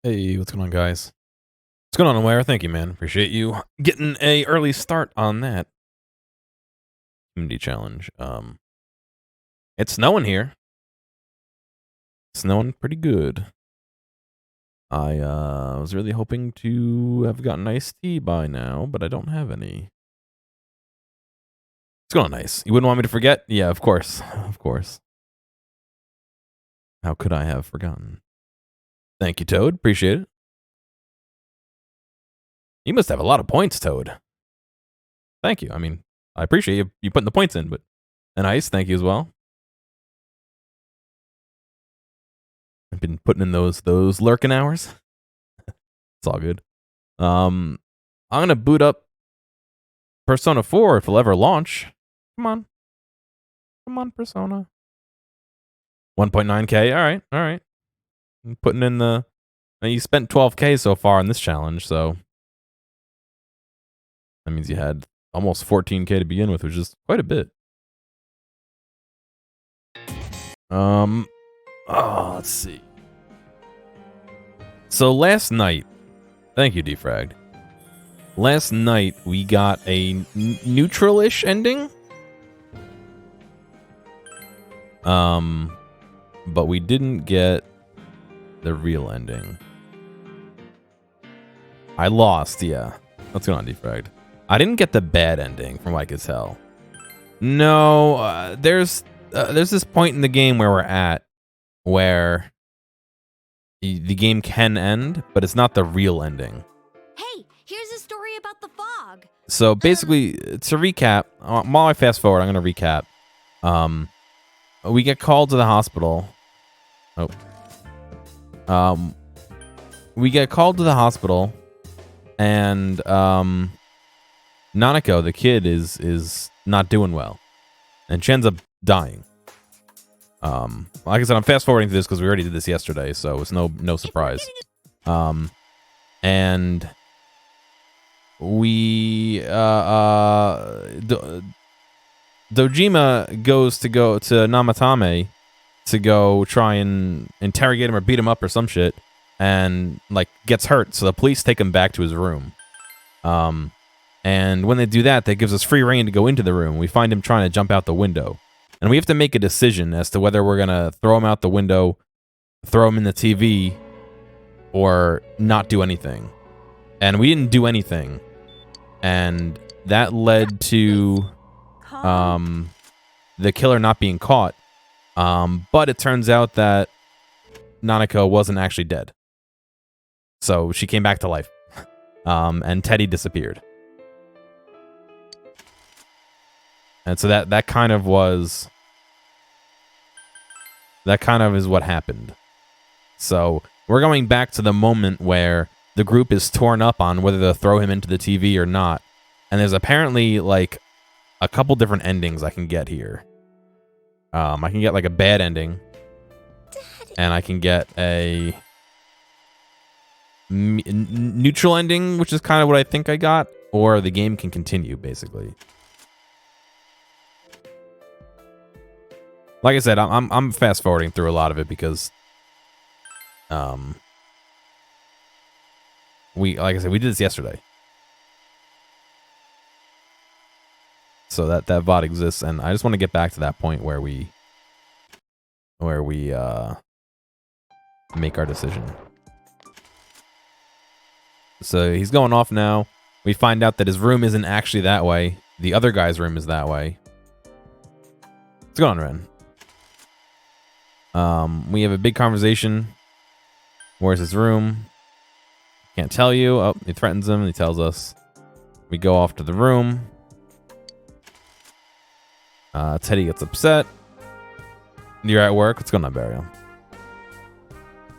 Hey, what's going on, guys? What's going on, Aware? Thank you, man. Appreciate you getting a early start on that community challenge. It's snowing here. Snowing pretty good. I was really hoping to have gotten iced tea by now, but I don't have any. What's going on, Ice? You wouldn't want me to forget? Yeah, of course, of course. How could I have forgotten? Thank you, Toad. Appreciate it. You must have a lot of points, Toad. Thank you. I mean, I appreciate you putting the points in, but and Ice, thank you as well. I've been putting in those lurking hours. It's all good. I'm gonna boot up Persona 4 if it'll ever launch. Come on, Persona. 1.9k. All right. I'm putting in the. You spent 12k so far in this challenge, so that means you had almost 14k to begin with, which is quite a bit. Let's see. So last night, thank you, Defragged. Last night we got a neutral-ish ending. But we didn't get the real ending. I lost, yeah. What's going on, Defragged? I didn't get the bad ending from what I could tell. No, there's this point in the game where we're at where the game can end, but it's not the real ending. Hey, here's a story about the fog. So basically, to recap, while I fast forward, I'm going to recap. We get called to the hospital. We get called to the hospital, and Nanako, the kid, is not doing well, and she ends up dying. Like I said, I'm fast forwarding to this because we already did this yesterday, so it's no surprise. And we Dojima goes to Namatame to go try and interrogate him or beat him up or some shit, and like gets hurt, so the police take him back to his room. And when they do that, that gives us free reign to go into the room. We find him trying to jump out the window, and we have to make a decision as to whether we're gonna throw him out the window, throw him in the TV, or not do anything. And we didn't do anything, and that led to the killer not being caught. But it turns out that Nanako wasn't actually dead, so she came back to life. And Teddy disappeared. And so that kind of is what happened. So we're going back to the moment where the group is torn up on whether to throw him into the TV or not. And there's apparently like a couple different endings I can get here. I can get like a bad ending, and I can get a neutral ending, which is kind of what I think I got, or the game can continue, basically. Like I said, I'm fast forwarding through a lot of it because we did this yesterday. So that VOD exists, and I just want to get back to that point where we make our decision. So he's going off now. We find out that his room isn't actually that way. The other guy's room is that way. What's going on, Ren? We have a big conversation. Where's his room? Can't tell you. Oh, he threatens him and he tells us. We go off to the room. Teddy gets upset. You're at work. What's going on, Barry?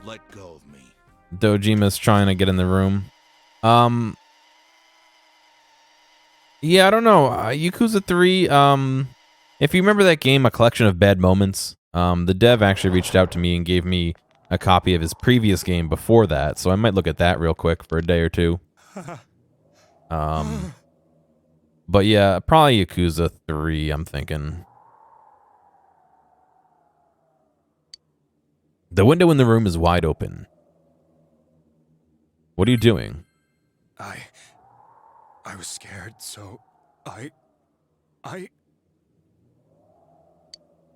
Let go of me. Dojima's trying to get in the room. Yeah, I don't know. Yakuza 3, if you remember that game, A Collection of Bad Moments, the dev actually reached out to me and gave me a copy of his previous game before that, so I might look at that real quick for a day or two. But yeah, probably Yakuza 3, I'm thinking. The window in the room is wide open. What are you doing? I was scared, so I.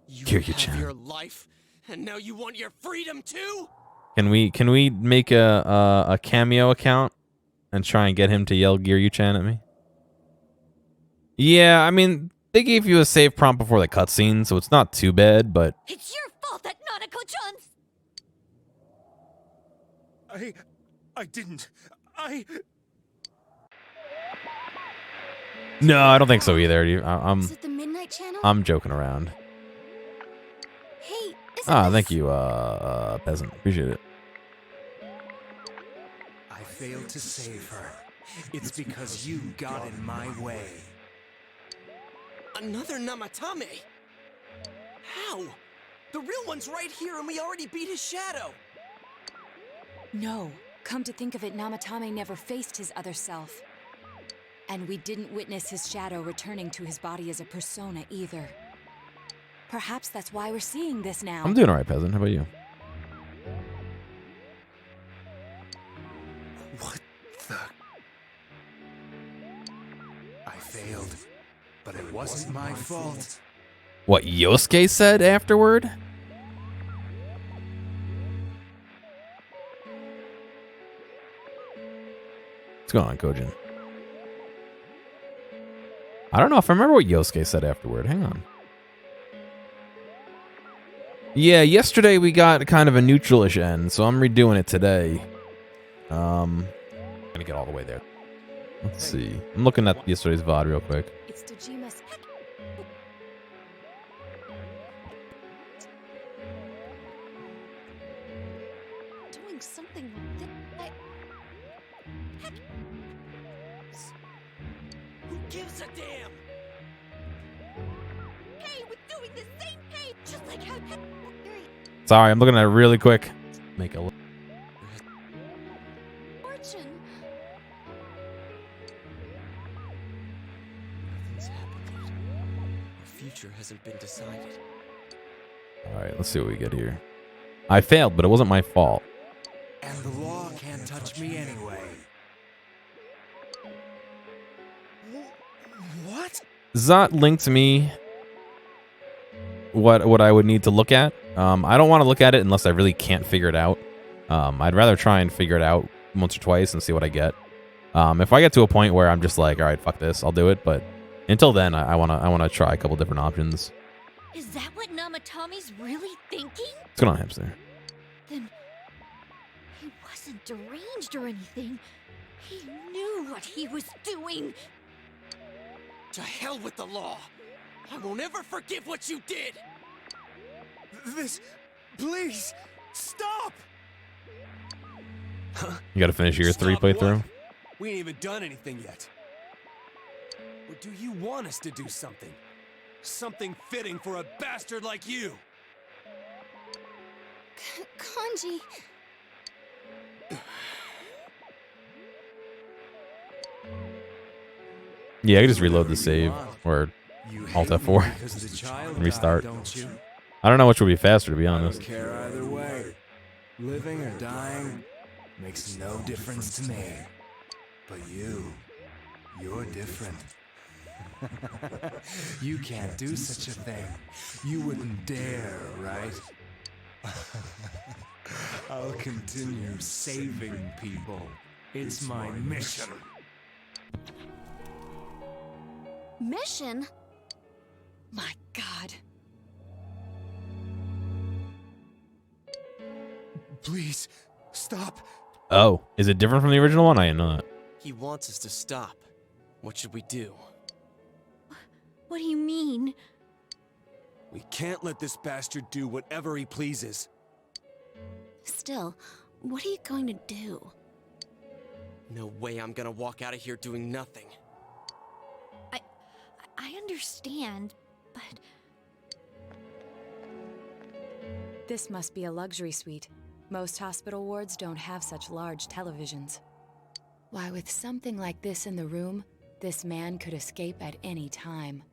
You Kiryu have Chan. your life, and now you want your freedom too? Can we make a cameo account and try and get him to yell Gearomatic at me? Yeah, I mean, they gave you a save prompt before the cutscene, so it's not too bad, but It's your fault that Nanako-chan's... I didn't. no, I don't think so either. Is it the Midnight Channel? I'm joking around. Hey, Thank you, peasant. Appreciate it. I failed to save her. It's because you got in my way. Another Namatame? How? The real one's right here and we already beat his shadow. No. Come to think of it, Namatame never faced his other self. And we didn't witness his shadow returning to his body as a persona either. Perhaps that's why we're seeing this now. I'm doing all right, peasant. How about you? What the? I failed, but it wasn't my fault. What Yosuke said afterward? What's going on, Kojin? I don't know if I remember what Yosuke said afterward. Hang on. Yeah, yesterday we got kind of a neutralish end, so I'm redoing it today. I'm gonna get all the way there. Let's see. I'm looking at yesterday's VOD real quick. It's Tojima's... doing something like that? Who gives a damn? Hey, we're doing the same thing, just like how... Sorry, I'm looking at it really quick. Make a look. Fortune. Nothing's happened yet. Our future hasn't been decided. All right, let's see what we get here. I failed, but it wasn't my fault. And the law can't touch me anyway. What? Does that link to me what I would need to look at? I don't want to look at it unless I really can't figure it out. I'd rather try and figure it out once or twice and see what I get. If I get to a point where I'm just like, all right, fuck this, I'll do it. But until then, I wanna try a couple different options. Is that what Namatame's really thinking? What's going on, hamster? Then he wasn't deranged or anything. He knew what he was doing. To hell with the law. I won't ever forgive what you did. This... Please! Stop! You gotta finish your 3 Stop playthrough. what? We ain't even done anything yet. Or do you want us to do something? Something fitting for a bastard like you? Kanji. Yeah, I can just reload the save or You Alt hate me F4 because the child and restart. died, don't you? I don't know which would be faster, to be I honest. don't care either way. Living or dying makes no difference to me. But you're different. You can't do such a thing. You wouldn't dare, right? I'll continue saving people. It's my mission. Mission? My God. Please, stop. Oh, is it different from the original one? I didn't know that. He wants us to stop. What should we do? What do you mean? We can't let this bastard do whatever he pleases. Still, what are you going to do? No way I'm gonna walk out of here doing nothing. I understand, but... This must be a luxury suite. Most hospital wards don't have such large televisions. Why, with something like this in the room, this man could escape at any time.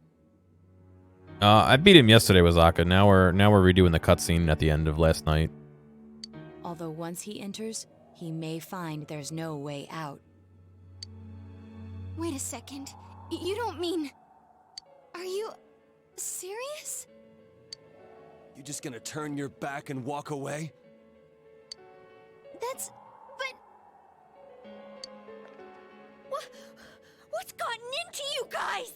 I beat him yesterday with Zaka. Now we're redoing the cutscene at the end of last night. Although once he enters, he may find there's no way out. Wait a second. You don't mean... Are you... serious? You just gonna turn your back and walk away? But... What's gotten into you guys?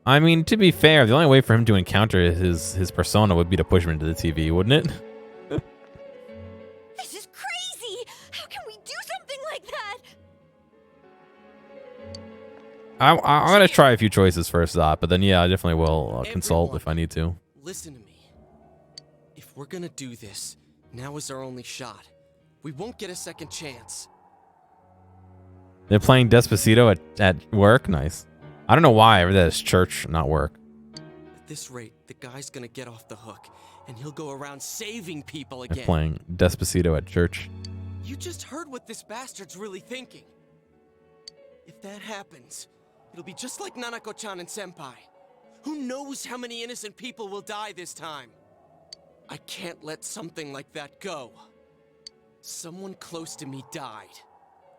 I mean, to be fair, the only way for him to encounter his persona would be to push him into the TV, wouldn't it? This is crazy! How can we do something like that? I'm gonna try a few choices first off, but then yeah, I definitely will consult Everyone, if I need to. Listen to me. If we're gonna do this, now is our only shot. We won't get a second chance. They're playing Despacito at work? Nice. I don't know why. I read that as church, not work. At this rate, the guy's gonna get off the hook, and he'll go around saving people They're again. playing Despacito at church. You just heard what this bastard's really thinking. If that happens, it'll be just like Nanako-chan and Senpai. Who knows how many innocent people will die this time? I can't let something like that go. Someone close to me died.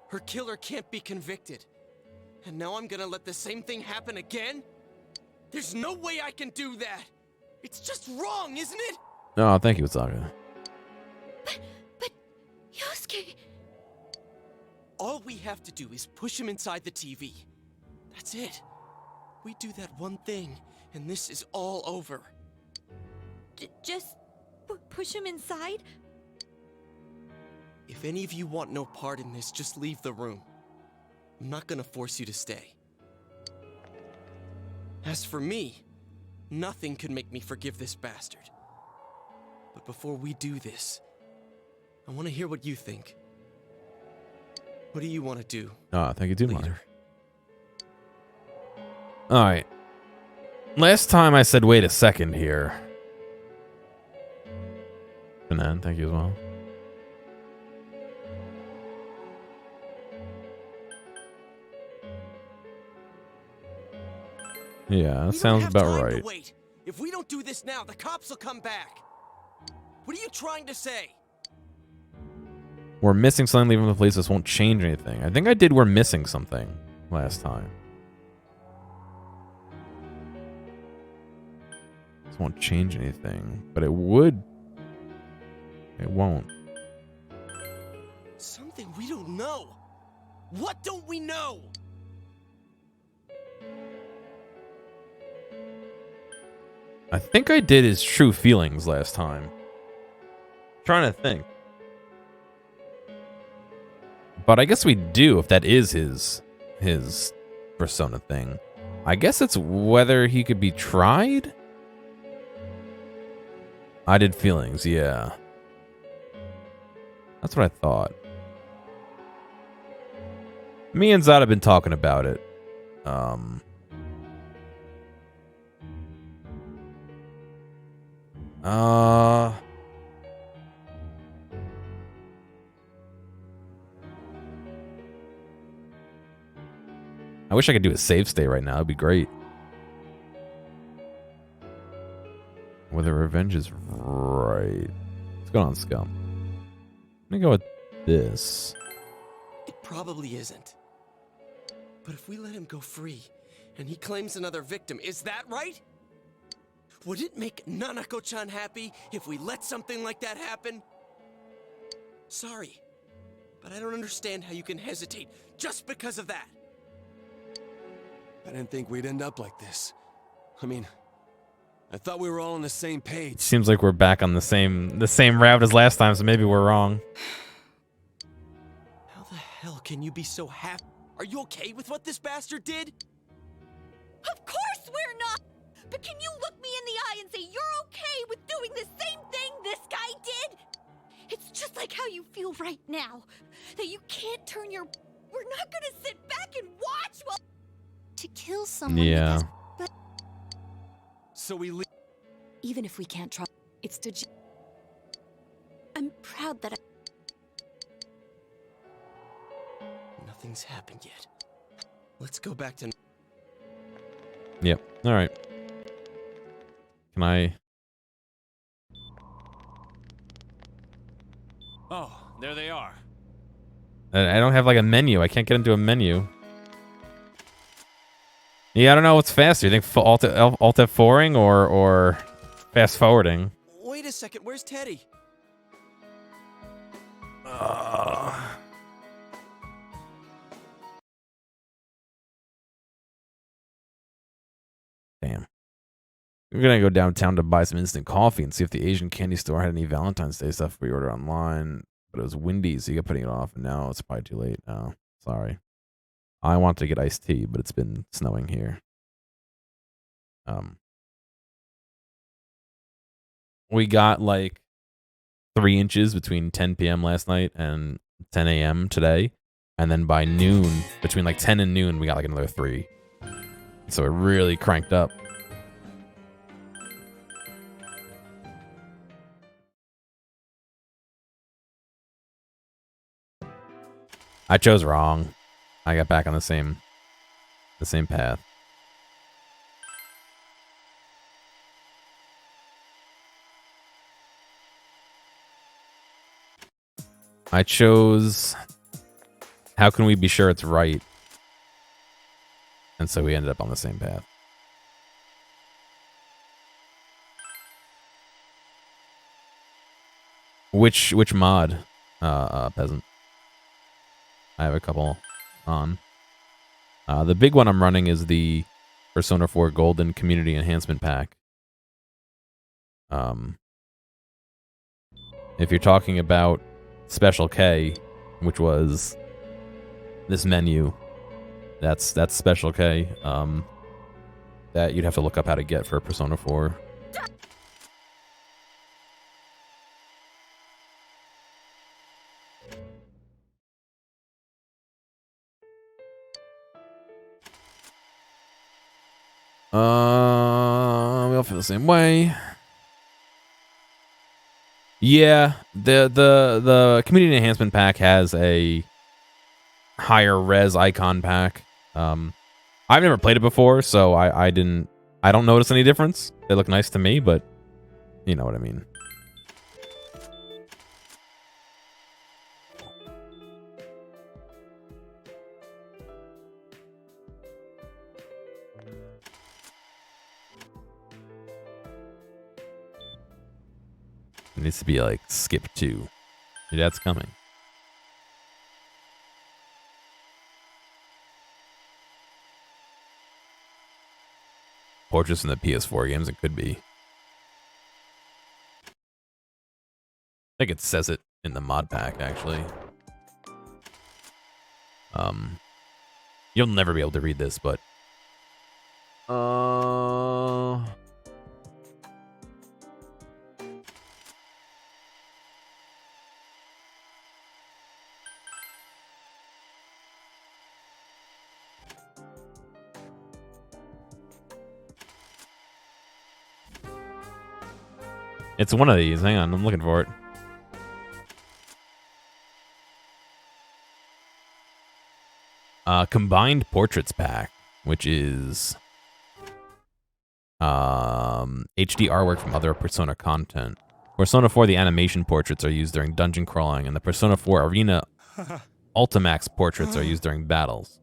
Her killer can't be convicted. And now I'm gonna let the same thing happen again? There's no way I can do that! It's just wrong, isn't it? Oh, thank you, Utsaga. But... Yosuke... All we have to do is push him inside the TV. That's it. We do that one thing, and this is all over. Just... push him inside? If any of you want no part in this, just leave the room. I'm not gonna force you to stay. As for me, nothing could make me forgive this bastard. But before we do this, I want to hear what you think. What do you want to do, Oh, thank you too much. leader? All right. Last time I said, wait a second here. Banan, thank you as well. Yeah, that sounds about right. Wait. If we don't do this now, the cops will come back. What are you trying to say? We're missing something leaving the police. This won't change anything. I think I did we're missing something last time. This won't change anything, but it would. It won't. Something we don't know. What don't we know? I think I did his true feelings last time. Trying to think. But I guess we do if that is his persona thing. I guess it's whether he could be tried? I did feelings, yeah. That's what I thought. Me and Zod have been talking about it. I wish I could do a save state right now. It'd be great. Whether revenge is right. What's going on, Scum? Let me go with this. It probably isn't. But if we let him go free, and he claims another victim, is that right? Would it make Nanako-chan happy if we let something like that happen? Sorry, but I don't understand how you can hesitate just because of that. I didn't think we'd end up like this. I mean, I thought we were all on the same page. Seems like we're back on the same route as last time, so maybe we're wrong. How the hell can you be so happy? Are you okay with what this bastard did? Of course we're not! But can you look me in the eye and say you're okay with doing the same thing this guy did? It's just like how you feel right now. That you can't turn your... We're not gonna sit back and watch while... To kill someone... Yeah. But... So we leave. Even if we can't trust, it's to. I'm proud that Nothing's happened yet. Let's go back to... Yep. All right. Can I? Oh, there they are. I don't have like a menu. I can't get into a menu. Yeah, I don't know what's faster. You think Alt F4ing or fast forwarding? Wait a second, where's Teddy? Damn. We're gonna go downtown to buy some instant coffee and see if the Asian candy store had any Valentine's Day stuff we ordered online. But it was windy, so you kept putting it off, and now it's probably too late. No, sorry. I want to get iced tea, but it's been snowing here. We got like 3 inches between 10 p.m. last night and 10 a.m. today. And then by noon, between like 10 and noon, we got like another 3. So it really cranked up. I chose wrong. I got back on the same path. I chose how can we be sure it's right? And so we ended up on the same path. Which mod, peasant? I have a couple on. The big one I'm running is the Persona 4 Golden Community Enhancement Pack. If you're talking about Special K, which was this menu, that's Special K. That you'd have to look up how to get for Persona 4. We all feel the same way. Yeah, the community enhancement pack has a higher res icon pack. I've never played it before, so I don't notice any difference. They look nice to me, but you know what I mean. It needs to be like skip 2. Your dad's coming. Portraits in the PS4 games, it could be. I think it says it in the mod pack, actually. You'll never be able to read this, but it's one of these. Hang on, I'm looking for it. Combined Portraits Pack, which is HD artwork from other Persona content. Persona 4, the animation portraits are used during dungeon crawling, and the Persona 4 Arena Ultimax portraits are used during battles.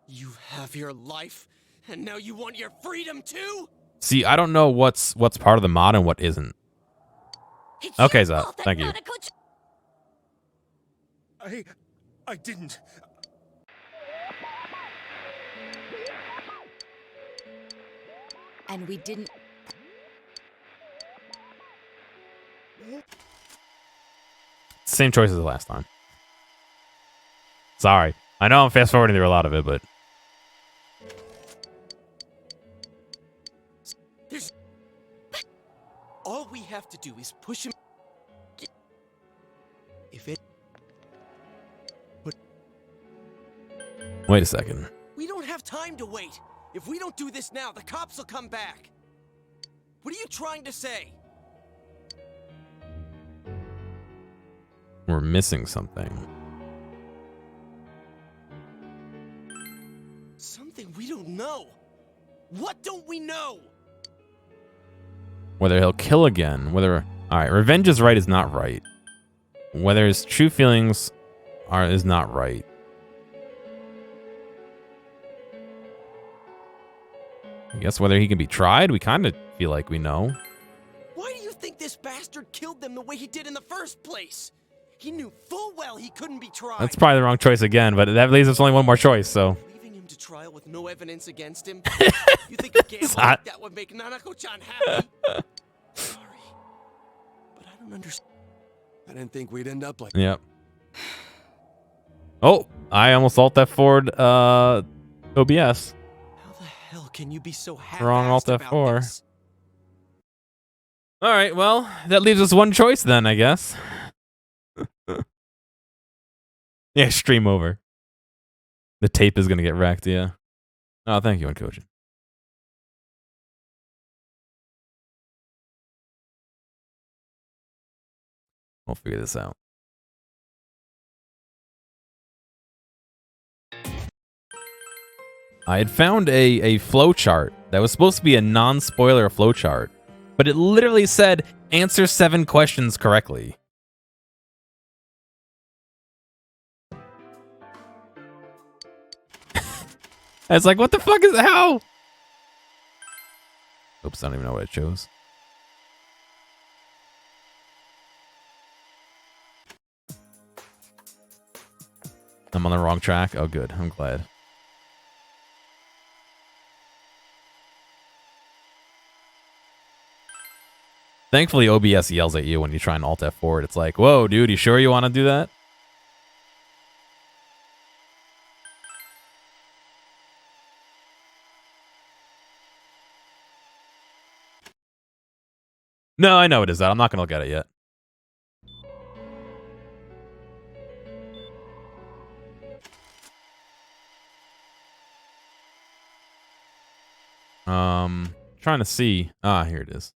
You have your life, and now you want your freedom too? See, I don't know what's part of the mod and what isn't. It's Okay, your Zap. fault that Thank you. I didn't. And we didn't. Same choice as the last time. Sorry. I know I'm fast forwarding through a lot of it, but All we have to do is push him. If it... wait a second. We don't have time to wait. If we don't do this now, the cops will come back. What are you trying to say? We're missing something. Something we don't know. What don't we know? Whether he'll kill again, whether All right, revenge is right is not right. Whether his true feelings is not right. I guess whether he can be tried, we kind of feel like we know. Why do you think this bastard killed them the way he did in the first place? He knew full well he couldn't be tried. That's probably the wrong choice again, but that leaves us only one more choice, so. Leaving him to trial with no evidence against him? You think a game like that would make Nanako-chan happy? Sorry, but I don't understand. I didn't think we'd end up like. Yep. Oh, I almost alt F4'd OBS. How the hell can you be so Wrong alt half-assed about F4. this? All right, well, that leaves us one choice then, I guess. Yeah, stream over. The tape is going to get wrecked, yeah. Oh, thank you, Unkojin. We'll figure this out. I had found a flowchart that was supposed to be a non-spoiler flowchart, but it literally said, answer 7 questions correctly. I was like, what the fuck is how? Oops, I don't even know what I chose. I'm on the wrong track. Oh, good. I'm glad. Thankfully, OBS yells at you when you try and alt F4. It's like, whoa, dude, you sure you want to do that? No, I know it is that. I'm not going to look at it yet. Trying to see. Ah, here it is.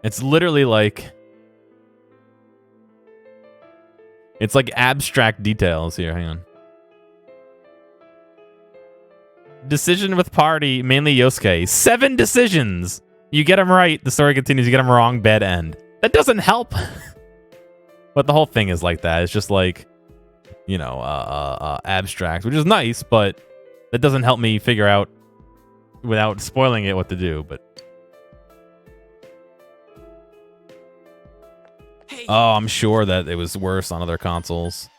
It's literally like... It's like abstract details here. Hang on. Decision with party, mainly Yosuke. 7 decisions. You get them right, the story continues. You get them wrong, bad end. That doesn't help. But the whole thing is like that. It's just like, you know, abstract, which is nice, but that doesn't help me figure out, without spoiling it, what to do. But Hey. oh, I'm sure that it was worse on other consoles.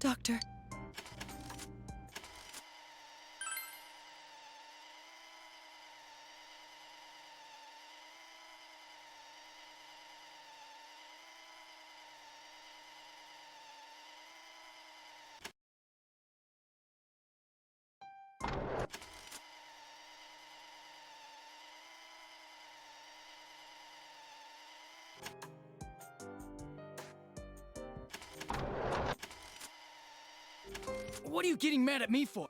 Doctor. What are you getting mad at me for?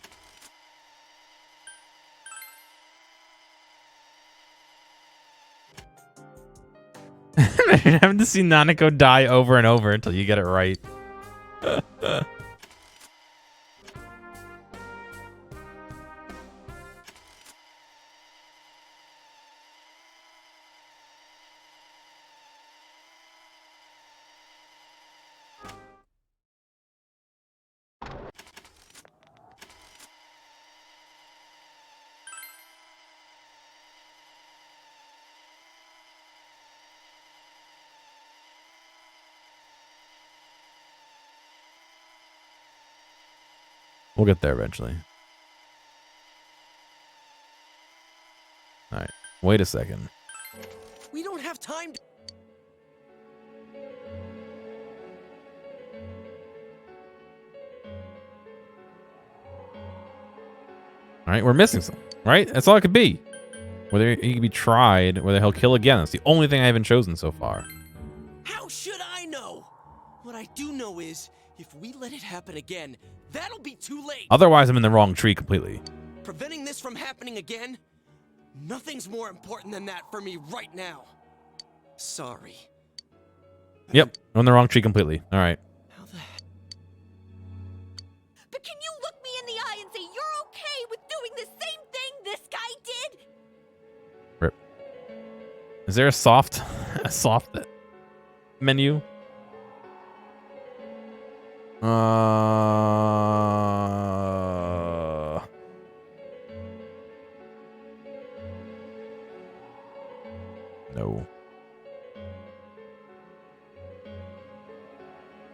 You're having to see Nanako die over and over until you get it right. We'll get there eventually. All right. Wait a second. We don't have time to... Right? We're missing something. Right? That's all it could be. Whether he can be tried, whether he'll kill again. That's the only thing I haven't chosen so far. How should I know? What I do know is, if we let it happen again, that'll be too late. Otherwise, I'm in the wrong tree completely. Preventing this from happening again? Nothing's more important than that for me right now. Sorry. Yep, I'm in the wrong tree completely. All right. How the heck? But can you look me in the eye and say you're okay with doing the same thing this guy did? Rip. Is there a soft menu? No.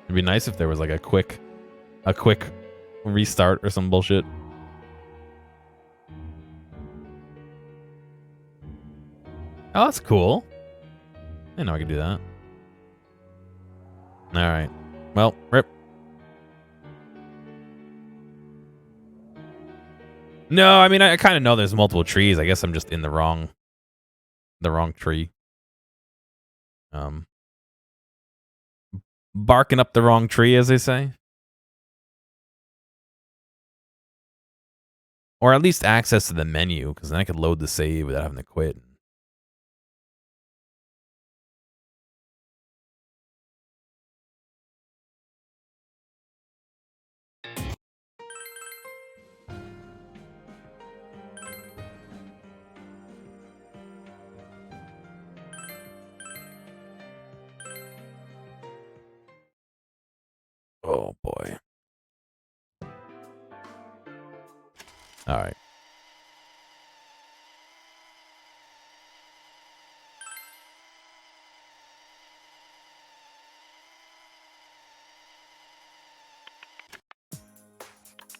It'd be nice if there was like a quick restart or some bullshit. Oh, that's cool. I didn't know I could do that. All right. Well, rip. No, I mean I kind of know there's multiple trees. I guess I'm just in the wrong tree. Barking up the wrong tree, as they say. Or at least access to the menu, because then I could load the save without having to quit. Oh boy. All right.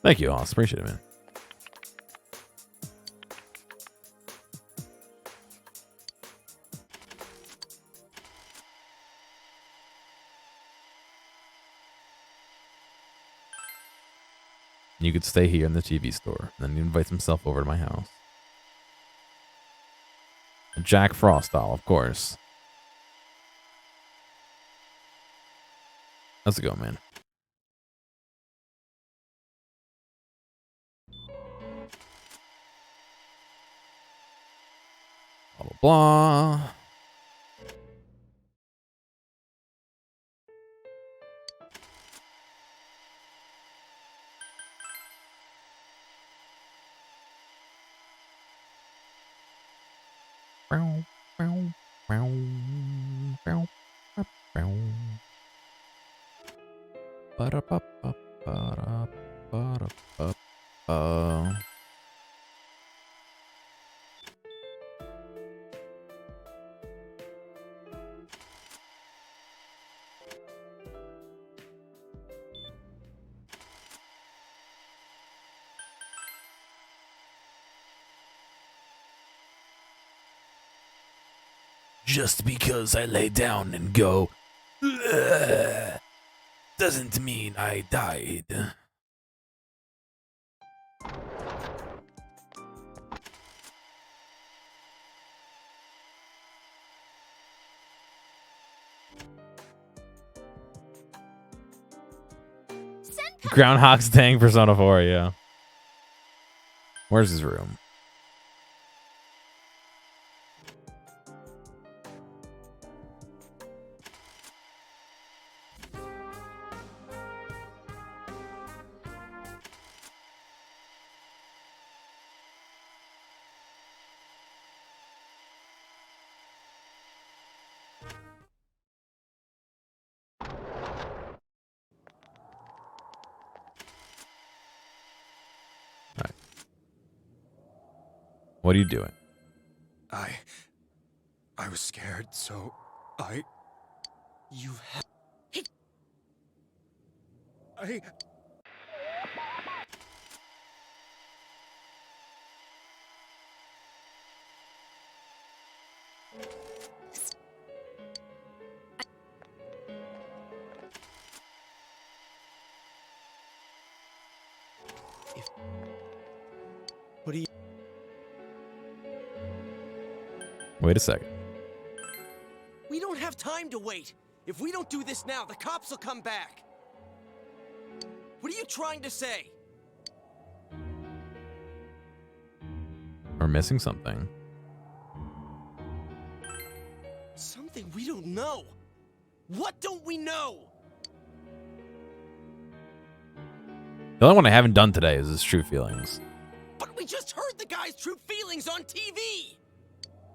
Thank you, Hoss. Appreciate it, man. You could stay here in the TV store. Then he invites himself over to my house. A Jack Frost doll, of course. How's it going, man? Blah, blah, blah. Just because I lay down and go, "Ugh," doesn't mean I died. Groundhog's Day Persona 4, yeah. Where's his room? Right. What are you doing? I was scared, so You have... I... What do Wait a second. We don't have time to wait. If we don't do this now, the cops will come back. What are you trying to say? We're missing something. Something we don't know. What don't we know? The only one I haven't done today is his true feelings. But we just heard the guy's true feelings on TV.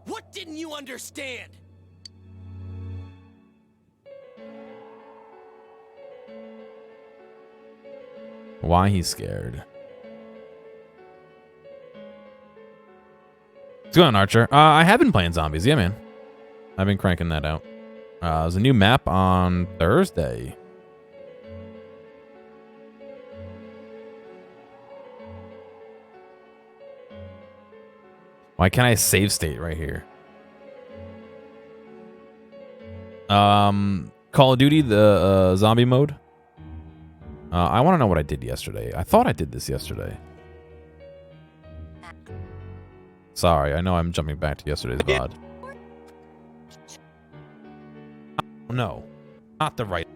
What didn't you understand? Why he's scared. What's going on, Archer? I have been playing zombies. Yeah, man. I've been cranking that out. There's a new map on Thursday. Why can't I save state right here? Call of Duty, the zombie mode. I want to know what I did yesterday. I thought I did this yesterday. Sorry, I know I'm jumping back to yesterday's VOD. No, not the right.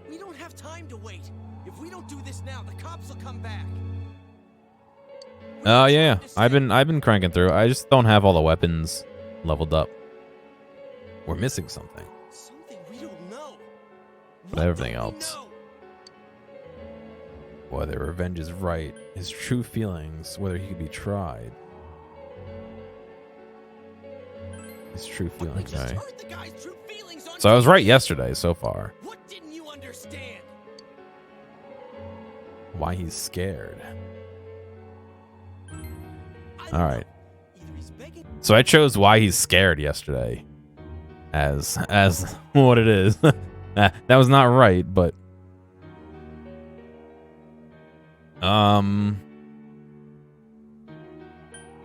We don't have time to wait. If we don't do this now, the cops will come back. Oh yeah, I've been cranking through. I just don't have all the weapons leveled up. We're missing something. Something we don't know. But everything else. Whether revenge is right, his true feelings, whether he could be tried. His true feelings, okay. So I was right yesterday so far. What didn't you understand? Why he's scared. Alright. So I chose why he's scared yesterday as what it is. That was not right, but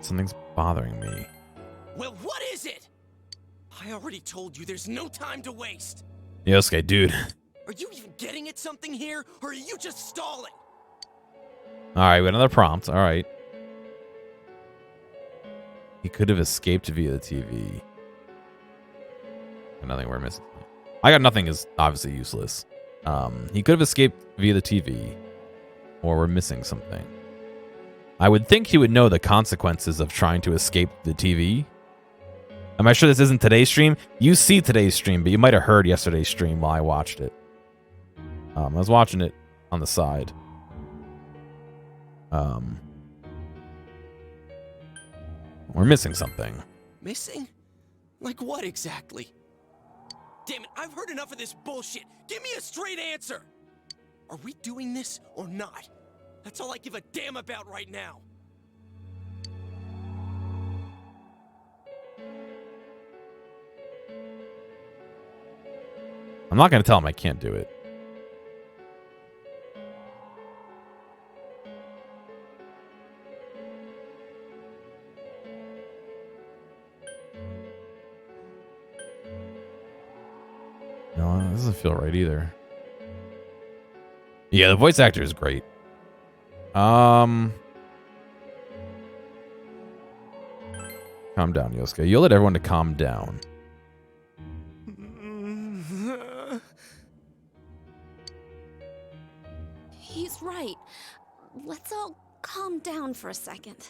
something's bothering me. Well, what is it? I already told you there's no time to waste. Yosuke, dude. Are you even getting at something here, or are you just stalling? Alright, we got another prompt. Alright. He could have escaped via the TV. Nothing we're missing. I got nothing is obviously useless. He could have escaped via the TV. Or we're missing something. I would think he would know the consequences of trying to escape the TV. Am I sure this isn't today's stream? You see today's stream, but you might have heard yesterday's stream while I watched it. I was watching it on the side. We're missing something. Missing? Like what exactly? Damn it, I've heard enough of this bullshit. Give me a straight answer. Are we doing this or not? That's all I give a damn about right now. I'm not going to tell him I can't do it. No, that doesn't feel right either. Yeah, the voice actor is great. Calm down, Yosuke. You'll let everyone to calm down. He's right. Let's all calm down for a second.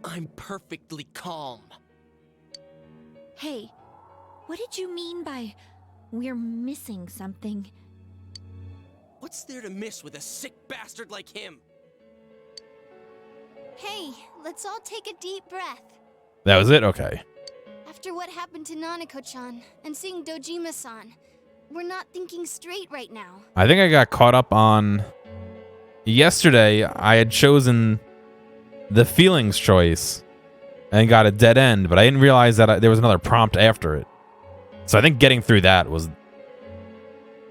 I'm perfectly calm. Hey, what did you mean by we're missing something? What's there to miss with a sick bastard like him? Hey, let's all take a deep breath. That was it? Okay. After what happened to Nanako-chan and seeing Dojima-san, we're not thinking straight right now. I think I got caught up on... Yesterday, I had chosen the feelings choice and got a dead end, but I didn't realize that there was another prompt after it. So I think getting through that was...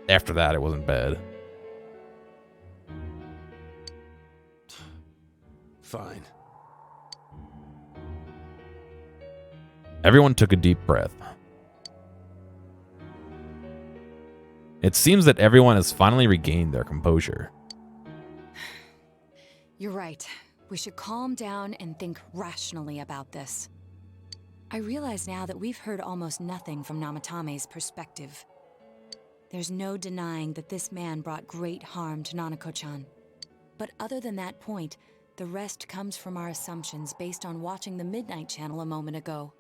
After that, it wasn't bad. Fine. Everyone took a deep breath. It seems that everyone has finally regained their composure. You're right. We should calm down and think rationally about this. I realize now that we've heard almost nothing from Namatame's perspective. There's no denying that this man brought great harm to Nanako-chan. But other than that point, the rest comes from our assumptions based on watching the Midnight Channel a moment ago.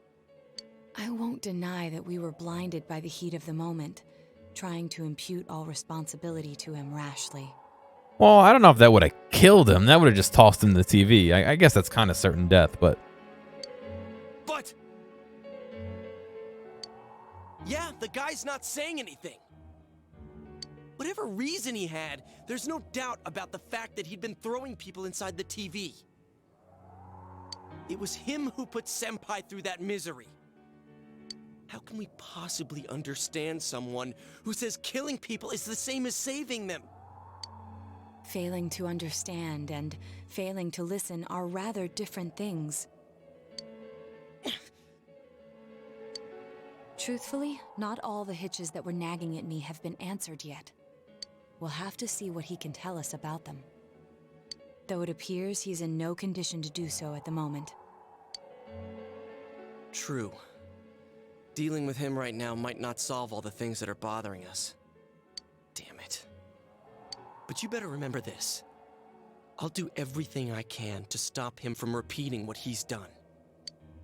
I won't deny that we were blinded by the heat of the moment, trying to impute all responsibility to him rashly. Well, I don't know if that would have killed him. That would have just tossed him to the TV. I guess that's kind of certain death, but... But... yeah, the guy's not saying anything. Whatever reason he had, there's no doubt about the fact that he'd been throwing people inside the TV. It was him who put Senpai through that misery. How can we possibly understand someone who says killing people is the same as saving them? Failing to understand and failing to listen are rather different things. Truthfully, not all the hitches that were nagging at me have been answered yet. We'll have to see what he can tell us about them. Though it appears he's in no condition to do so at the moment. True. Dealing with him right now might not solve all the things that are bothering us. Damn it. But you better remember this. I'll do everything I can to stop him from repeating what he's done.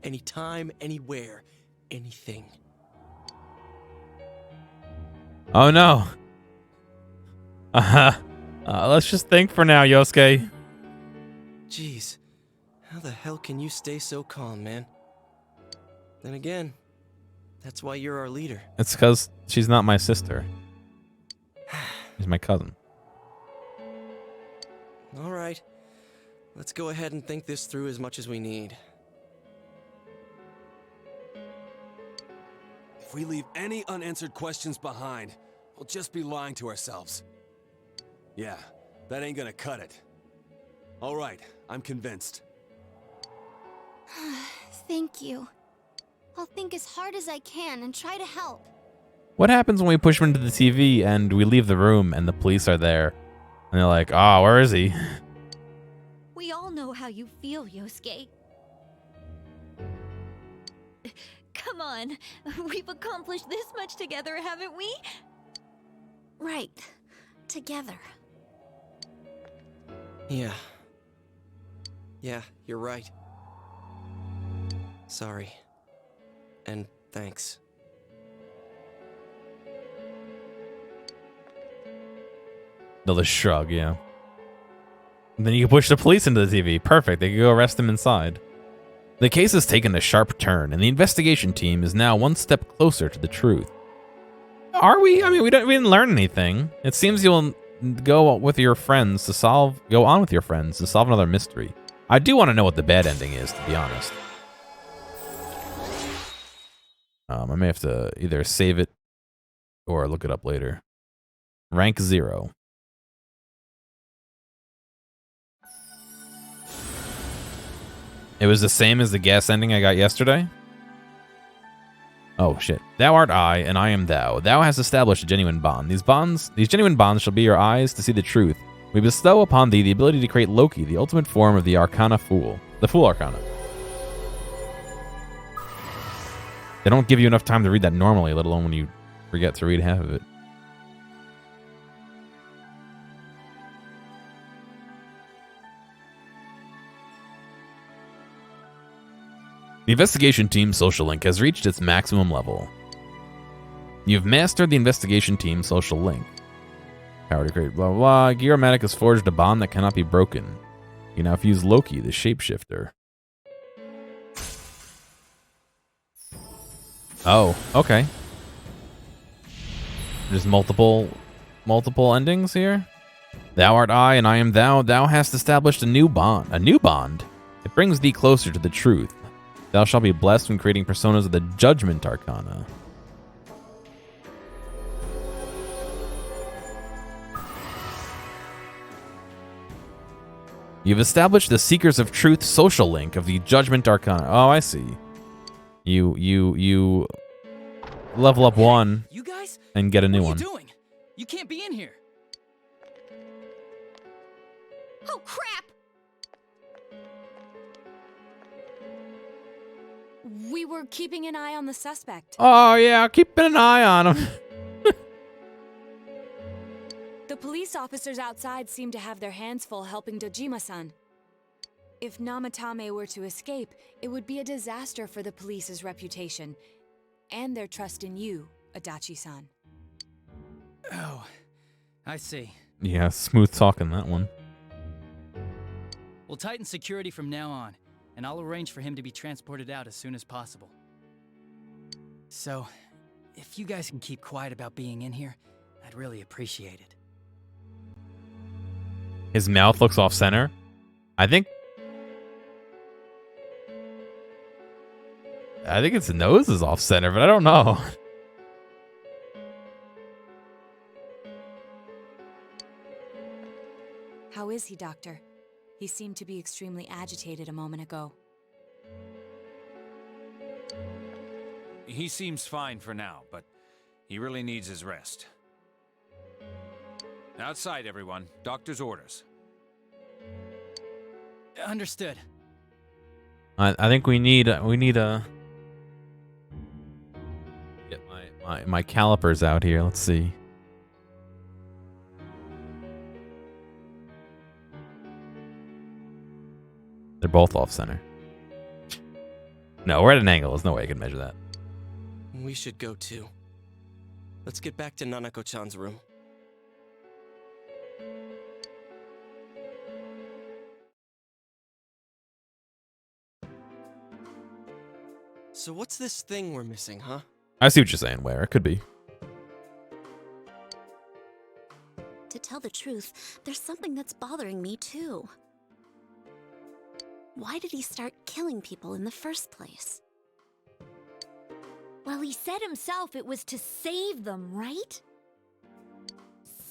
Anytime, anywhere, anything. Oh no. Let's just think for now, Yosuke. Jeez, how the hell can you stay so calm, man? Then again, that's why you're our leader. It's because she's not my sister. She's my cousin. All right, let's go ahead and think this through as much as we need. If we leave any unanswered questions behind, we'll just be lying to ourselves. Yeah, that ain't gonna cut it. All right, I'm convinced. Thank you. I'll think as hard as I can and try to help. What happens when we push him into the TV and we leave the room and the police are there? And they're like, oh, where is he? We all know how you feel, Yosuke. Come on, we've accomplished this much together, haven't we? Right. Together. Yeah. Yeah, you're right. Sorry. And thanks. They'll just shrug, yeah. And then you can push the police into the TV. Perfect. They can go arrest him inside. The case has taken a sharp turn, and the investigation team is now one step closer to the truth. Are we? I mean, we didn't learn anything. It seems you'll go on with your friends to solve another mystery. I do want to know what the bad ending is, to be honest. I may have to either save it or look it up later. Rank 0. It was the same as the gas ending I got yesterday? Oh shit. Thou art I, and I am thou. Thou hast established a genuine bond. These genuine bonds shall be your eyes to see the truth. We bestow upon thee the ability to create Loki, the ultimate form of the Arcana Fool. The Fool Arcana. They don't give you enough time to read that normally, let alone when you forget to read half of it. The investigation team's social link has reached its maximum level. You've mastered the investigation team's social link. Power to create blah blah blah. Gearomatic has forged a bond that cannot be broken. You now fuse Loki, the shapeshifter. Oh, okay. There's multiple endings here. Thou art I, and I am thou. Thou hast established a new bond. A new bond? It brings thee closer to the truth. Thou shalt be blessed when creating personas of the Judgment Arcana. You've established the Seekers of Truth social link of the Judgment Arcana. Oh, I see. You level up one You guys? and get a new What are one. you doing? You can't be in here. Oh, crap! We were keeping an eye on the suspect. Oh, yeah, keeping an eye on him. The police officers outside seem to have their hands full helping Dojima-san. If Namatame were to escape, it would be a disaster for the police's reputation and their trust in you, Adachi-san. Oh, I see. Yeah, smooth talking, that one. We'll tighten security from now on, and I'll arrange for him to be transported out as soon as possible. So, if you guys can keep quiet about being in here, I'd really appreciate it. His mouth looks off-center. I think its nose is off-center, but I don't know. How is he, Doctor? He seemed to be extremely agitated a moment ago. He seems fine for now, but he really needs his rest. Outside, everyone. Doctor's orders. Understood. I think we need a get my calipers out here. Let's see. They're both off center. No, we're at an angle. There's no way I can measure that. We should go too. Let's get back to Nanako-chan's room. So what's this thing we're missing, huh? I see what you're saying. Where it could be. To tell the truth, there's something that's bothering me too. Why did he start killing people in the first place? Well, he said himself it was to save them, right?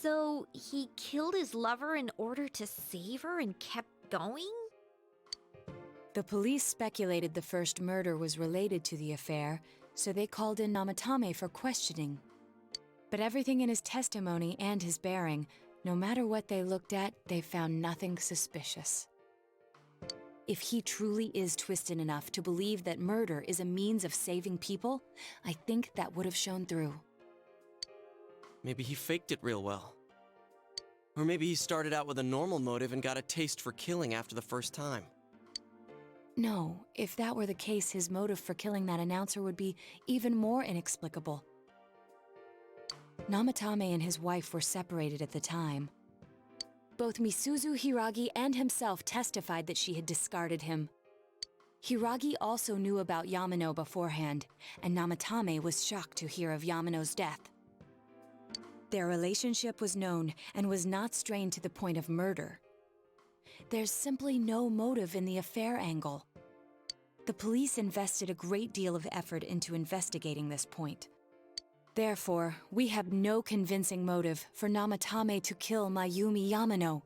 So he killed his lover in order to save her and kept going? The police speculated the first murder was related to the affair, so they called in Namatame for questioning. But everything in his testimony and his bearing, no matter what they looked at, they found nothing suspicious. If he truly is twisted enough to believe that murder is a means of saving people, I think that would have shown through. Maybe he faked it real well. Or maybe he started out with a normal motive and got a taste for killing after the first time. No, if that were the case, his motive for killing that announcer would be even more inexplicable. Namatame and his wife were separated at the time. Both Misuzu Hiragi and himself testified that she had discarded him. Hiragi also knew about Yamano beforehand, and Namatame was shocked to hear of Yamano's death. Their relationship was known and was not strained to the point of murder. There's simply no motive in the affair angle. The police invested a great deal of effort into investigating this point. Therefore, we have no convincing motive for Namatame to kill Mayumi Yamano,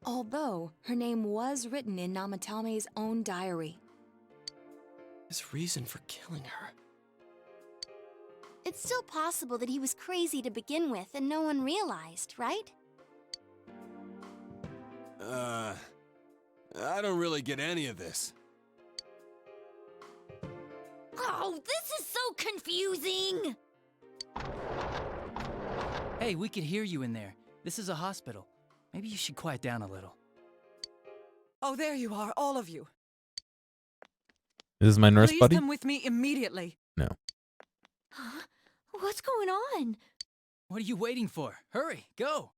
although her name was written in Namatame's own diary. His reason for killing her. It's still possible that he was crazy to begin with and no one realized, right? I don't really get any of this. Oh, this is so confusing! Hey, we could hear you in there. This is a hospital. Maybe you should quiet down a little. Oh, there you are, all of you. This is my nurse Please buddy? come with me immediately. No. Huh? What's going on? What are you waiting for? Hurry, go!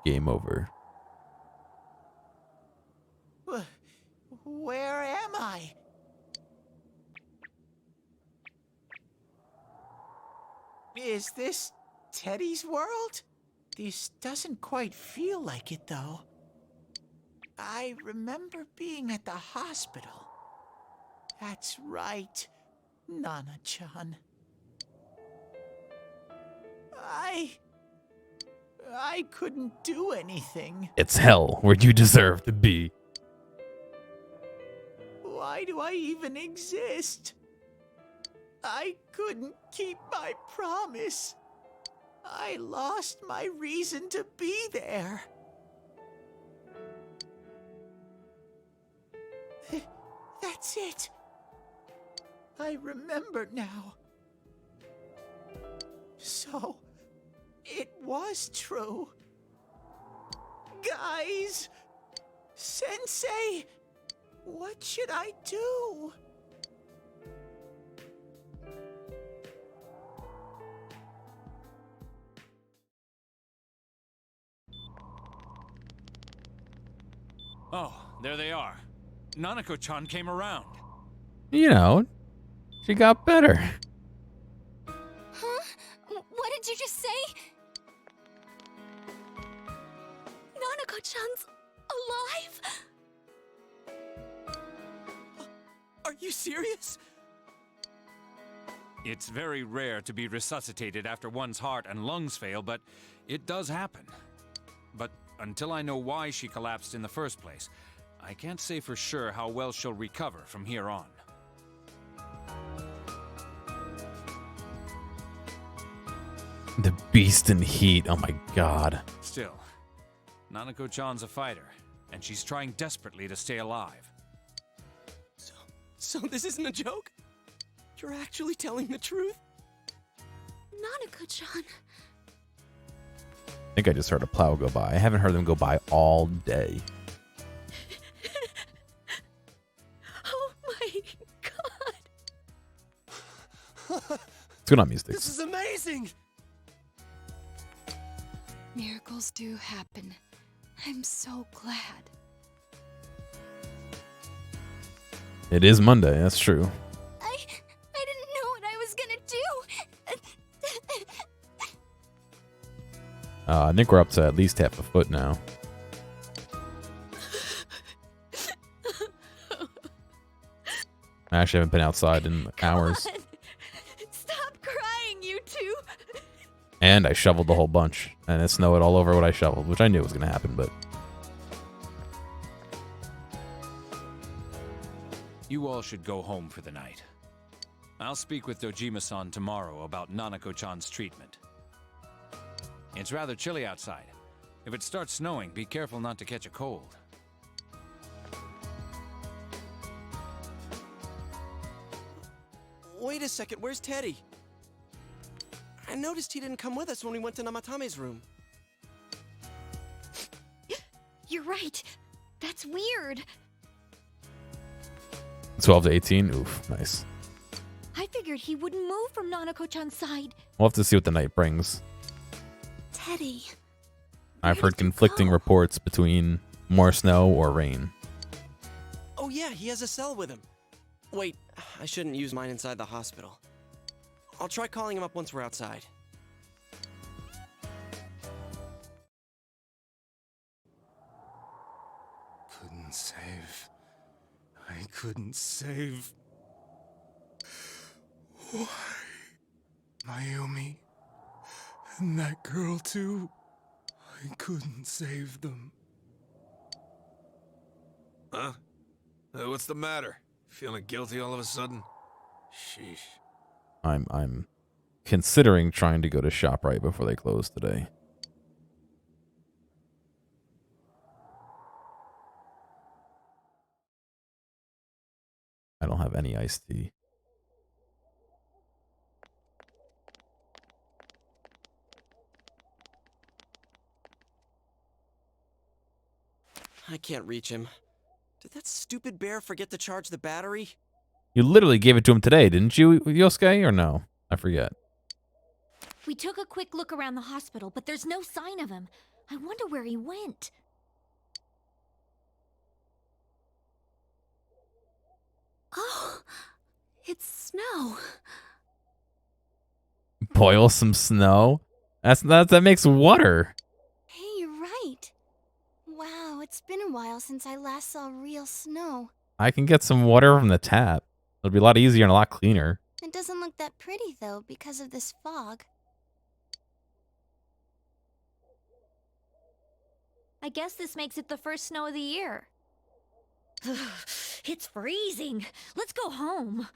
Game over. Where am I? Is this Teddy's world? This doesn't quite feel like it, though. I remember being at the hospital. That's right, Nana-chan. I couldn't do anything. It's hell where you deserve to be. Why do I even exist? I couldn't keep my promise. I lost my reason to be there. That's it. I remember now. So, it was true. Guys! Sensei! What should I do? Oh, there they are. Nanako-chan came around. You know, she got better. Huh? What did you just say? Nanako-chan's alive? Are you serious? It's very rare to be resuscitated after one's heart and lungs fail, but it does happen. But until I know why she collapsed in the first place, I can't say for sure how well she'll recover from here on. The beast in heat. Oh my god. Still, Nanako-chan's a fighter, and she's trying desperately to stay alive. So this isn't a joke? You're actually telling the truth? Nanako-chan. I think I just heard a plow go by. I haven't heard them go by all day. Oh my god. What's going on, Mystic? This is amazing! Miracles do happen. I'm so glad. It is Monday, that's true. I didn't know what I was gonna do. I think we're up to at least half a foot now. I actually haven't been outside in hours. God. Stop crying, you two. And I shoveled the whole bunch. And it snowed all over what I shoveled, which I knew was going to happen, but... You all should go home for the night. I'll speak with Dojima-san tomorrow about Nanako-chan's treatment. It's rather chilly outside. If it starts snowing, be careful not to catch a cold. Wait a second, where's Teddy? I noticed he didn't come with us when we went to Namatame's room. You're right. That's weird. 12 to 18? Oof, nice. I figured he wouldn't move from Nanako-chan's side. We'll have to see what the night brings. Teddy. I've heard conflicting reports between more snow or rain. Oh yeah, he has a cell with him. Wait, I shouldn't use mine inside the hospital. I'll try calling him up once we're outside. Couldn't save. I couldn't save. Why? Mayumi. And that girl too. I couldn't save them. Huh? What's the matter? Feeling guilty all of a sudden? Sheesh. I'm considering trying to go to ShopRite before they close today. I don't have any iced tea. I can't reach him. Did that stupid bear forget to charge the battery? You literally gave it to him today, didn't you, Yosuke, or no? I forget. We took a quick look around the hospital, but there's no sign of him. I wonder where he went. Oh, it's snow. Boil some snow? That makes water. Hey, you're right. Wow, it's been a while since I last saw real snow. I can get some water from the tap. It'll be a lot easier and a lot cleaner. It doesn't look that pretty, though, because of this fog. I guess this makes it the first snow of the year. It's freezing. Let's go home.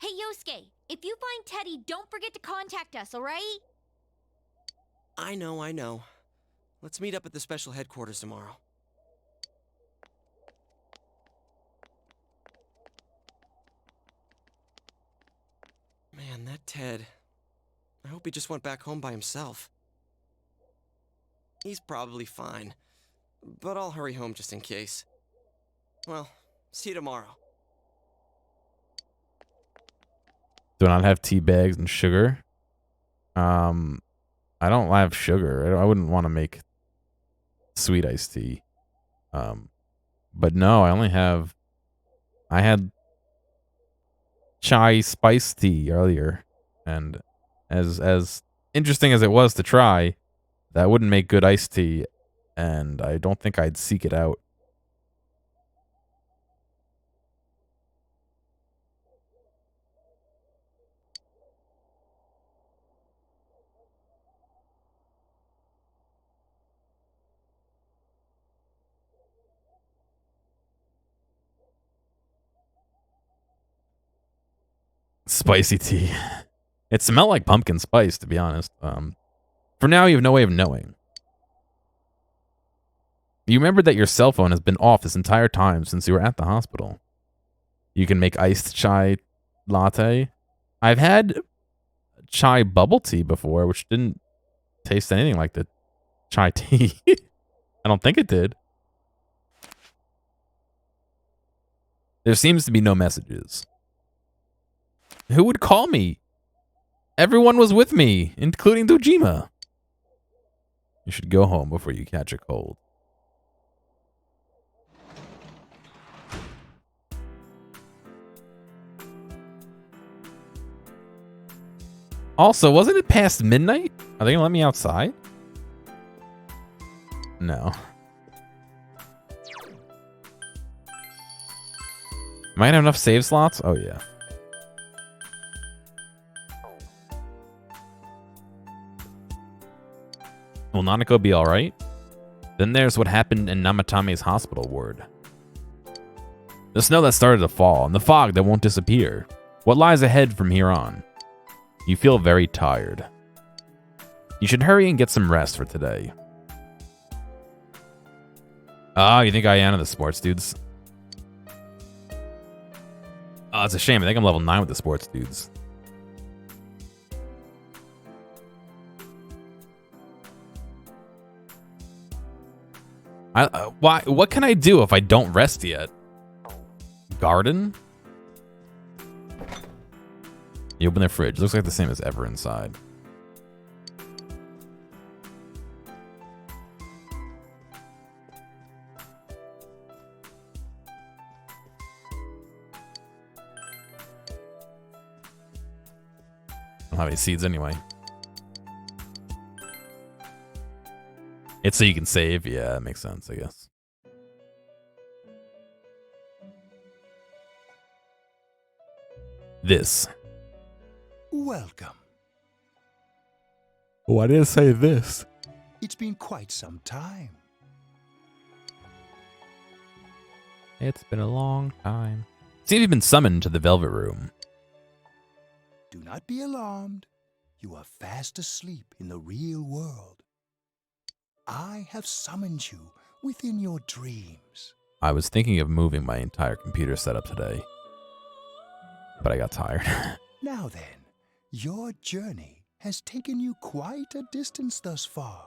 Hey, Yosuke, if you find Teddy, don't forget to contact us, all right? I know, I know. Let's meet up at the special headquarters tomorrow. Man, that Ted. I hope he just went back home by himself. He's probably fine, but I'll hurry home just in case. Well, see you tomorrow. Do not have tea bags and sugar. I don't have sugar. I wouldn't want to make sweet iced tea. But no, I had chai spice tea earlier, and as interesting as it was to try, that wouldn't make good iced tea, and I don't think I'd seek it out. Spicy tea. It smelled like pumpkin spice, to be honest. For now, you have no way of knowing. You remember that your cell phone has been off this entire time since you were at the hospital. You can make iced chai latte. I've had chai bubble tea before, which didn't taste anything like the chai tea. I don't think it did. There seems to be no messages. Who would call me? Everyone was with me, including Dojima. You should go home before you catch a cold. Also, wasn't it past midnight? Are they gonna let me outside? No. Am I gonna have enough save slots? Oh, yeah. Will Nanako be alright? Then there's what happened in Namatame's hospital ward. The snow that started to fall, and the fog that won't disappear. What lies ahead from here on? You feel very tired. You should hurry and get some rest for today. Ah, you think I am the sports dudes? Oh, it's a shame. I think I'm level 9 with the sports dudes. Why? What can I do if I don't rest yet? Garden? You open their fridge. Looks like the same as ever inside. I don't have any seeds anyway. It's so you can save. Yeah, that makes sense, I guess. This. Welcome. Why did it say this? It's been quite some time. It's been a long time. See if you've been summoned to the Velvet Room. Do not be alarmed. You are fast asleep in the real world. I have summoned you within your dreams. I was thinking of moving my entire computer setup today, but I got tired. Now then, your journey has taken you quite a distance thus far.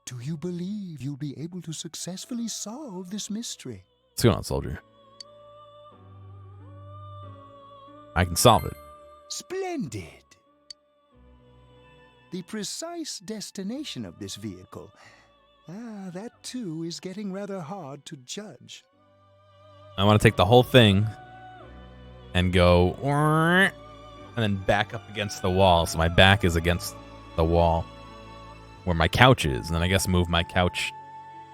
Do you believe you'll be able to successfully solve this mystery? What's going on, soldier? I can solve it. Splendid! The precise destination of this vehicle, that too is getting rather hard to judge. I want to take the whole thing and go, and then back up against the wall. So my back is against the wall where my couch is. And then I guess move my couch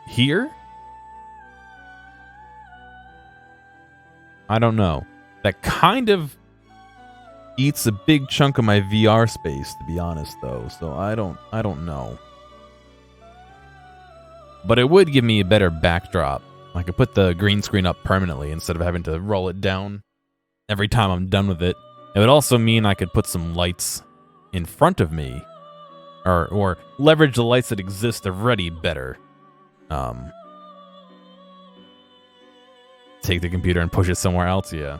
here? I don't know. That kind of eats a big chunk of my VR space, to be honest, though. So I don't know. But it would give me a better backdrop. I could put the green screen up permanently instead of having to roll it down every time I'm done with it. It would also mean I could put some lights in front of me or leverage the lights that exist already better. Take the computer and push it somewhere else. Yeah.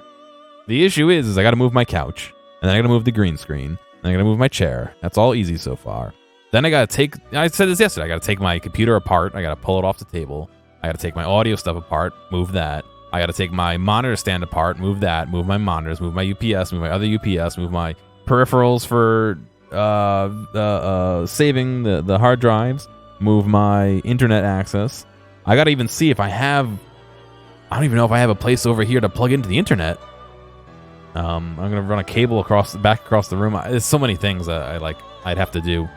The issue is I got to move my couch, and then I got to move the green screen, and I got to move my chair. That's all easy so far. Then I got to take. I said this yesterday. I got to take my computer apart. I got to pull it off the table. I got to take my audio stuff apart, move that. I got to take my monitor stand apart, move that, move my monitors, move my UPS, move my other UPS, move my peripherals for saving the hard drives, move my internet access. I got to even see if I have. I don't even know if I have a place over here to plug into the internet. I'm gonna run a cable back across the room. There's so many things that I'd have to do,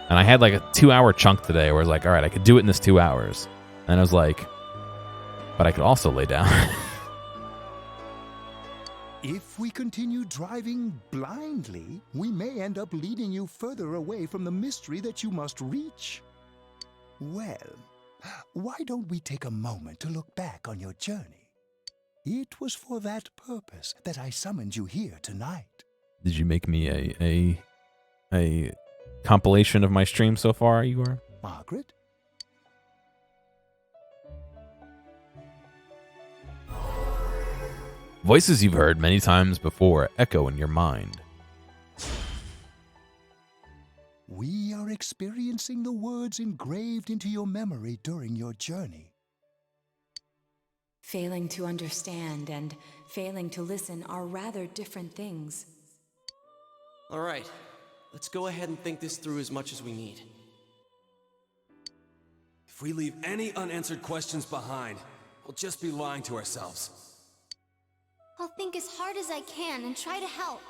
and I had like a 2-hour chunk today where I was like, all right, I could do it in this 2 hours, and I was like, but I could also lay down. If we continue driving blindly, we may end up leading you further away from the mystery that you must reach. Well, why don't we take a moment to look back on your journey? It was for that purpose that I summoned you here tonight. Did you make me a compilation of my stream so far, Igor? Margaret? Voices you've heard many times before echo in your mind. We are experiencing the words engraved into your memory during your journey. Failing to understand and failing to listen are rather different things. All right, let's go ahead and think this through as much as we need. If we leave any unanswered questions behind, we'll just be lying to ourselves. I'll think as hard as I can and try to help.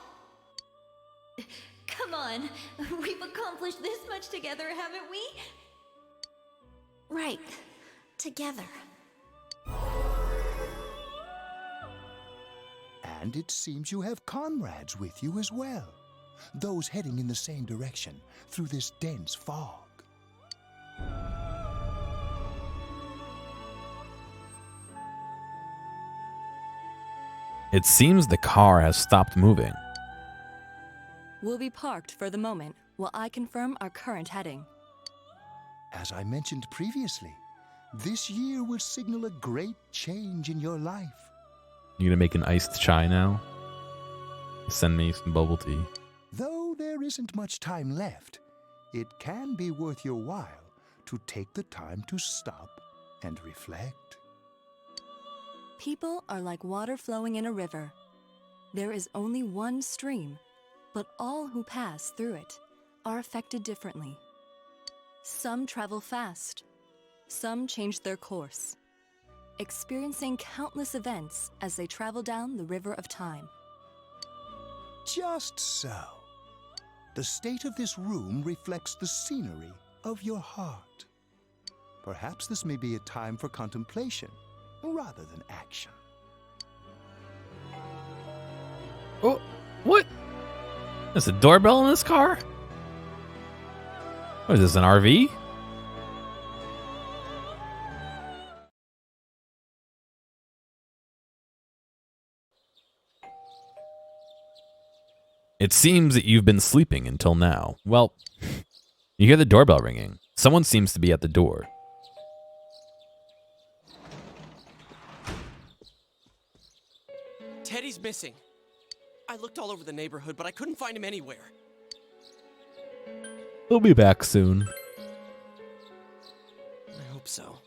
Come on, we've accomplished this much together, haven't we? Right, together. And it seems you have comrades with you as well. Those heading in the same direction through this dense fog. It seems the car has stopped moving. We'll be parked for the moment while I confirm our current heading. As I mentioned previously, this year will signal a great change in your life. You gonna make an iced chai now? Send me some bubble tea. Though there isn't much time left, it can be worth your while to take the time to stop and reflect. People are like water flowing in a river. There is only one stream, but all who pass through it are affected differently. Some travel fast, some change their course, experiencing countless events as they travel down the river of time. Just so. The state of this room reflects the scenery of your heart. Perhaps this may be a time for contemplation rather than action. Oh, what? There's a doorbell in this car? What is this, an RV? It seems that you've been sleeping until now. Well, you hear the doorbell ringing. Someone seems to be at the door. Teddy's missing. I looked all over the neighborhood, but I couldn't find him anywhere. He'll be back soon. I hope so.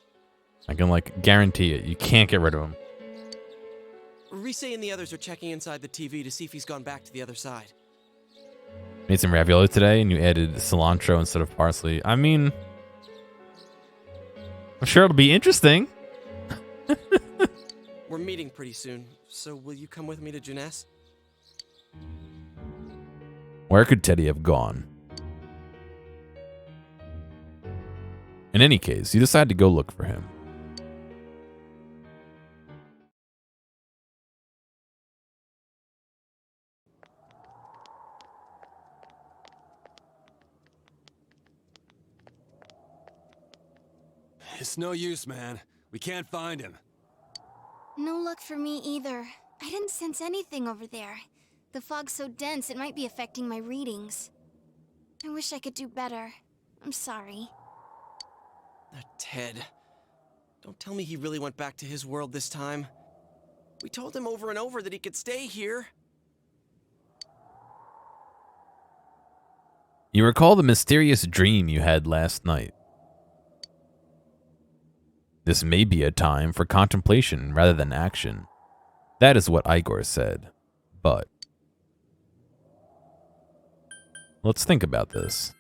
I can, guarantee it. You can't get rid of him. Rise and the others are checking inside the TV to see if he's gone back to the other side. Made some ravioli today, and you added cilantro instead of parsley. I mean, I'm sure it'll be interesting. We're meeting pretty soon, so will you come with me to Jeunesse? Where could Teddy have gone? In any case, you decide to go look for him. It's no use, man. We can't find him. No luck for me either. I didn't sense anything over there. The fog's so dense it might be affecting my readings. I wish I could do better. I'm sorry. That Ted. Don't tell me he really went back to his world this time. We told him over and over that he could stay here. You recall the mysterious dream you had last night. This may be a time for contemplation rather than action. That is what Igor said. But let's think about this.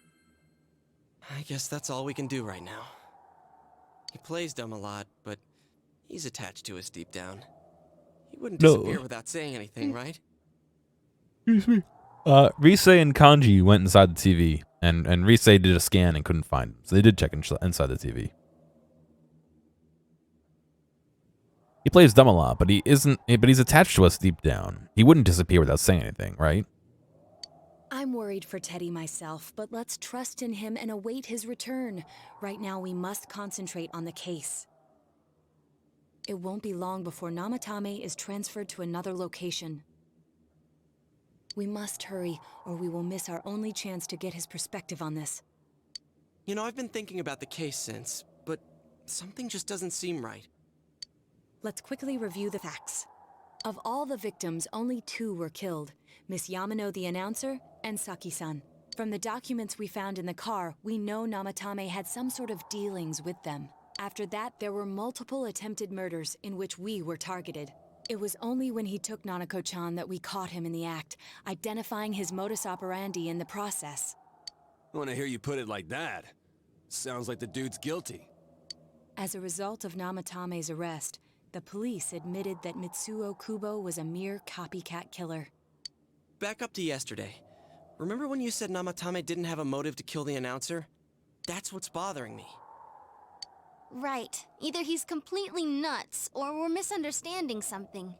I guess that's all we can do right now. He plays dumb a lot, but he's attached to us deep down. He wouldn't disappear without saying anything, right? Excuse me. Rise and Kanji went inside the TV, and Rise did a scan and couldn't find him. So they did check inside the TV. He plays dumb a lot, but he's attached to us deep down. He wouldn't disappear without saying anything, right? I'm worried for Teddy myself, but let's trust in him and await his return. Right now, we must concentrate on the case. It won't be long before Namatame is transferred to another location. We must hurry, or we will miss our only chance to get his perspective on this. You know, I've been thinking about the case since, but something just doesn't seem right. Let's quickly review the facts. Of all the victims, only 2 were killed. Miss Yamano the announcer, and Saki-san. From the documents we found in the car, we know Namatame had some sort of dealings with them. After that, there were multiple attempted murders in which we were targeted. It was only when he took Nanako-chan that we caught him in the act, identifying his modus operandi in the process. When I hear you put it like that, sounds like the dude's guilty. As a result of Namatame's arrest, the police admitted that Mitsuo Kubo was a mere copycat killer. Back up to yesterday. Remember when you said Namatame didn't have a motive to kill the announcer? That's what's bothering me. Right. Either he's completely nuts, or we're misunderstanding something.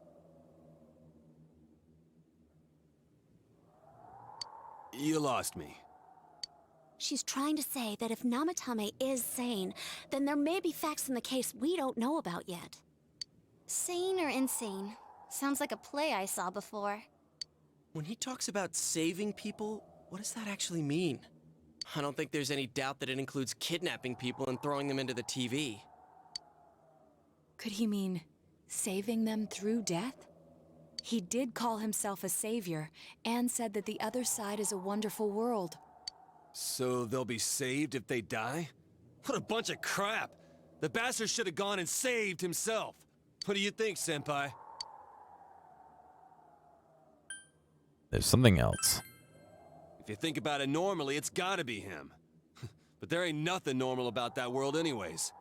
You lost me. She's trying to say that if Namatame is sane, then there may be facts in the case we don't know about yet. Sane or insane? Sounds like a play I saw before. When he talks about saving people, what does that actually mean? I don't think there's any doubt that it includes kidnapping people and throwing them into the TV. Could he mean saving them through death? He did call himself a savior and said that the other side is a wonderful world. So they'll be saved if they die? What a bunch of crap! The bastard should have gone and saved himself. What do you think, Senpai? There's something else. If you think about it normally, it's gotta be him. But there ain't nothing normal about that world anyways.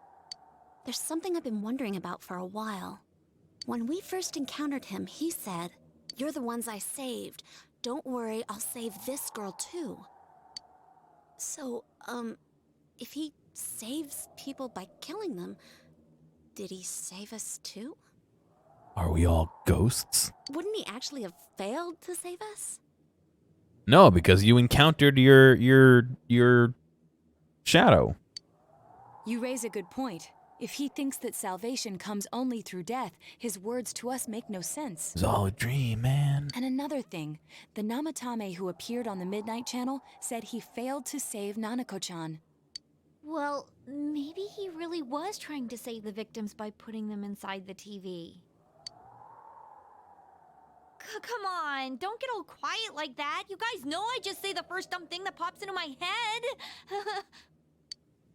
There's something I've been wondering about for a while. When we first encountered him, he said, "You're the ones I saved. Don't worry, I'll save this girl too." So, if he saves people by killing them, did he save us too? Are we all ghosts? Wouldn't he actually have failed to save us? No, because you encountered your shadow. You raise a good point. If he thinks that salvation comes only through death, his words to us make no sense. It's all a dream, man. And another thing, the Namatame who appeared on the Midnight Channel said he failed to save Nanako-chan. Well, maybe he really was trying to save the victims by putting them inside the TV. Come on, don't get all quiet like that. You guys know I just say the first dumb thing that pops into my head.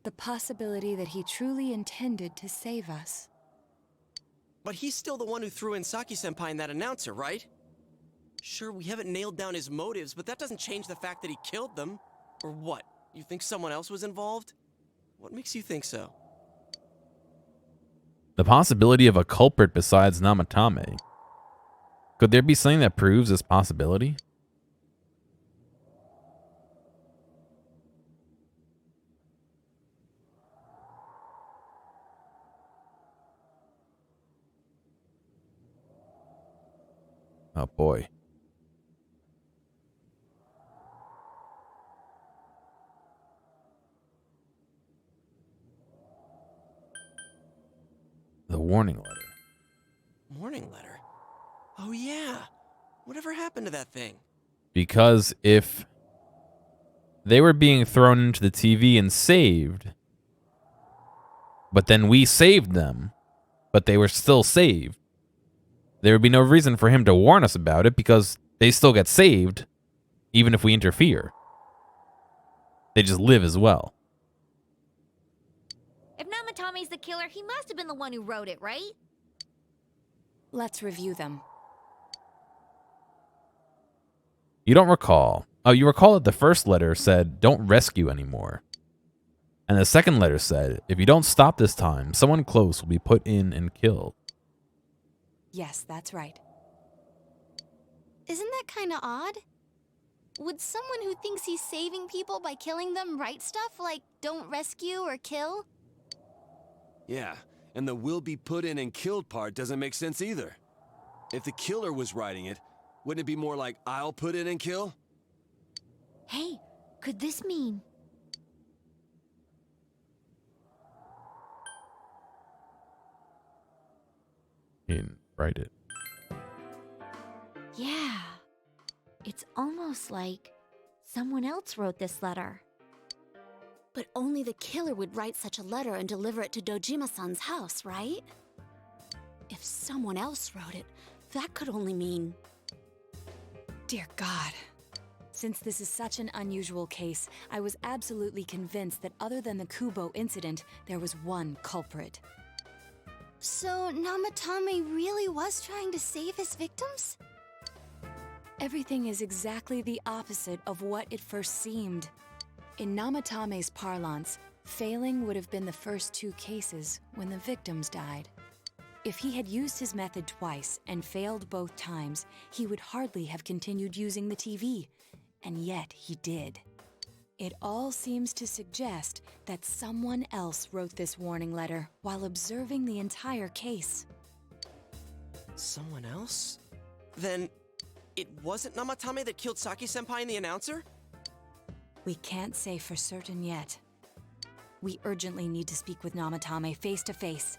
The possibility that he truly intended to save us. But he's still the one who threw in Saki-senpai and that announcer, right? Sure, we haven't nailed down his motives, but that doesn't change the fact that he killed them. Or what? You think someone else was involved? What makes you think so? The possibility of a culprit besides Namatame. Could there be something that proves this possibility? Oh boy. The warning letter. Warning letter? Oh yeah! Whatever happened to that thing? Because if they were being thrown into the TV and saved. But then we saved them. But they were still saved. There would be no reason for him to warn us about it because they still get saved, even if we interfere. They just live as well. If Namatome's the killer, he must have been the one who wrote it, right? Let's review them. You don't recall. Oh, you recall that the first letter said, "Don't rescue anymore." And the second letter said, "If you don't stop this time, someone close will be put in and killed." Yes, that's right. Isn't that kind of odd? Would someone who thinks he's saving people by killing them write stuff like don't rescue or kill? Yeah, and the will be put in and killed part doesn't make sense either. If the killer was writing it, wouldn't it be more like I'll put in and kill? Hey, could this mean... He didn't write it. Yeah. It's almost like someone else wrote this letter. But only the killer would write such a letter and deliver it to Dojima-san's house, right? If someone else wrote it, that could only mean... Dear God. Since this is such an unusual case, I was absolutely convinced that other than the Kubo incident, there was one culprit. So Namatame really was trying to save his victims? Everything is exactly the opposite of what it first seemed. In Namatame's parlance, failing would have been the first two cases when the victims died. If he had used his method twice and failed both times, he would hardly have continued using the TV, and yet he did. It all seems to suggest that someone else wrote this warning letter while observing the entire case. Someone else? Then it wasn't Namatame that killed Saki-senpai and the announcer? We can't say for certain yet. We urgently need to speak with Namatame face to face.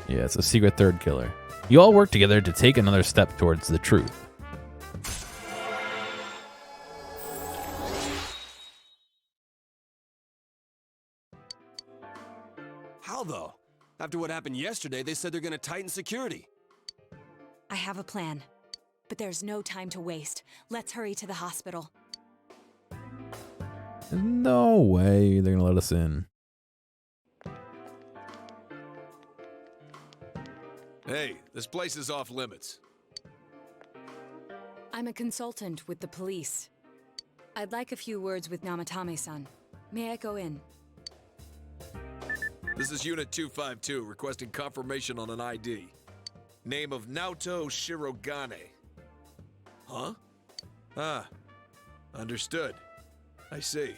Yeah, it's a secret third killer. You all work together to take another step towards the truth. How though? After what happened yesterday, they said they're gonna tighten security. I have a plan, but there's no time to waste. Let's hurry to the hospital. No way they're gonna let us in. Hey, this place is off limits. I'm a consultant with the police. I'd like a few words with Namatame-san. May I go in? This is Unit 252, requesting confirmation on an ID. Name of Naoto Shirogane. Huh? Ah, understood. I see.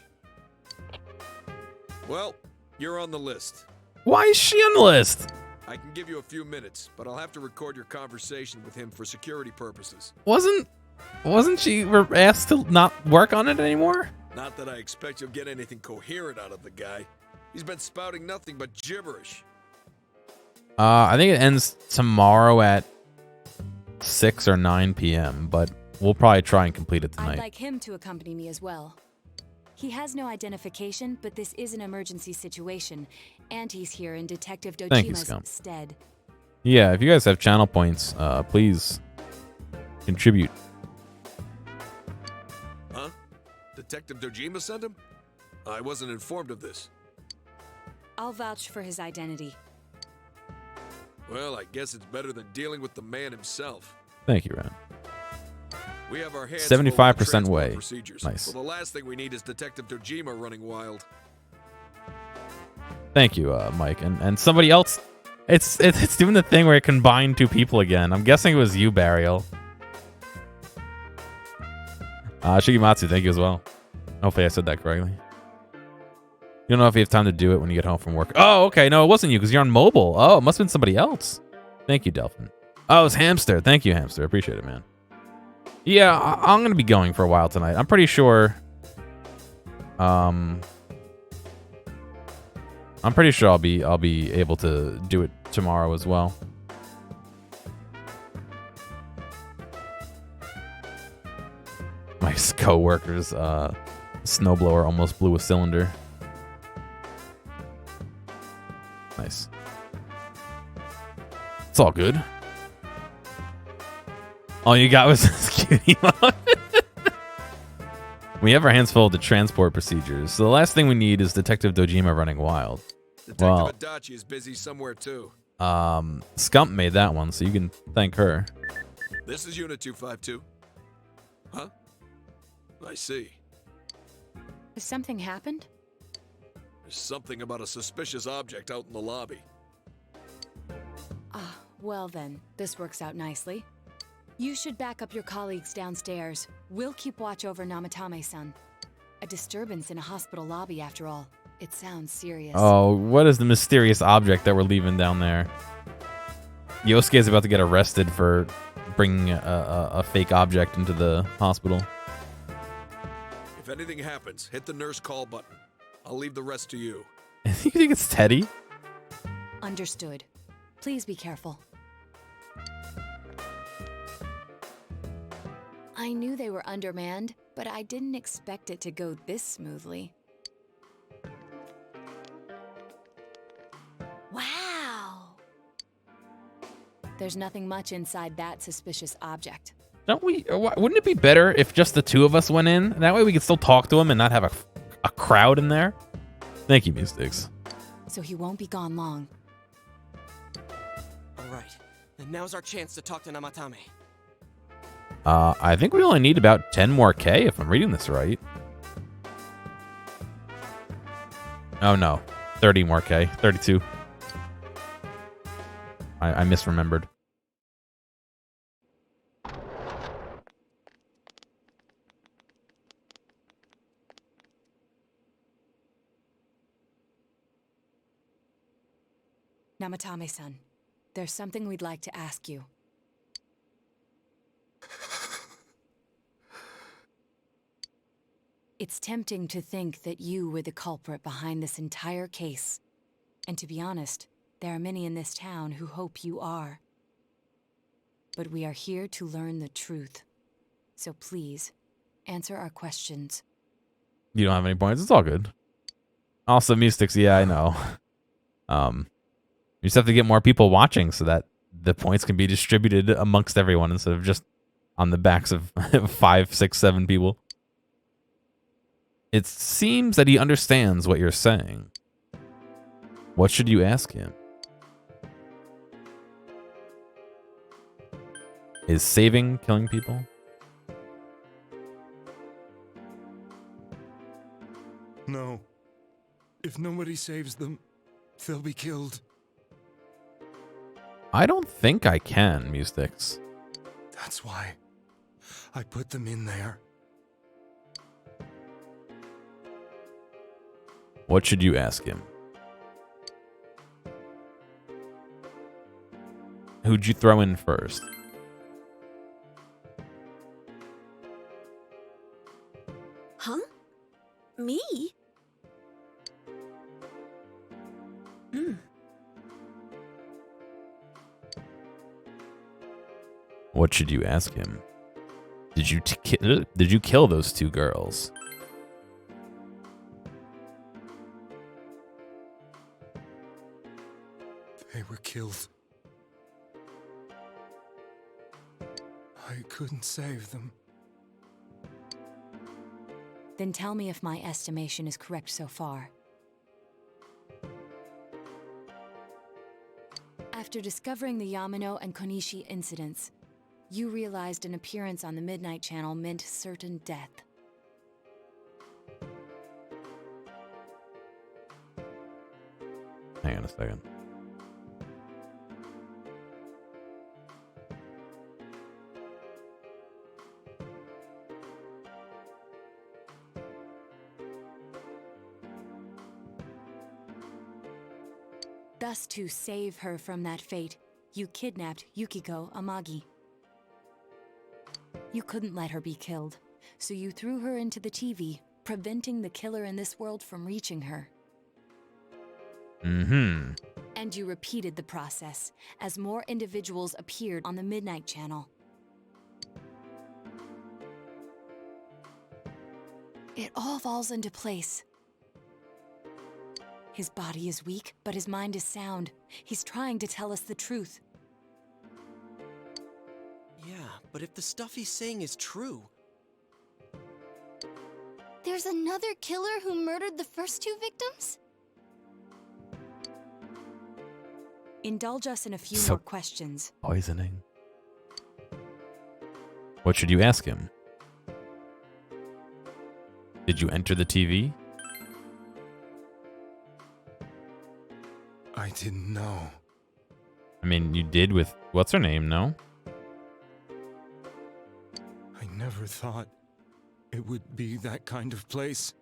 Well, you're on the list. Why is she on the list? I can give you a few minutes, but I'll have to record your conversation with him for security purposes. Wasn't she asked to not work on it anymore? Not that I expect you'll get anything coherent out of the guy. He's been spouting nothing but gibberish. I think it ends tomorrow at 6 or 9 p.m., but we'll probably try and complete it tonight. I'd like him to accompany me as well. He has no identification, but this is an emergency situation, and he's here in Detective Dojima's stead. Yeah, if you guys have channel points, please contribute. Huh? Detective Dojima sent him? I wasn't informed of this. I'll vouch for his identity. Well, I guess it's better than dealing with the man himself. Thank you, Ren. We have our hands 75% way. Procedures. Nice. Well, the last thing we need is Detective Dojima running wild. Thank you, Mike. And somebody else. It's doing the thing where it combined two people again. I'm guessing it was you, Burial. Shigematsu, thank you as well. Hopefully I said that correctly. You don't know if you have time to do it when you get home from work. Oh, okay. No, it wasn't you because you're on mobile. Oh, it must have been somebody else. Thank you, Delphin. Oh, it's Hamster. Thank you, Hamster. Appreciate it, man. Yeah, I'm going to be going for a while tonight. I'm pretty sure... I'm pretty sure I'll be able to do it tomorrow as well. My co-worker's snowblower almost blew a cylinder. Nice. It's all good. All you got was this cutie mom. We have our hands full of the transport procedures, so the last thing we need is Detective Dojima running wild. Detective Adachi is busy somewhere too. Scump made that one, so you can thank her. This is Unit 252. Huh? I see. Has something happened? There's something about a suspicious object out in the lobby. Ah, well then, this works out nicely. You should back up your colleagues downstairs. We'll keep watch over Namatame-san. A disturbance in a hospital lobby, after all. It sounds serious. Oh, what is the mysterious object that we're leaving down there? Yosuke is about to get arrested for bringing a fake object into the hospital. If anything happens, hit the nurse call button. I'll leave the rest to you. You think it's Teddy? Understood. Please be careful. I knew they were undermanned, but I didn't expect it to go this smoothly. Wow. There's nothing much inside that suspicious object. Don't we? Wouldn't it be better if just the two of us went in? That way we could still talk to him and not have a crowd in there. Thank you, Mystics. So he won't be gone long. All right, then now's our chance to talk to Namatame. I think we only need about 10 more K if I'm reading this right. Oh no, 30 more K, 32. I misremembered. Namatame-san, there's something we'd like to ask you. It's tempting to think that you were the culprit behind this entire case. And to be honest, there are many in this town who hope you are. But we are here to learn the truth. So please, answer our questions. You don't have any points? It's all good. Also, Mystics, yeah, I know. You just have to get more people watching so that the points can be distributed amongst everyone instead of just on the backs of 5, 6, 7 people. It seems that he understands what you're saying. What should you ask him? Is saving killing people? No. If nobody saves them, they'll be killed. I don't think I can, Mystics. That's why I put them in there. What should you ask him? Who'd you throw in first? Huh? Me? What should you ask him? Did you kill those 2 girls? They were killed. I couldn't save them. Then tell me if my estimation is correct so far. After discovering the Yamano and Konishi incidents, you realized an appearance on the Midnight Channel meant certain death. Hang on a second. Thus, to save her from that fate, you kidnapped Yukiko Amagi. You couldn't let her be killed, so you threw her into the TV, preventing the killer in this world from reaching her. Mm-hmm. And you repeated the process as more individuals appeared on the Midnight Channel. It all falls into place. His body is weak, but his mind is sound. He's trying to tell us the truth. Yeah, but if the stuff he's saying is true... There's another killer who murdered the first 2 victims? Indulge us in a few So- more questions. Poisoning. What should you ask him? Did you enter the TV? I didn't know. I mean, you did with what's her name, no? I never thought it would be that kind of place.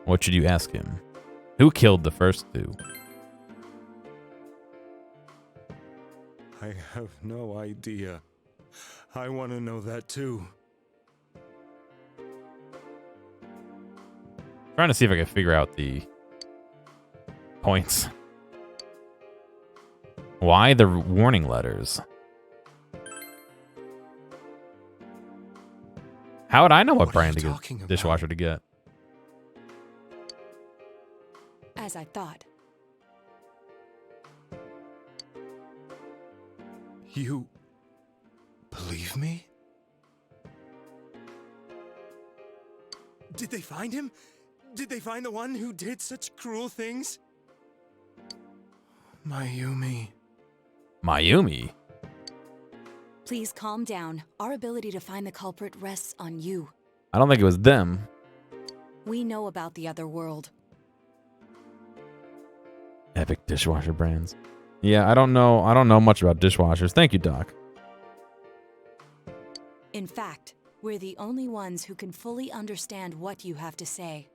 What should you ask him? Who killed the first 2? I have no idea. I want to know that too. Trying to see if I can figure out the points. Why the warning letters? How would I know what brand to get, dishwasher to get? As I thought. You believe me? Did they find him? Did they find the one who did such cruel things? Mayumi. Mayumi? Please calm down. Our ability to find the culprit rests on you. I don't think it was them. We know about the other world. Epic dishwasher brands. Yeah, I don't know much about dishwashers. Thank you, Doc. In fact, we're the only ones who can fully understand what you have to say.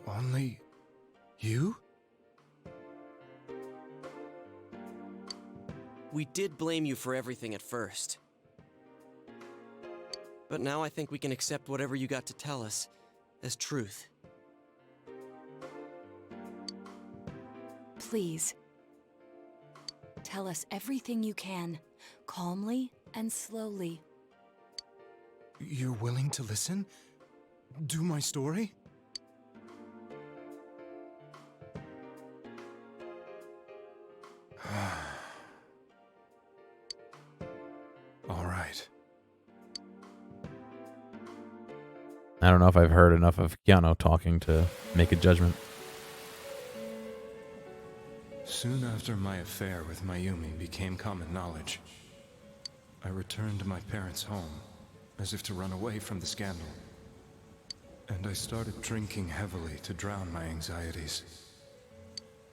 Only you? We did blame you for everything at first. But now I think we can accept whatever you got to tell us as truth. Please. Tell us everything you can, calmly and slowly. You're willing to listen? Do my story? All right. I don't know if I've heard enough of Keanu talking to make a judgment. Soon after my affair with Mayumi became common knowledge, I returned to my parents' home, as if to run away from the scandal. And I started drinking heavily to drown my anxieties.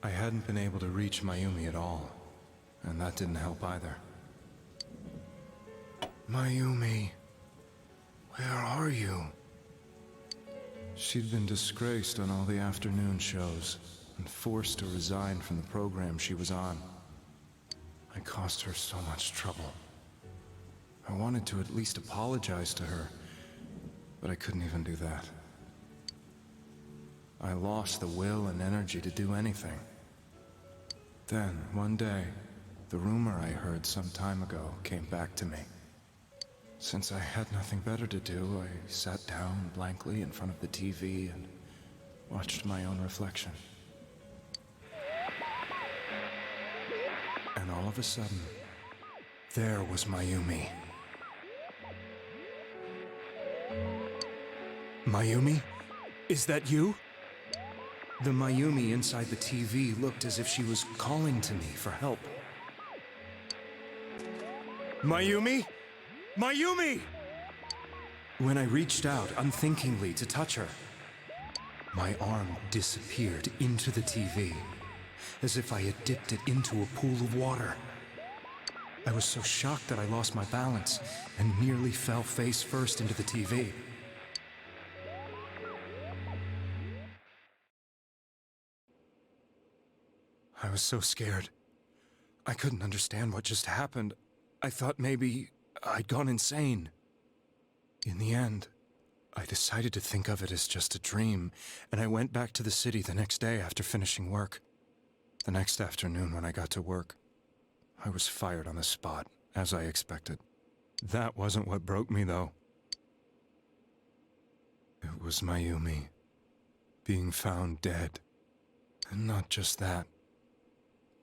I hadn't been able to reach Mayumi at all, and that didn't help either. Mayumi, where are you? She'd been disgraced on all the afternoon shows and forced to resign from the program she was on. I caused her so much trouble. I wanted to at least apologize to her, but I couldn't even do that. I lost the will and energy to do anything. Then, one day, the rumor I heard some time ago came back to me. Since I had nothing better to do, I sat down blankly in front of the TV and watched my own reflection. And all of a sudden, there was Mayumi. Mayumi? Is that you? The Mayumi inside the TV looked as if she was calling to me for help. Mayumi? Mayumi! When I reached out unthinkingly to touch her, my arm disappeared into the TV, as if I had dipped it into a pool of water. I was so shocked that I lost my balance and nearly fell face first into the TV. I was so scared. I couldn't understand what just happened. I thought maybe I'd gone insane. In the end, I decided to think of it as just a dream, and I went back to the city the next day after finishing work. The next afternoon when I got to work, I was fired on the spot, as I expected. That wasn't what broke me, though. It was Mayumi being found dead. And not just that,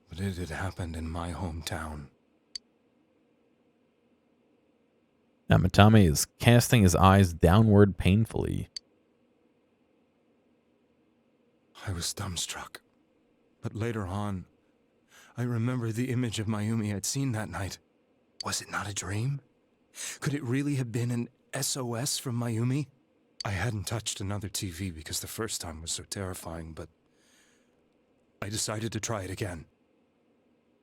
but it had happened in my hometown. Namatame is casting his eyes downward painfully. I was dumbstruck. But later on, I remember the image of Mayumi I'd seen that night. Was it not a dream? Could it really have been an SOS from Mayumi? I hadn't touched another TV because the first time was so terrifying, but I decided to try it again.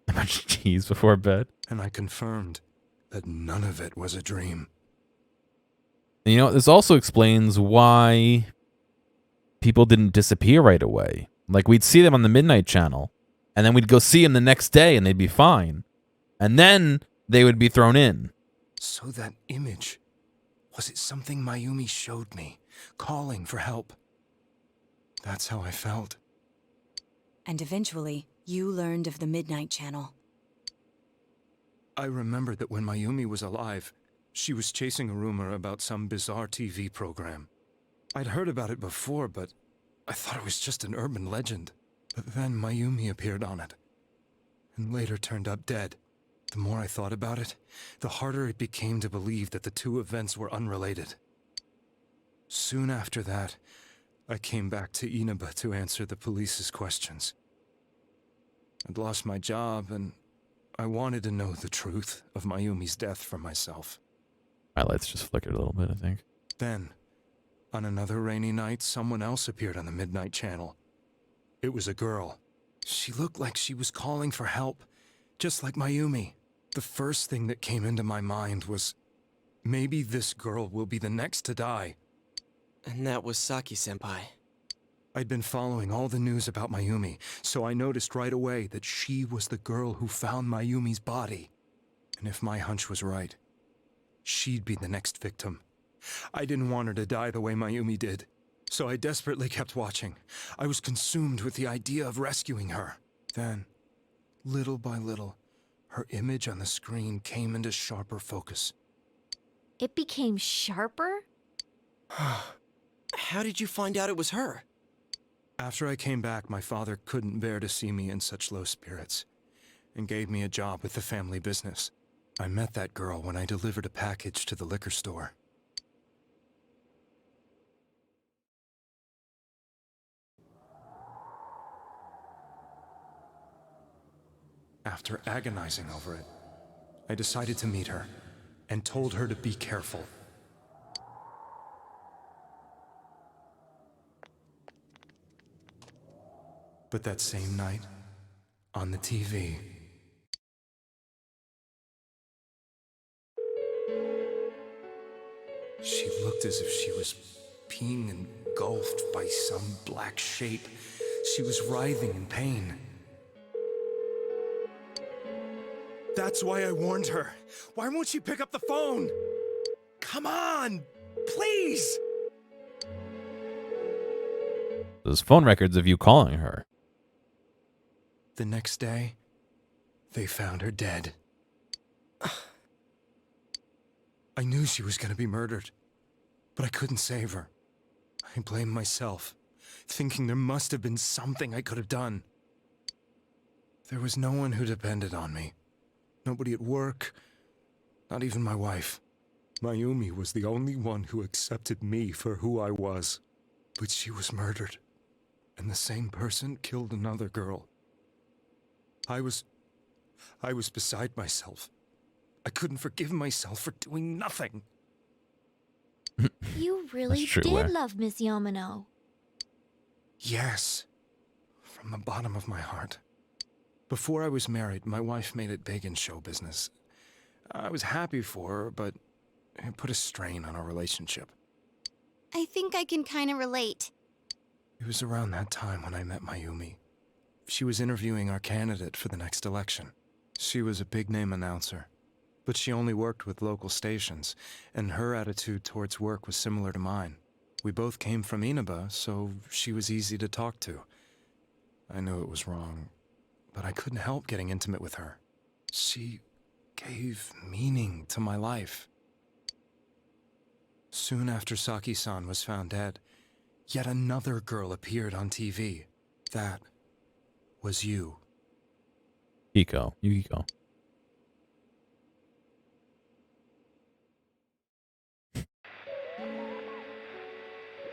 How much cheese before bed? And I confirmed that none of it was a dream. You know, this also explains why people didn't disappear right away. Like, we'd see them on the Midnight Channel, and then we'd go see them the next day, and they'd be fine. And then they would be thrown in. So that image, was it something Mayumi showed me, calling for help? That's how I felt. And eventually, you learned of the Midnight Channel. I remembered that when Mayumi was alive, she was chasing a rumor about some bizarre TV program. I'd heard about it before, but I thought it was just an urban legend. But then Mayumi appeared on it, and later turned up dead. The more I thought about it, the harder it became to believe that the two events were unrelated. Soon after that, I came back to Inaba to answer the police's questions. I'd lost my job, and I wanted to know the truth of Mayumi's death for myself. My lights just flickered a little bit, I think. Then, on another rainy night, someone else appeared on the Midnight Channel. It was a girl. She looked like she was calling for help, just like Mayumi. The first thing that came into my mind was, maybe this girl will be the next to die. And that was Saki-senpai. I'd been following all the news about Mayumi, so I noticed right away that she was the girl who found Mayumi's body. And if my hunch was right, she'd be the next victim. I didn't want her to die the way Mayumi did, so I desperately kept watching. I was consumed with the idea of rescuing her. Then, little by little, her image on the screen came into sharper focus. It became sharper? How did you find out it was her? After I came back, my father couldn't bear to see me in such low spirits, and gave me a job with the family business. I met that girl when I delivered a package to the liquor store. After agonizing over it, I decided to meet her, and told her to be careful. But that same night, on the TV, she looked as if she was being engulfed by some black shape. She was writhing in pain. That's why I warned her. Why won't she pick up the phone? Come on, please! There's phone records of you calling her. The next day, they found her dead. I knew she was going to be murdered, but I couldn't save her. I blamed myself, thinking there must have been something I could have done. There was no one who depended on me. Nobody at work, not even my wife. Mayumi was the only one who accepted me for who I was. But she was murdered, and the same person killed another girl. I was beside myself. I couldn't forgive myself for doing nothing. You really did love Miss Yamano. Yes, from the bottom of my heart. Before I was married, my wife made it big in show business. I was happy for her, but it put a strain on our relationship. I think I can kind of relate. It was around that time when I met Mayumi. She was interviewing our candidate for the next election. She was a big-name announcer, but she only worked with local stations, and her attitude towards work was similar to mine. We both came from Inaba, so she was easy to talk to. I knew it was wrong, but I couldn't help getting intimate with her. She gave meaning to my life. Soon after Saki-san was found dead, yet another girl appeared on TV. That was you. Yukiko.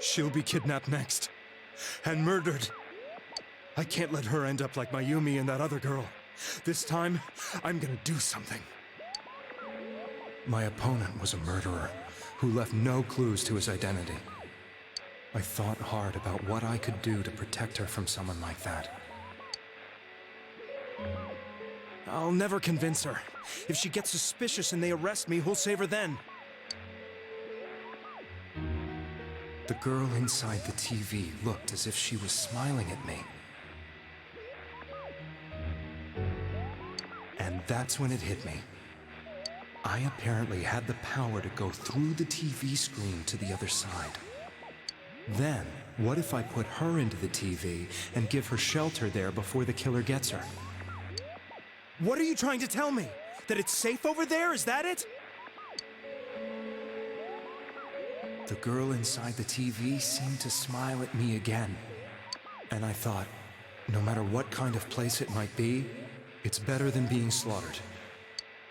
She'll be kidnapped next. And murdered. I can't let her end up like Mayumi and that other girl. This time, I'm gonna do something. My opponent was a murderer who left no clues to his identity. I thought hard about what I could do to protect her from someone like that. I'll never convince her. If she gets suspicious and they arrest me, who'll save her then? The girl inside the TV looked as if she was smiling at me. And that's when it hit me. I apparently had the power to go through the TV screen to the other side. Then, what if I put her into the TV and give her shelter there before the killer gets her? What are you trying to tell me? That it's safe over there? Is that it? The girl inside the TV seemed to smile at me again. And I thought, no matter what kind of place it might be, it's better than being slaughtered.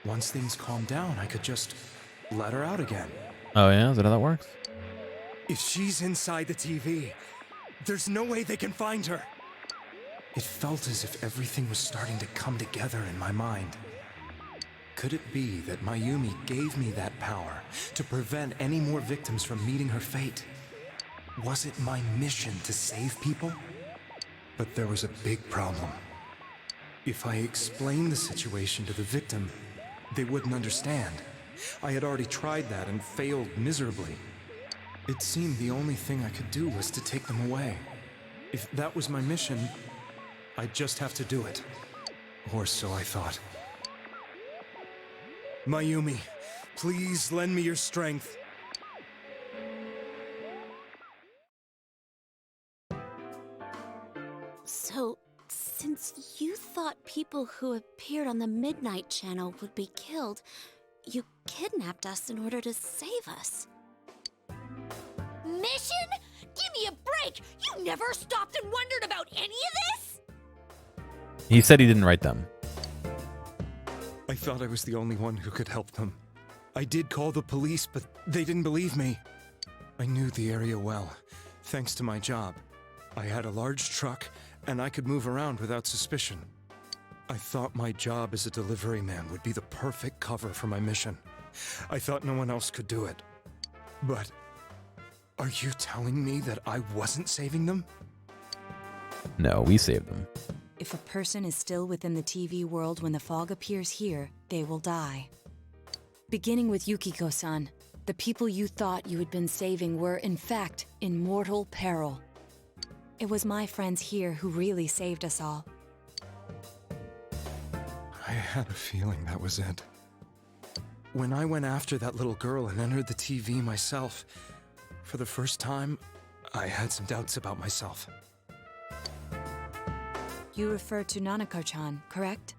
Once things calm down, I could just let her out again. Oh yeah? Is that how that works? If she's inside the TV, there's no way they can find her. It felt as if everything was starting to come together in my mind. Could it be that Mayumi gave me that power to prevent any more victims from meeting her fate? Was it my mission to save people? But there was a big problem. If I explained the situation to the victim, they wouldn't understand. I had already tried that and failed miserably. It seemed the only thing I could do was to take them away. If that was my mission, I'd just have to do it. Or so I thought. Mayumi, please lend me your strength. So, since you thought people who appeared on the Midnight Channel would be killed, you kidnapped us in order to save us. Mission? Give me a break! You never stopped and wondered about any of this? He said he didn't write them. I thought I was the only one who could help them. I did call the police, but they didn't believe me. I knew the area well, thanks to my job. I had a large truck, and I could move around without suspicion. I thought my job as a delivery man would be the perfect cover for my mission. I thought no one else could do it. But are you telling me that I wasn't saving them? No, we saved them. If a person is still within the TV world when the fog appears here, they will die. Beginning with Yukiko-san, the people you thought you had been saving were, in fact, in mortal peril. It was my friends here who really saved us all. I had a feeling that was it. When I went after that little girl and entered the TV myself, for the first time, I had some doubts about myself. You refer to Nanako-chan, correct?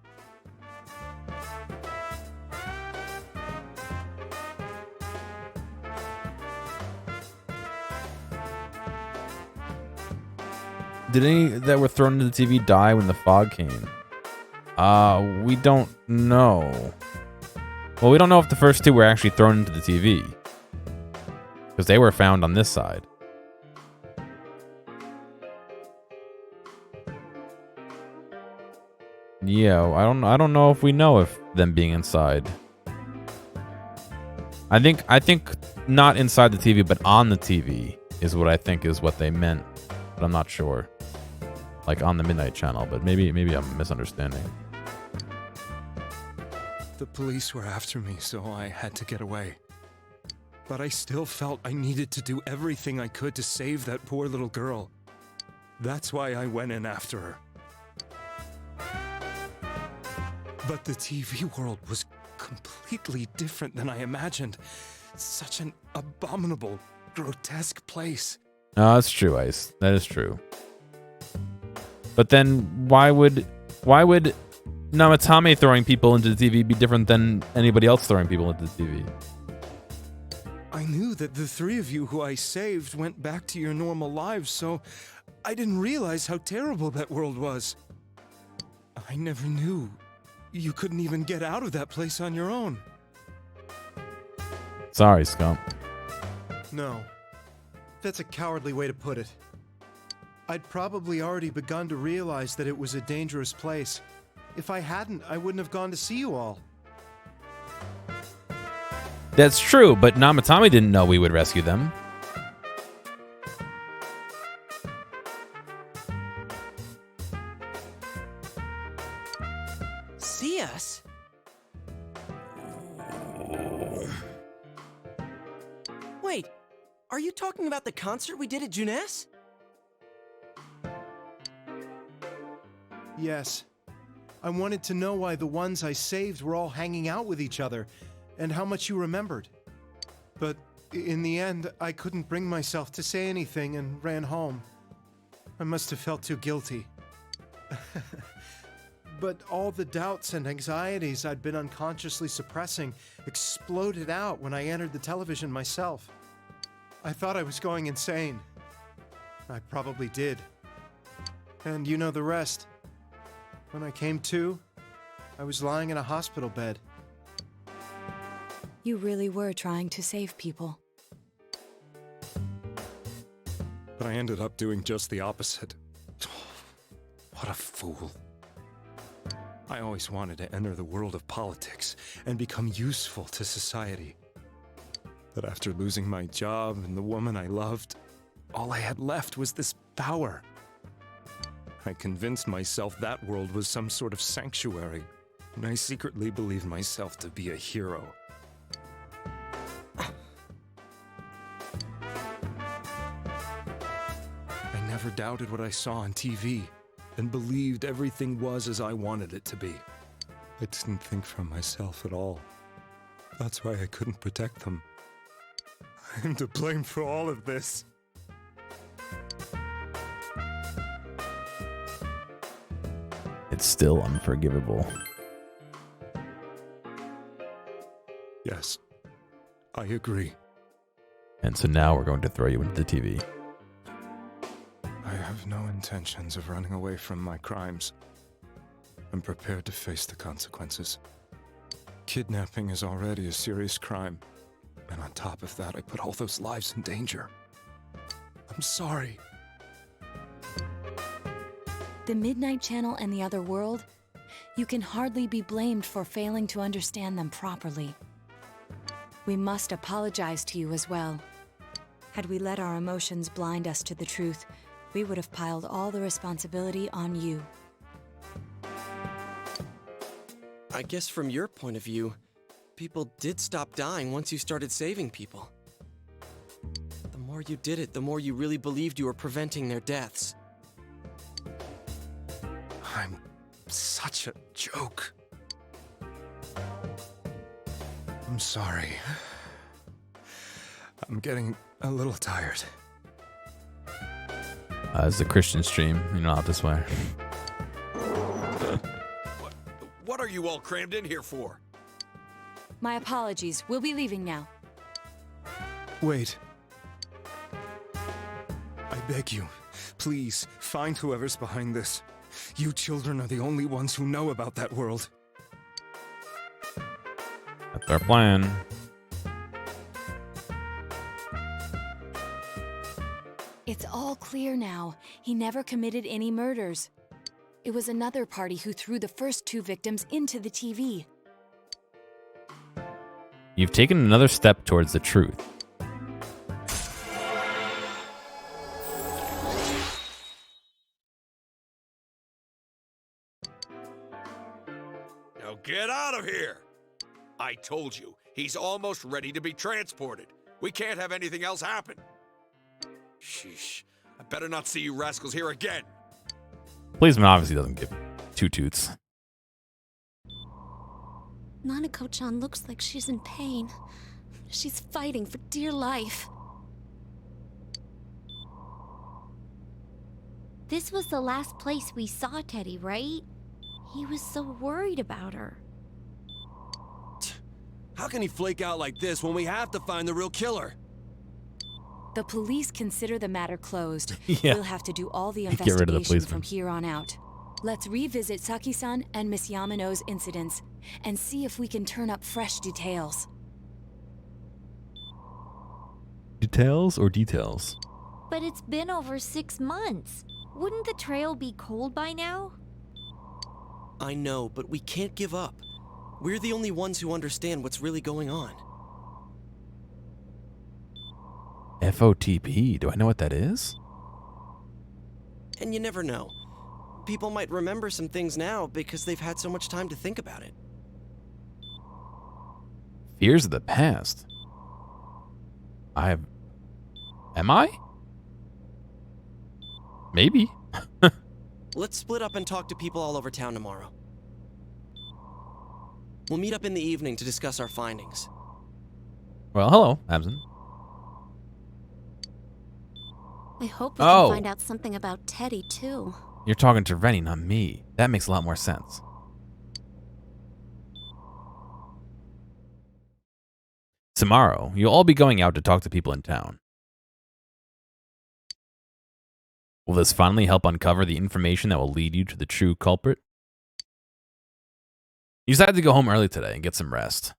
Did any that were thrown into the TV die when the fog came? We don't know. Well, we don't know if the first two were actually thrown into the TV. Because they were found on this side. Yeah, I don't know if we know if them being inside. I think not inside the TV, but on the TV is what I think is what they meant. But I'm not sure. Like on the Midnight Channel, but maybe I'm misunderstanding. The police were after me, so I had to get away. But I still felt I needed to do everything I could to save that poor little girl. That's why I went in after her. But the TV world was completely different than I imagined. Such an abominable, grotesque place. No, that's true, Ice. That is true. But then why would Namatame throwing people into the TV be different than anybody else throwing people into the TV? I knew that the three of you who I saved went back to your normal lives, so I didn't realize how terrible that world was. I never knew you couldn't even get out of that place on your own. Sorry, Scump. No. That's a cowardly way to put it. I'd probably already begun to realize that it was a dangerous place. If I hadn't, I wouldn't have gone to see you all. That's true, but Namatame didn't know we would rescue them. See us? Wait, are you talking about the concert we did at Junes? Yes. I wanted to know why the ones I saved were all hanging out with each other, and how much you remembered. But in the end, I couldn't bring myself to say anything and ran home. I must have felt too guilty. But all the doubts and anxieties I'd been unconsciously suppressing exploded out when I entered the television myself. I thought I was going insane. I probably did. And you know the rest. When I came to, I was lying in a hospital bed. You really were trying to save people. But I ended up doing just the opposite. What a fool. I always wanted to enter the world of politics and become useful to society. But after losing my job and the woman I loved, all I had left was this power. I convinced myself that world was some sort of sanctuary, and I secretly believed myself to be a hero. I never doubted what I saw on TV, and believed everything was as I wanted it to be. I didn't think for myself at all. That's why I couldn't protect them. I'm to blame for all of this. It's still unforgivable. Yes, I agree. And so now we're going to throw you into the TV. I have no intentions of running away from my crimes. I'm prepared to face the consequences. Kidnapping is already a serious crime, and on top of that, I put all those lives in danger. I'm sorry. The Midnight Channel and the other world, you can hardly be blamed for failing to understand them properly. We must apologize to you as well. Had we let our emotions blind us to the truth, we would have piled all the responsibility on you. I guess from your point of view, people did stop dying once you started saving people. The more you did it, the more you really believed you were preventing their deaths. I'm such a joke. I'm sorry. I'm getting a little tired. It's a Christian stream. You know how to swear. What are you all crammed in here for? My apologies. We'll be leaving now. Wait. I beg you, please, find whoever's behind this. You children are the only ones who know about that world. That's our plan. It's all clear now. He never committed any murders. It was another party who threw the first two victims into the TV. You've taken another step towards the truth. Now get out of here! I told you, he's almost ready to be transported. We can't have anything else happen. Sheesh. I better not see you rascals here again. Policeman obviously doesn't give two toots. Nanako-chan looks like she's in pain. She's fighting for dear life. This was the last place we saw Teddy, right? He was so worried about her. How can he flake out like this when we have to find the real killer? The police consider the matter closed. Yeah. We'll have to do all the Get rid of the investigation policeman. from here on out. Let's revisit Saki-san and Miss Yamano's incidents and see if we can turn up fresh details. Details or details? But it's been over 6 months. Wouldn't the trail be cold by now? I know, but we can't give up. We're the only ones who understand what's really going on. FOTP. Do I know what that is? And you never know. People might remember some things now because they've had so much time to think about it. Fears of the past. Am I? Maybe. Let's split up and talk to people all over town tomorrow. We'll meet up in the evening to discuss our findings. Well, hello, Absent. I hope we can find out something about Teddy, too. You're talking to Rennie, not me. That makes a lot more sense. Tomorrow, you'll all be going out to talk to people in town. Will this finally help uncover the information that will lead you to the true culprit? You decided to go home early today and get some rest.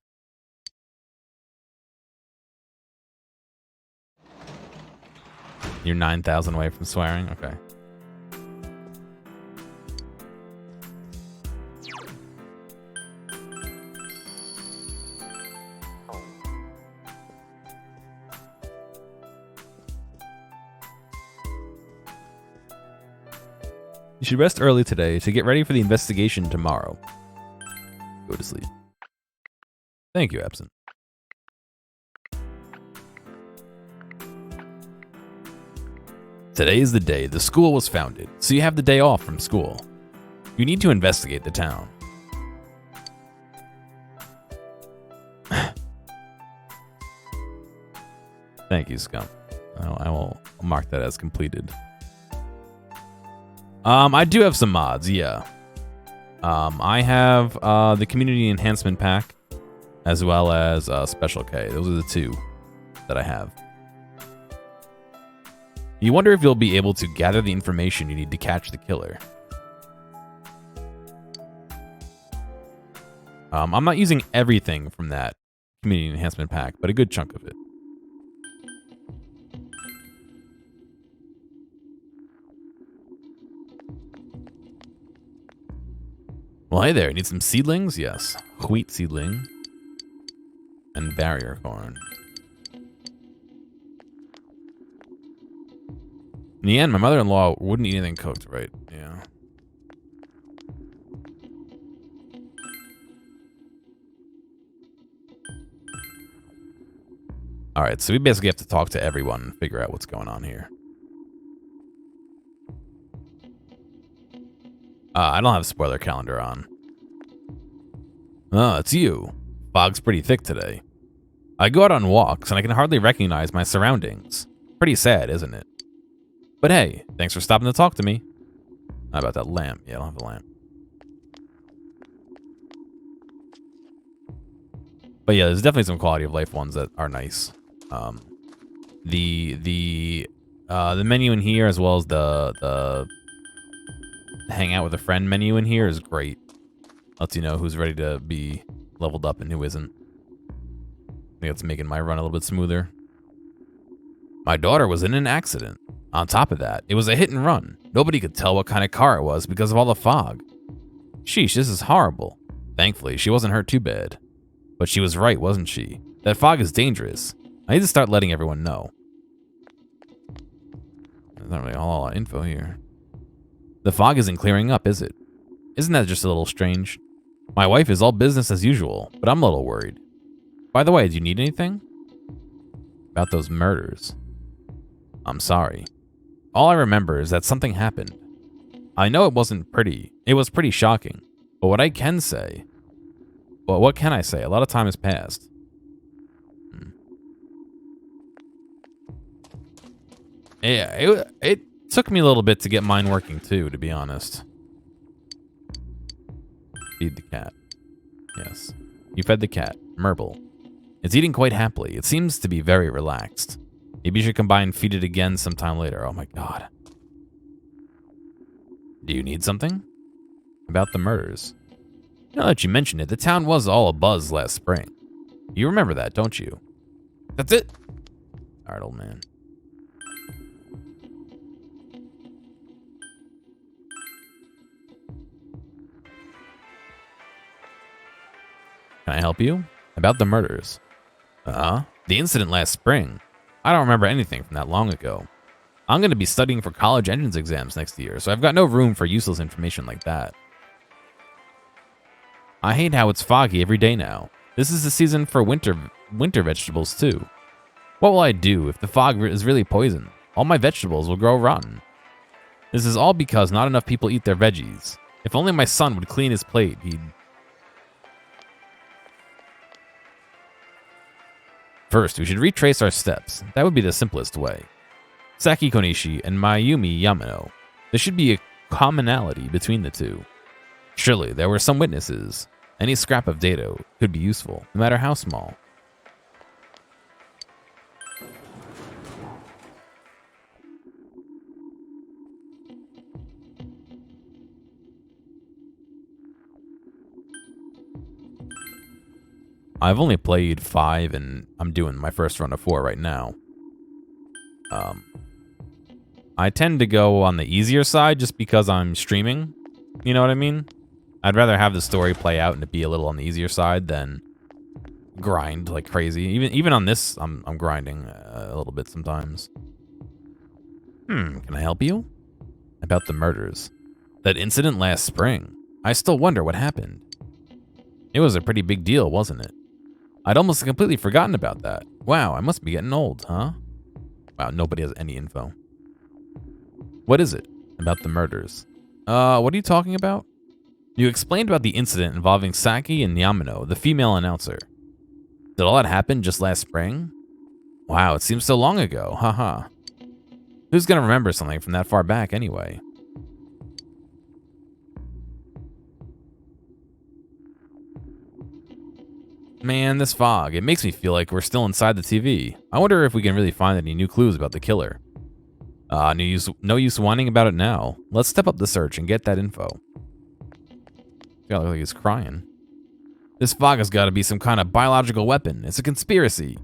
You're 9,000 away from swearing? Okay. You should rest early today to get ready for the investigation tomorrow. Go to sleep. Thank you, Absent. Today is the day the school was founded, so you have the day off from school. You need to investigate the town. Thank you, Scum. I will mark that as completed. I do have some mods, yeah. I have the Community Enhancement Pack, as well as Special K. Those are the two that I have. You wonder if you'll be able to gather the information you need to catch the killer. I'm not using everything from that Community Enhancement Pack, but a good chunk of it. Well, hey there, need some seedlings? Yes. Wheat seedling. And barrier corn. In the end, my mother-in-law wouldn't eat anything cooked, right? Yeah. Alright, so we basically have to talk to everyone and figure out what's going on here. I don't have a spoiler calendar on. Oh, it's you. Fog's pretty thick today. I go out on walks and I can hardly recognize my surroundings. Pretty sad, isn't it? But hey, thanks for stopping to talk to me. How about that lamp? Yeah, I don't have the lamp. But yeah, there's definitely some quality of life ones that are nice. The menu in here, as well as the hang out with a friend menu in here, is great. Lets you know who's ready to be leveled up and who isn't. I think it's making my run a little bit smoother. My daughter was in an accident. On top of that, it was a hit and run. Nobody could tell what kind of car it was because of all the fog. Sheesh, this is horrible. Thankfully, she wasn't hurt too bad. But she was right, wasn't she? That fog is dangerous. I need to start letting everyone know. There's not really a whole lot of info here. The fog isn't clearing up, is it? Isn't that just a little strange? My wife is all business as usual, but I'm a little worried. By the way, do you need anything? About those murders. I'm sorry. All I remember is that something happened. I know it wasn't pretty. It was pretty shocking. But what I can say... Well, what can I say? A lot of time has passed. Yeah, it took me a little bit to get mine working too, to be honest. Feed the cat. Yes. You fed the cat. Merble. It's eating quite happily. It seems to be very relaxed. Maybe you should combine and feed it again sometime later. Oh my god. Do you need something? About the murders. Now that you mention it, the town was all abuzz last spring. You remember that, don't you? That's it. Alright, old man. Can I help you? About the murders. The incident last spring. I don't remember anything from that long ago. I'm going to be studying for college entrance exams next year, so I've got no room for useless information like that. I hate how it's foggy every day now. This is the season for winter vegetables too. What will I do if the fog is really poison? All my vegetables will grow rotten. This is all because not enough people eat their veggies. If only my son would clean his plate, he'd... First, we should retrace our steps. That would be the simplest way. Saki Konishi and Mayumi Yamano. There should be a commonality between the two. Surely, there were some witnesses. Any scrap of data could be useful, no matter how small. I've only played 5 and I'm doing my first run of 4 right now. I tend to go on the easier side just because I'm streaming. You know what I mean? I'd rather have the story play out and it be a little on the easier side than grind like crazy. Even on this, I'm grinding a little bit sometimes. Can I help you? About the murders. That incident last spring. I still wonder what happened. It was a pretty big deal, wasn't it? I'd almost completely forgotten about that. Wow, I must be getting old, huh? Wow, nobody has any info. What is it? About the murders. What are you talking about? You explained about the incident involving Saki and Yamano, the female announcer. Did all that happen just last spring? Wow, it seems so long ago, haha. Who's gonna remember something from that far back anyway? Man, this fog, it makes me feel like we're still inside the TV. I wonder if we can really find any new clues about the killer. No use whining about it now. Let's step up the search and get that info. Guy looks like he's crying. This fog has got to be some kind of biological weapon. It's a conspiracy.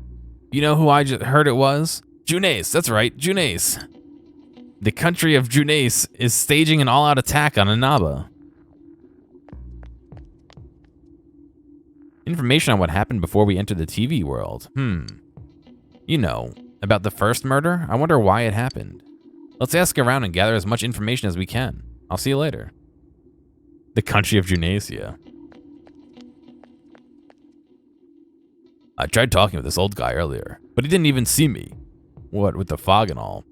You know who I just heard it was? Junes, that's right, Junes. The country of Junes is staging an all-out attack on Inaba. Information on what happened before we entered the TV world. You know, about the first murder? I wonder why it happened. Let's ask around and gather as much information as we can. I'll see you later. The country of Junasia. I tried talking with this old guy earlier, but he didn't even see me. What, with the fog and all?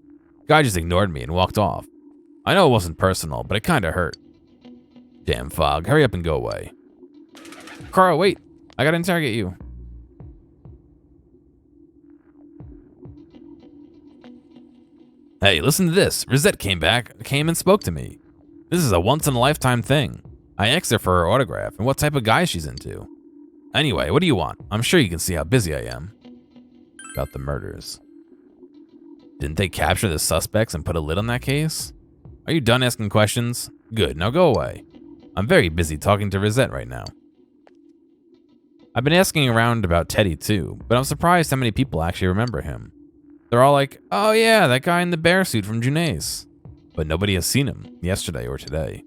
Guy just ignored me and walked off. I know it wasn't personal, but it kinda hurt. Damn fog, hurry up and go away. Carl, wait. I gotta interrogate you. Hey, listen to this. Rosette came and spoke to me. This is a once-in-a-lifetime thing. I asked her for her autograph and what type of guy she's into. Anyway, what do you want? I'm sure you can see how busy I am. About the murders. Didn't they capture the suspects and put a lid on that case? Are you done asking questions? Good, now go away. I'm very busy talking to Rosette right now. I've been asking around about Teddy too, but I'm surprised how many people actually remember him. They're all like, oh yeah, that guy in the bear suit from Junes. But nobody has seen him, yesterday or today.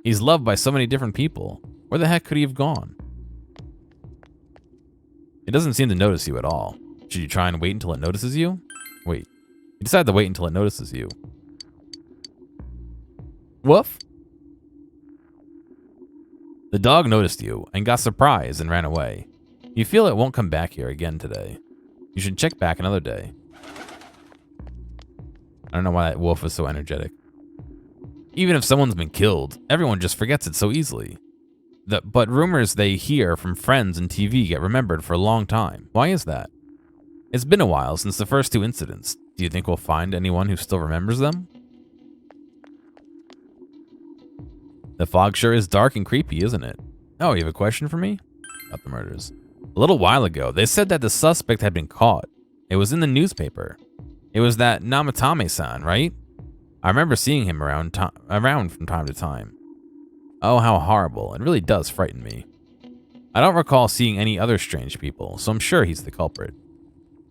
He's loved by so many different people. Where the heck could he have gone? It doesn't seem to notice you at all. Should you try and wait until it notices you? Wait, you decide to wait until it notices you. Woof? The dog noticed you and got surprised and ran away. You feel it won't come back here again today. You should check back another day. I don't know why that wolf was so energetic. Even if someone's been killed, everyone just forgets it so easily. But rumors they hear from friends and TV get remembered for a long time. Why is that? It's been a while since the first 2 incidents. Do you think we'll find anyone who still remembers them? The fog sure is dark and creepy, isn't it? Oh, you have a question for me? About the murders. A little while ago, they said that the suspect had been caught. It was in the newspaper. It was that Namatame-san, right? I remember seeing him around from time to time. Oh, how horrible. It really does frighten me. I don't recall seeing any other strange people, so I'm sure he's the culprit.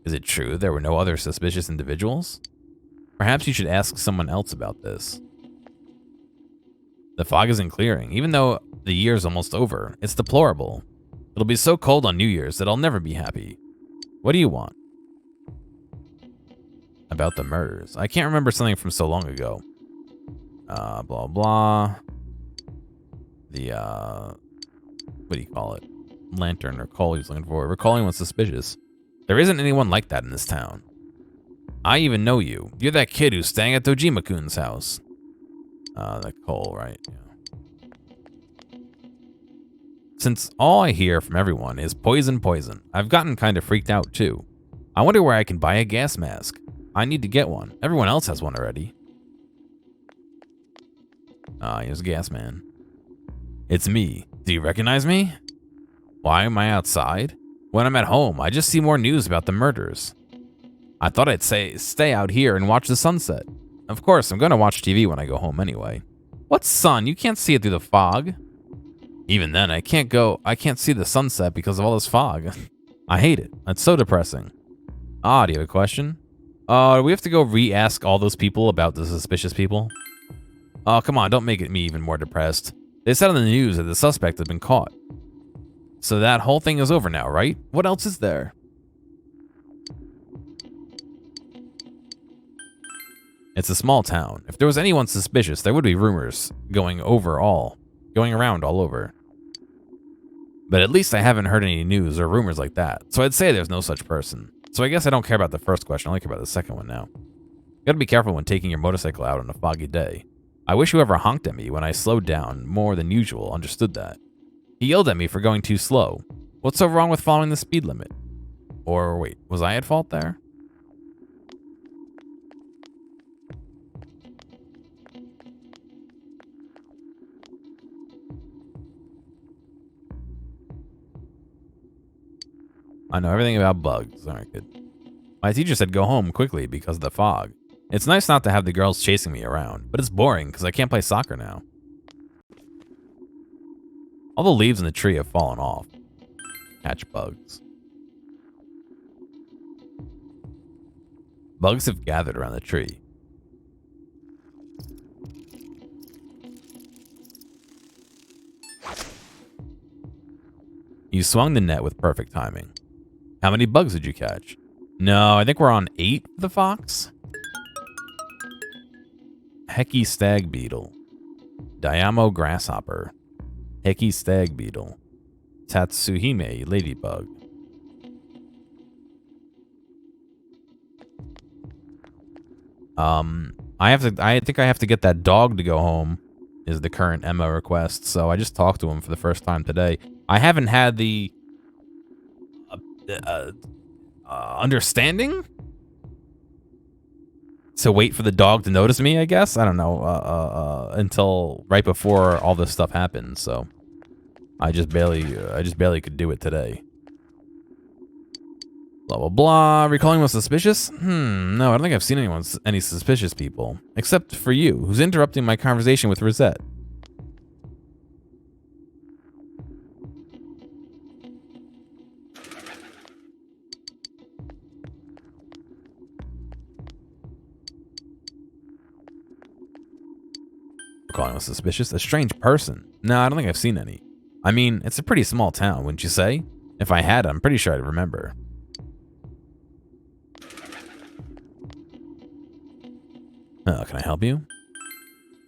Is it true there were no other suspicious individuals? Perhaps you should ask someone else about this. The fog isn't clearing, even though the year's almost over. It's deplorable. It'll be so cold on New Year's that I'll never be happy. What do you want? About the murders. I can't remember something from so long ago. Blah, blah. The, what do you call it? Lantern or call he was looking for. Recalling one's suspicious. There isn't anyone like that in this town. I even know you. You're that kid who's staying at Dojima-kun's house. That Cole, right? Yeah. Since all I hear from everyone is poison, poison, I've gotten kind of freaked out too. I wonder where I can buy a gas mask. I need to get one. Everyone else has one already. Here's Gas Man. It's me. Do you recognize me? Why am I outside? When I'm at home, I just see more news about the murders. I thought I'd stay out here and watch the sunset. Of course, I'm gonna watch TV when I go home anyway. What sun? You can't see it through the fog. Even then, I can't see the sunset because of all this fog. I hate it. It's so depressing. Do you have a question? Do we have to go re-ask all those people about the suspicious people? Oh, come on, don't make it me even more depressed. They said on the news that the suspect had been caught. So that whole thing is over now, right? What else is there? It's a small town. If there was anyone suspicious, there would be rumors going around all over. But at least I haven't heard any news or rumors like that, so I'd say there's no such person. So I guess I don't care about the first question, I only care about the second one now. You gotta be careful when taking your motorcycle out on a foggy day. I wish whoever honked at me when I slowed down more than usual understood that. He yelled at me for going too slow. What's so wrong with following the speed limit? Or wait, was I at fault there? I know everything about bugs. Alright, good. My teacher said go home quickly because of the fog. It's nice not to have the girls chasing me around, but it's boring because I can't play soccer now. All the leaves in the tree have fallen off. Catch bugs. Bugs have gathered around the tree. You swung the net with perfect timing. How many bugs did you catch? No, I think we're on 8 for the fox. Hecky stag beetle. Diamo grasshopper. Hecky stag beetle. Tatsuhime ladybug. I think I have to get that dog to go home is the current Emma request, so I just talked to him for the first time today. I haven't had the understanding to wait for the dog to notice me, I guess. I don't know, until right before all this stuff happened, so I just barely could do it today. Blah, blah, blah. Recalling was suspicious? No, I don't think I've seen any suspicious people. Except for you, who's interrupting my conversation with Rosette. Recalling was suspicious? A strange person? No, I don't think I've seen any. I mean, it's a pretty small town, wouldn't you say? If I had, I'm pretty sure I'd remember. Can I help you?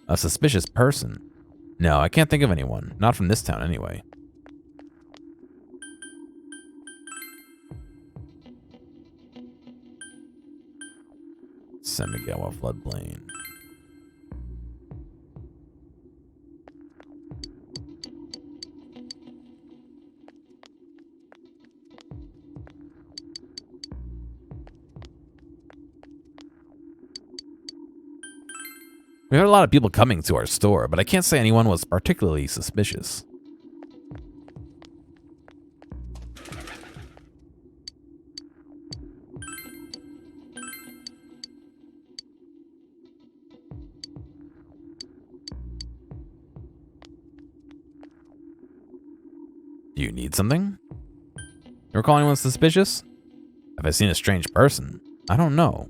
A suspicious person? No, I can't think of anyone. Not from this town, anyway. Semigawa floodplain. We had a lot of people coming to our store, but I can't say anyone was particularly suspicious. You need something? You recall anyone suspicious? Have I seen a strange person? I don't know.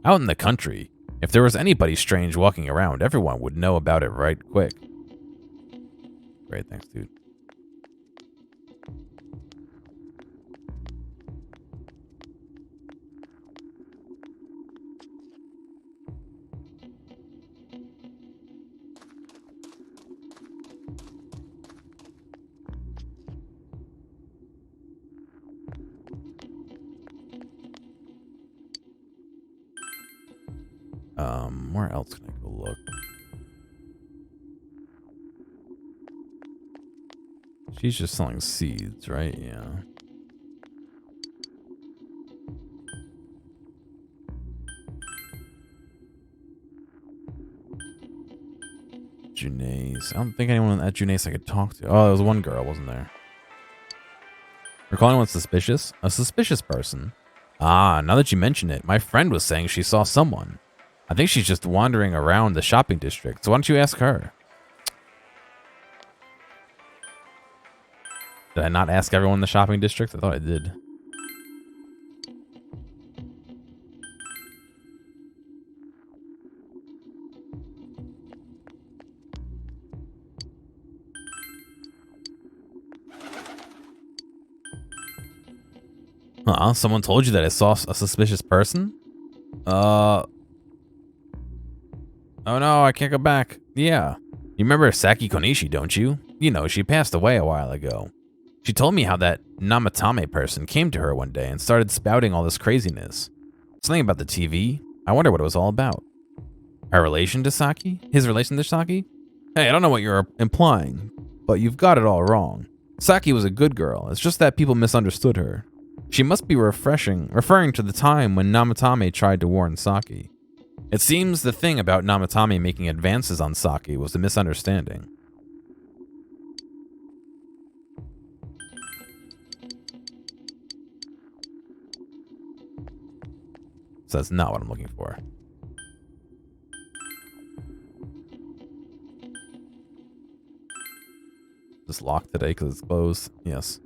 Out in the country, if there was anybody strange walking around, everyone would know about it right quick. Great, thanks, dude. Where else can I go look? She's just selling seeds, right? Yeah. Junace. I don't think anyone at Junace I could talk to. Oh, there was one girl, wasn't there? Recall anyone suspicious? A suspicious person? Ah, now that you mention it, my friend was saying she saw someone. I think she's just wandering around the shopping district, so why don't you ask her? Did I not ask everyone in the shopping district? I thought I did. Someone told you that I saw a suspicious person? Oh no, I can't go back. Yeah. You remember Saki Konishi, don't you? You know, she passed away a while ago. She told me how that Namatame person came to her one day and started spouting all this craziness. Something about the TV. I wonder what it was all about. Her relation to Saki? His relation to Saki? Hey, I don't know what you're implying, but you've got it all wrong. Saki was a good girl. It's just that people misunderstood her. She must be referring to the time when Namatame tried to warn Saki. It seems the thing about Namatame making advances on Saki was a misunderstanding. So that's not what I'm looking for. Is this locked today because it's closed? Yes.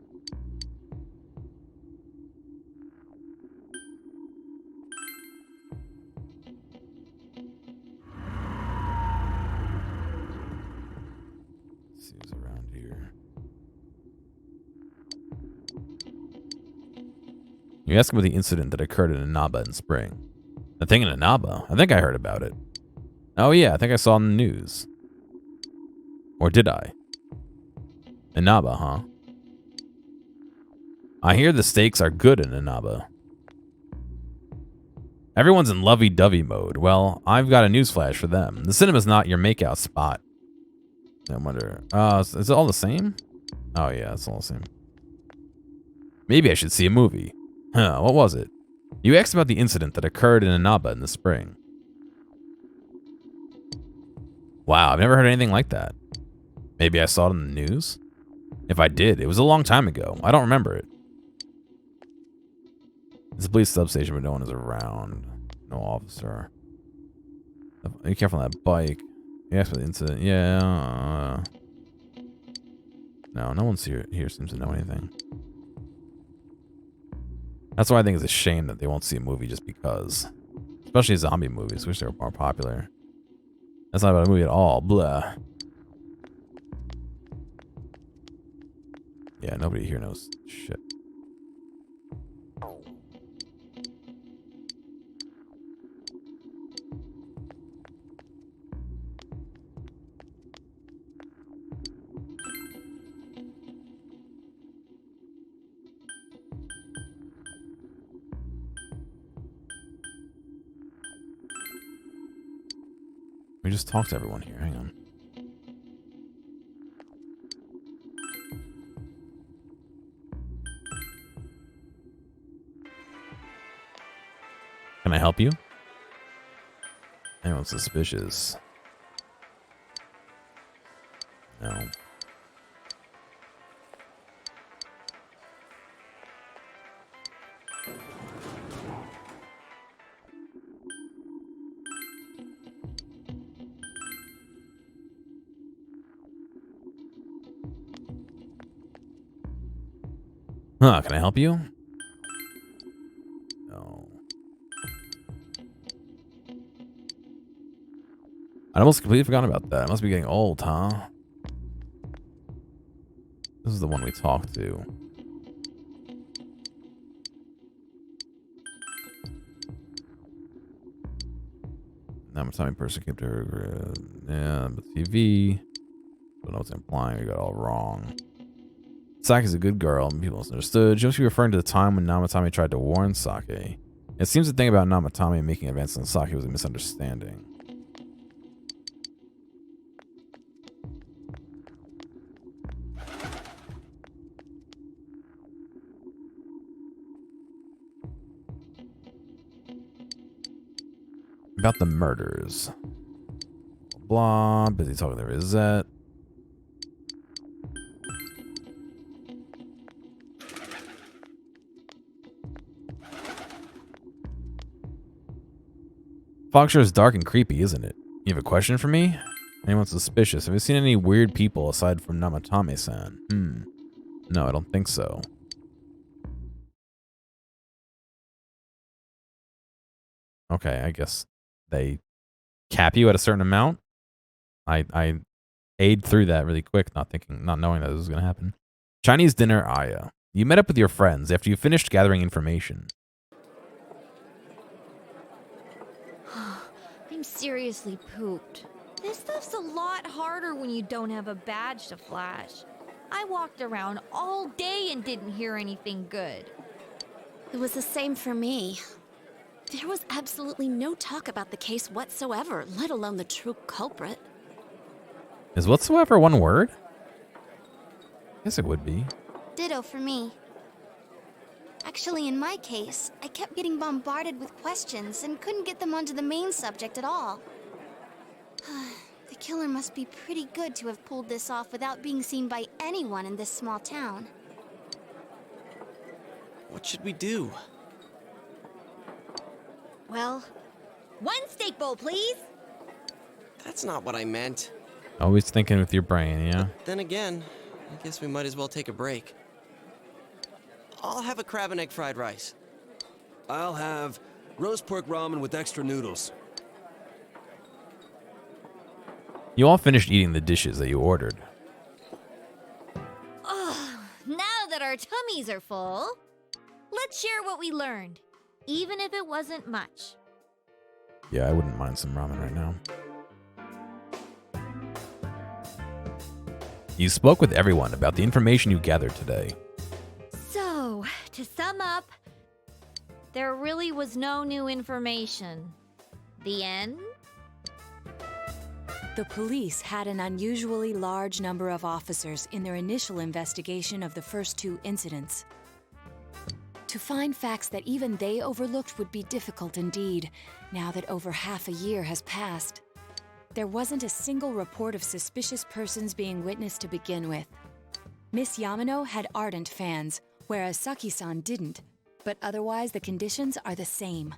Let's see who's around here. You asked about the incident that occurred in Inaba in spring. The thing in Inaba? I think I heard about it. Oh yeah, I think I saw it in the news. Or did I? Inaba, huh? I hear the steaks are good in Inaba. Everyone's in lovey-dovey mode. Well, I've got a newsflash for them. The cinema's not your makeout spot. I wonder... is it all the same? Oh yeah, it's all the same. Maybe I should see a movie. Huh, what was it? You asked about the incident that occurred in Inaba in the spring. Wow, I've never heard anything like that. Maybe I saw it in the news? If I did, it was a long time ago. I don't remember it. It's a police substation, but no one is around. No officer. Be careful on that bike. You asked about the incident. Yeah. No one's here seems to know anything. That's why I think it's a shame that they won't see a movie just because. Especially zombie movies. Wish they were more popular. That's not about a movie at all. Blah. Yeah, nobody here knows shit. We just talked to everyone here. Hang on. Can I help you? Anyone suspicious? No. Huh, can I help you? No. I almost completely forgot about that. I must be getting old, huh? This is the one we talked to. Namatami persecuted her. Yeah, but TV. Don't know what's implying. We got it all wrong. Saki's a good girl, and people misunderstood. She must be referring to the time when Namatami tried to warn Saki. It seems the thing about Namatami making advances on Saki was a misunderstanding. About the murders. Blah, busy talking to Rosette. Fogshire is dark and creepy, isn't it? You have a question for me? Anyone suspicious? Have you seen any weird people aside from Namatame-san? No, I don't think so. Okay, I guess they cap you at a certain amount. I ate through that really quick, not knowing that this was gonna happen. Chinese dinner, Aya. You met up with your friends after you finished gathering information. I'm seriously pooped. This stuff's a lot harder when you don't have a badge to flash. I walked around all day and didn't hear anything good. It was the same for me. There was absolutely no talk about the case whatsoever, let alone the true culprit. Is whatsoever one word? I guess it would be. Ditto for me. Actually, in my case, I kept getting bombarded with questions and couldn't get them onto the main subject at all. The killer must be pretty good to have pulled this off without being seen by anyone in this small town. What should we do? Well, one steak bowl, please. That's not what I meant. Always thinking with your brain, yeah? Then again, I guess we might as well take a break. I'll have a crab and egg fried rice. I'll have roast pork ramen with extra noodles. You all finished eating the dishes that you ordered. Ugh, now that our tummies are full, let's share what we learned, even if it wasn't much. Yeah, I wouldn't mind some ramen right now. You spoke with everyone about the information you gathered today. So, to sum up, there really was no new information. The end? The police had an unusually large number of officers in their initial investigation of the first two incidents. To find facts that even they overlooked would be difficult indeed, now that over half a year has passed. There wasn't a single report of suspicious persons being witnessed to begin with. Miss Yamano had ardent fans, whereas Saki-san didn't, but otherwise the conditions are the same.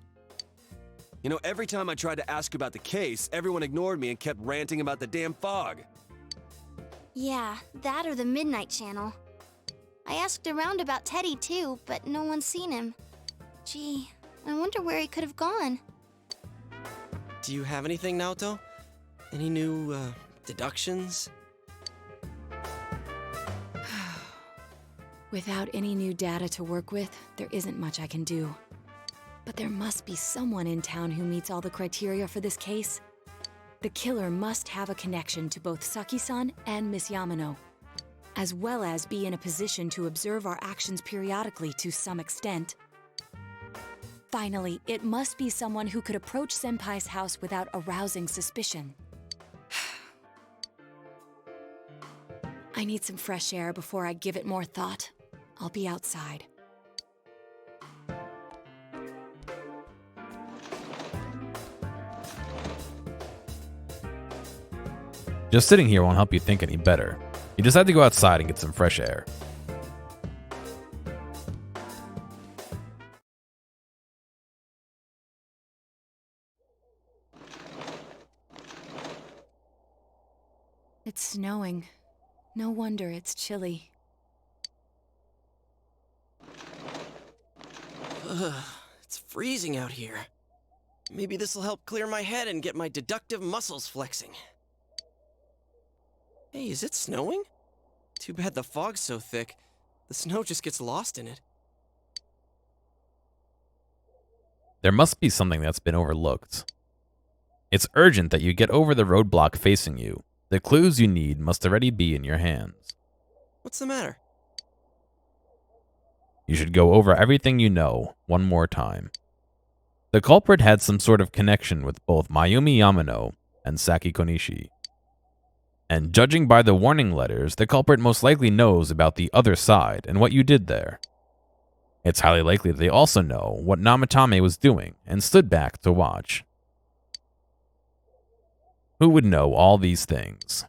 You know, every time I tried to ask about the case, everyone ignored me and kept ranting about the damn fog. Yeah, that or the Midnight Channel. I asked around about Teddy too, but no one's seen him. Gee, I wonder where he could have gone. Do you have anything, Naoto? Any new, deductions? Without any new data to work with, there isn't much I can do. But there must be someone in town who meets all the criteria for this case. The killer must have a connection to both Saki-san and Miss Yamano, as well as be in a position to observe our actions periodically to some extent. Finally, it must be someone who could approach Senpai's house without arousing suspicion. I need some fresh air before I give it more thought. I'll be outside. Just sitting here won't help you think any better. You decide to go outside and get some fresh air. It's snowing. No wonder it's chilly. It's freezing out here. Maybe this'll help clear my head and get my deductive muscles flexing. Hey, is it snowing? Too bad the fog's so thick. The snow just gets lost in it. There must be something that's been overlooked. It's urgent that you get over the roadblock facing you. The clues you need must already be in your hands. What's the matter? You should go over everything you know one more time. The culprit had some sort of connection with both Mayumi Yamano and Saki Konishi. And judging by the warning letters, the culprit most likely knows about the other side and what you did there. It's highly likely that they also know what Namatame was doing and stood back to watch. Who would know all these things?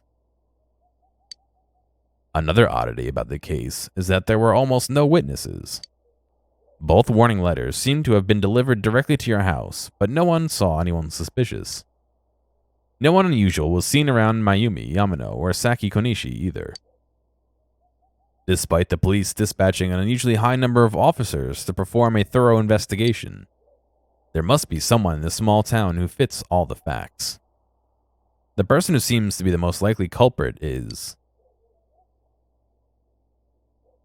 Another oddity about the case is that there were almost no witnesses. Both warning letters seem to have been delivered directly to your house, but no one saw anyone suspicious. No one unusual was seen around Mayumi Yamano or Saki Konishi either. Despite the police dispatching an unusually high number of officers to perform a thorough investigation, there must be someone in this small town who fits all the facts. The person who seems to be the most likely culprit is...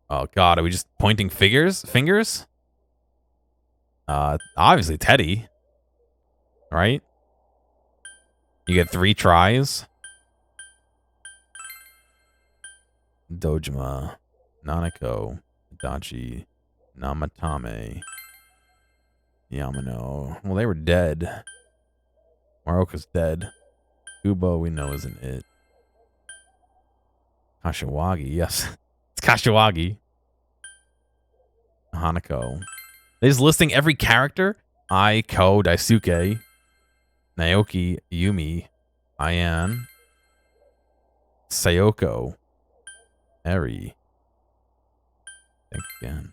Oh god, are we just pointing fingers? Obviously Teddy. Right? You get 3 tries. Dojima, Nanako, Adachi, Namatame, Yamano. Well, they were dead. Maruka's dead. Kubo, we know, isn't it. Kashiwagi, yes. It's Kashiwagi. Hanako. They're just listing every character. Ai, Ko, Daisuke, Naoki, Yumi, Ayan, Sayoko, Eri. Think again.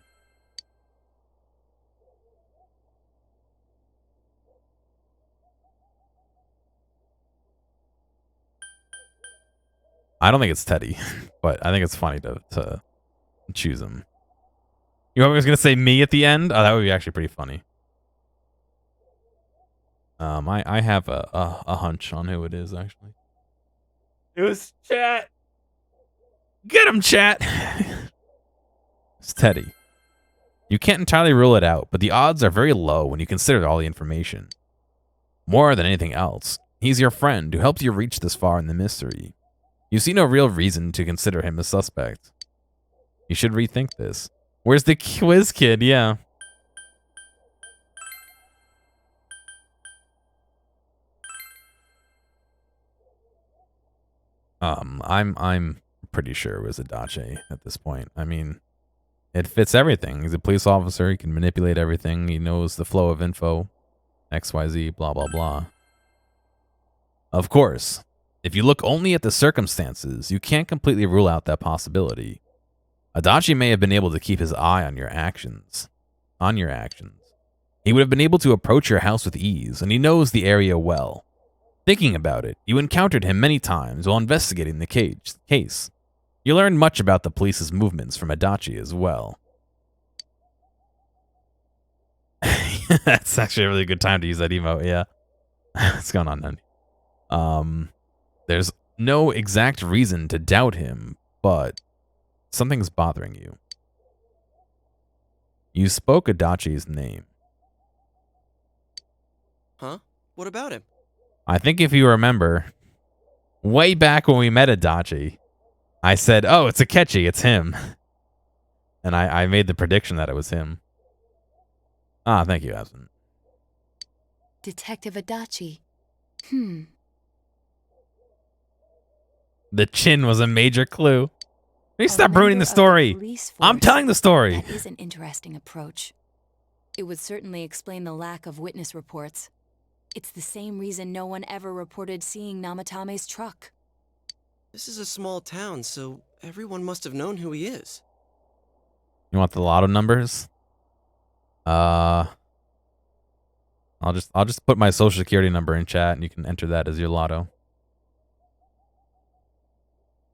I don't think it's Teddy, but I think it's funny to choose him. You know, I was gonna say me at the end. Oh, that would be actually pretty funny. I have a hunch on who it is actually. It was Chat. Get him, Chat. It's Teddy. You can't entirely rule it out, but the odds are very low when you consider all the information. More than anything else, he's your friend who helped you reach this far in the mystery. You see no real reason to consider him a suspect. You should rethink this. Where's the quiz kid? Yeah. I'm pretty sure it was Adachi at this point. I mean, it fits everything. He's a police officer. He can manipulate everything. He knows the flow of info. XYZ, blah, blah, blah. Of course, if you look only at the circumstances, you can't completely rule out that possibility. Adachi may have been able to keep his eye on your actions. He would have been able to approach your house with ease, and he knows the area well. Thinking about it, you encountered him many times while investigating the case. You learned much about the police's movements from Adachi as well. That's actually a really good time to use that emote, yeah. What's going on, Nani? There's no exact reason to doubt him, but something's bothering you. You spoke Adachi's name. Huh? What about him? I think if you remember, way back when we met Adachi, I said, oh, it's Akechi, it's him. And I made the prediction that it was him. Ah, thank you, Absent. Detective Adachi. The chin was a major clue. Please stop ruining the story. I'm telling the story. That is an interesting approach. It would certainly explain the lack of witness reports. It's the same reason no one ever reported seeing Namatame's truck. This is a small town, so everyone must have known who he is. You want the lotto numbers? I'll just put my social security number in chat and you can enter that as your lotto.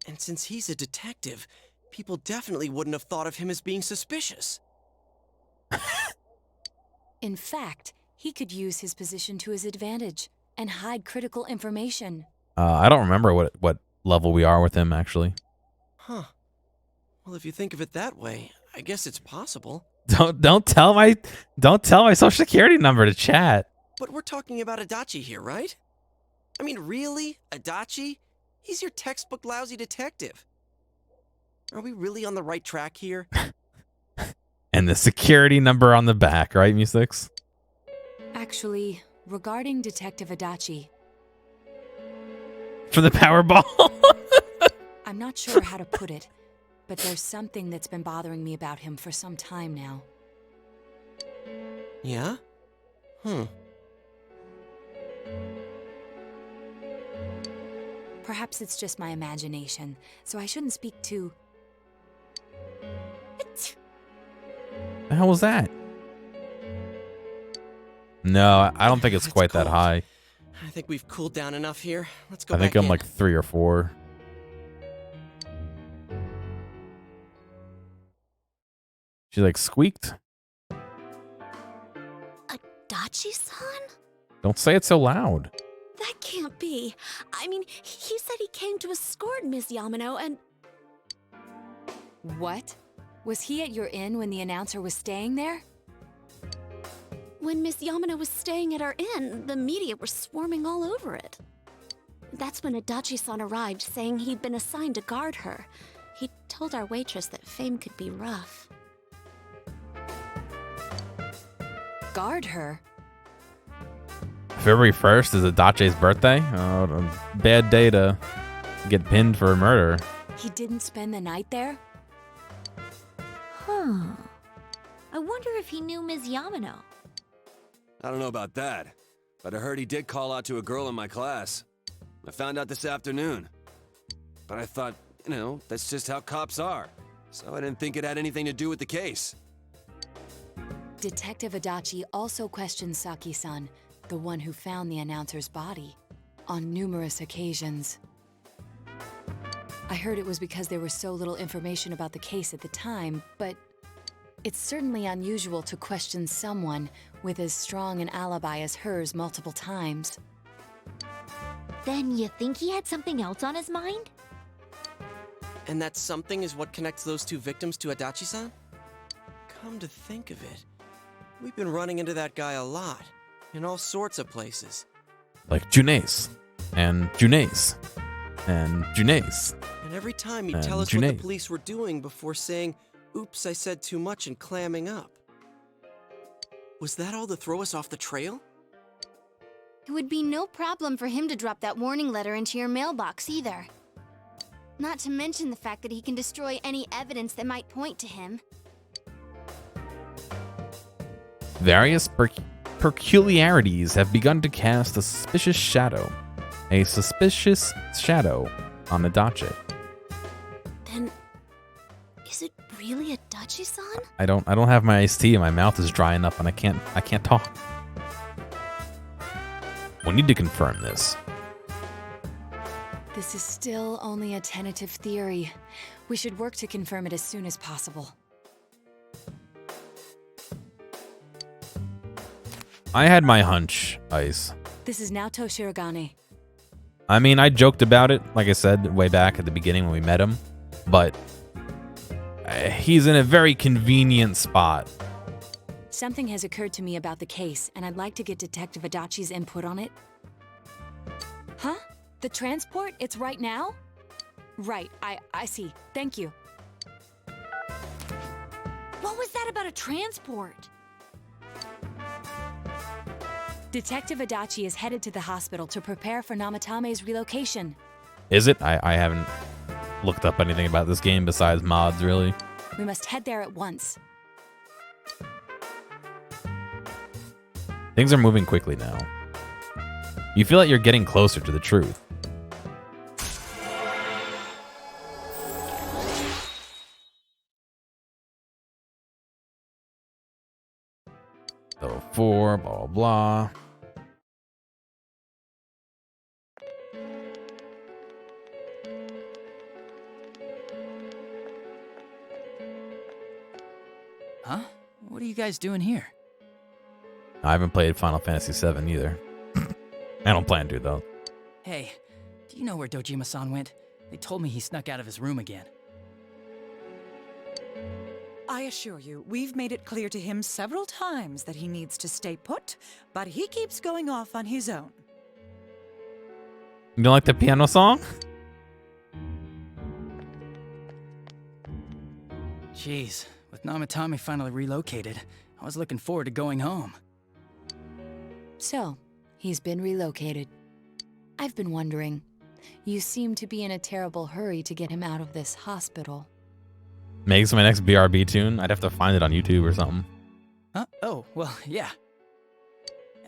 And since he's a detective, people definitely wouldn't have thought of him as being suspicious. In fact, he could use his position to his advantage and hide critical information. I don't remember what level we are with him, actually. Huh. Well, if you think of it that way, I guess it's possible. Don't tell my social security number to chat. But we're talking about Adachi here, right? I mean, really? Adachi? He's your textbook lousy detective. Are we really on the right track here? And the security number on the back, right, Musix? Actually, regarding Detective Adachi, For the Powerball. I'm not sure how to put it, but there's something that's been bothering me about him for some time now. Yeah? Perhaps it's just my imagination, so I shouldn't speak too... The hell was that? No, I don't think it's quite that high. I think we've cooled down enough here. Let's go I think back I'm in. like 3 or 4. She like squeaked. Adachi-san? Don't say it so loud. That can't be. I mean, he said he came to escort Miss Yamano and... What? Was he at your inn when the announcer was staying there? When Miss Yamano was staying at our inn, the media were swarming all over it. That's when Adachi-san arrived, saying he'd been assigned to guard her. He told our waitress that fame could be rough. Guard her? February 1st is Adachi's birthday? Oh, a bad day to get pinned for a murder. He didn't spend the night there? Huh. I wonder if he knew Miss Yamano. I don't know about that, but I heard he did call out to a girl in my class. I found out this afternoon. But I thought, you know, that's just how cops are. So I didn't think it had anything to do with the case. Detective Adachi also questioned Saki-san, the one who found the announcer's body, on numerous occasions. I heard it was because there was so little information about the case at the time, but it's certainly unusual to question someone with as strong an alibi as hers multiple times. Then you think he had something else on his mind? And that something is what connects those two victims to Adachi-san? Come to think of it, we've been running into that guy a lot, in all sorts of places. Like Junace, and Junace, and Junace. And every time he'd And tell us what the Junaid. police were doing before saying, "Oops, I said too much," and clamming up. Was that all to throw us off the trail? It would be no problem for him to drop that warning letter into your mailbox either. Not to mention the fact that he can destroy any evidence that might point to him. Various peculiarities have begun to cast a suspicious shadow. A suspicious shadow on Adachi. Then, is it really Adachi-san? I don't have my iced tea and my mouth is drying up and I can't talk. We need to confirm this. This is still only a tentative theory. We should work to confirm it as soon as possible. I had my hunch, Ice. This is Naoto Shirogane. I mean, I joked about it, like I said, way back at the beginning when we met him, but he's in a very convenient spot. Something has occurred to me about the case, and I'd like to get Detective Adachi's input on it. Huh? The transport? It's right now? Right, I see. Thank you. What was that about a transport? Detective Adachi is headed to the hospital to prepare for Namatame's relocation. Is it? I haven't looked up anything about this game besides mods, really. We must head there at once. Things are moving quickly now. You feel like you're getting closer to the truth. Level 4, blah, blah, blah. Huh? What are you guys doing here? I haven't played Final Fantasy VII either. I don't plan to, though. Hey, do you know where Dojima-san went? They told me he snuck out of his room again. I assure you, we've made it clear to him several times that he needs to stay put, but he keeps going off on his own. You don't like the piano song? Jeez, with Namatame finally relocated, I was looking forward to going home. So, he's been relocated. I've been wondering. You seem to be in a terrible hurry to get him out of this hospital. Makes my next BRB tune. I'd have to find it on YouTube or something. Huh? Oh, well, yeah.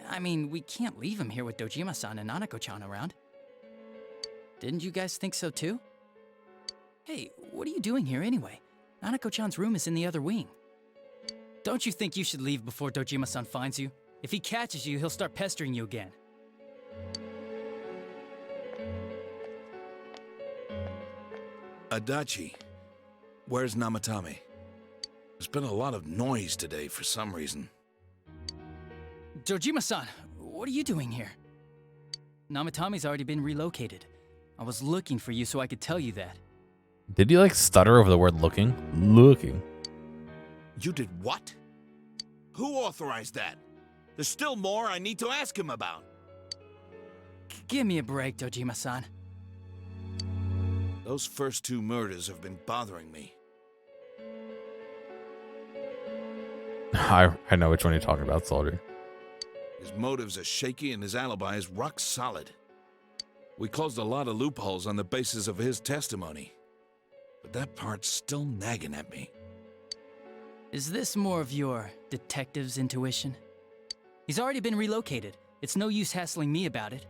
I mean, we can't leave him here with Dojima-san and Nanako-chan around. Didn't you guys think so too? Hey, what are you doing here anyway? Nanako-chan's room is in the other wing. Don't you think you should leave before Dojima-san finds you? If he catches you, he'll start pestering you again. Adachi, where's Namatame? There's been a lot of noise today for some reason. Dojima-san, what are you doing here? Namatame's already been relocated. I was looking for you so I could tell you that. Did you like stutter over the word looking? Looking. You did what? Who authorized that? There's still more I need to ask him about. Give me a break, Dojima-san. Those first two murders have been bothering me. I know which one you're talking about, Soldier. His motives are shaky and his alibi is rock solid. We closed a lot of loopholes on the basis of his testimony. But that part's still nagging at me. Is this more of your detective's intuition? He's already been relocated. It's no use hassling me about it.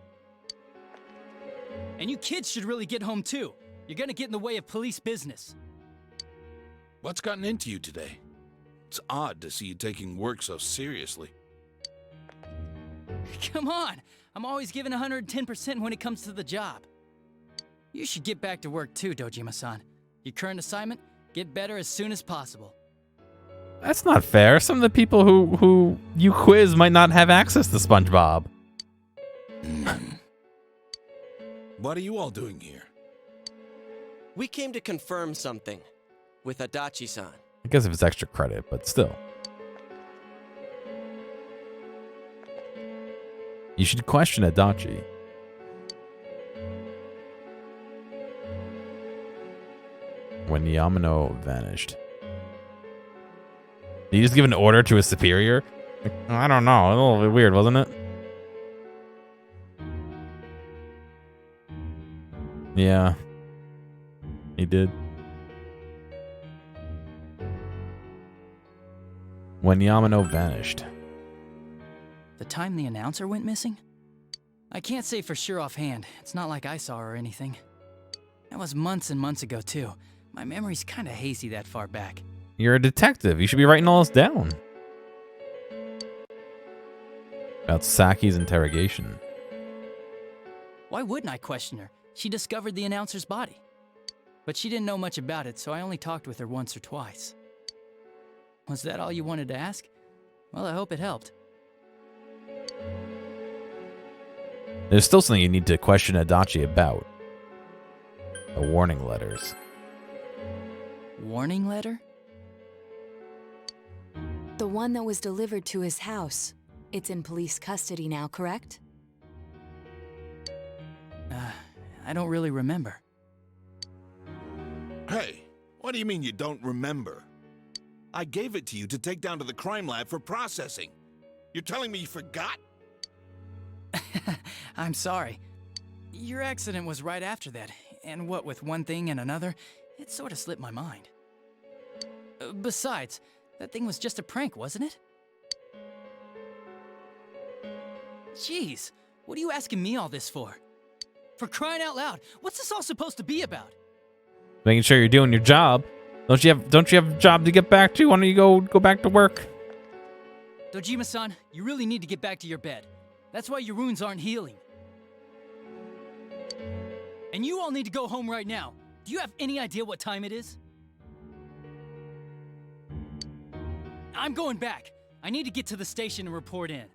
And you kids should really get home too. You're gonna get in the way of police business. What's gotten into you today? It's odd to see you taking work so seriously. Come on! I'm always giving 110% when it comes to the job. You should get back to work too, Dojima-san. Your current assignment? Get better as soon as possible. That's not fair. Some of the people who you quiz might not have access to SpongeBob. What are you all doing here? We came to confirm something with Adachi-san. I guess if it's extra credit, but still. You should question Adachi. When Yamano vanished. Did he just give an order to his superior? I don't know. A little bit weird, wasn't it? Yeah. He did. When Yamano vanished. The time the announcer went missing? I can't say for sure offhand. It's not like I saw her or anything. That was months and months ago, too. My memory's kinda hazy that far back. You're a detective. You should be writing all this down. About Saki's interrogation. Why wouldn't I question her? She discovered the announcer's body. But she didn't know much about it, so I only talked with her once or twice. Was that all you wanted to ask? Well, I hope it helped. There's still something you need to question Adachi about. The warning letters. Warning letter? The one that was delivered to his house. It's in police custody now, correct? I don't really remember. Hey, what do you mean you don't remember? I gave it to you to take down to the crime lab for processing. You're telling me you forgot? I'm sorry. Your accident was right after that, and what with one thing and another, it sort of slipped my mind. Besides, that thing was just a prank, wasn't it? Jeez, what are you asking me all this for? For crying out loud, what's this all supposed to be about? Making sure you're doing your job. Don't you have a job to get back to? Why don't you go back to work? Dojima-san, you really need to get back to your bed. That's why your wounds aren't healing. And you all need to go home right now. Do you have any idea what time it is? I'm going back. I need to get to the station and report in.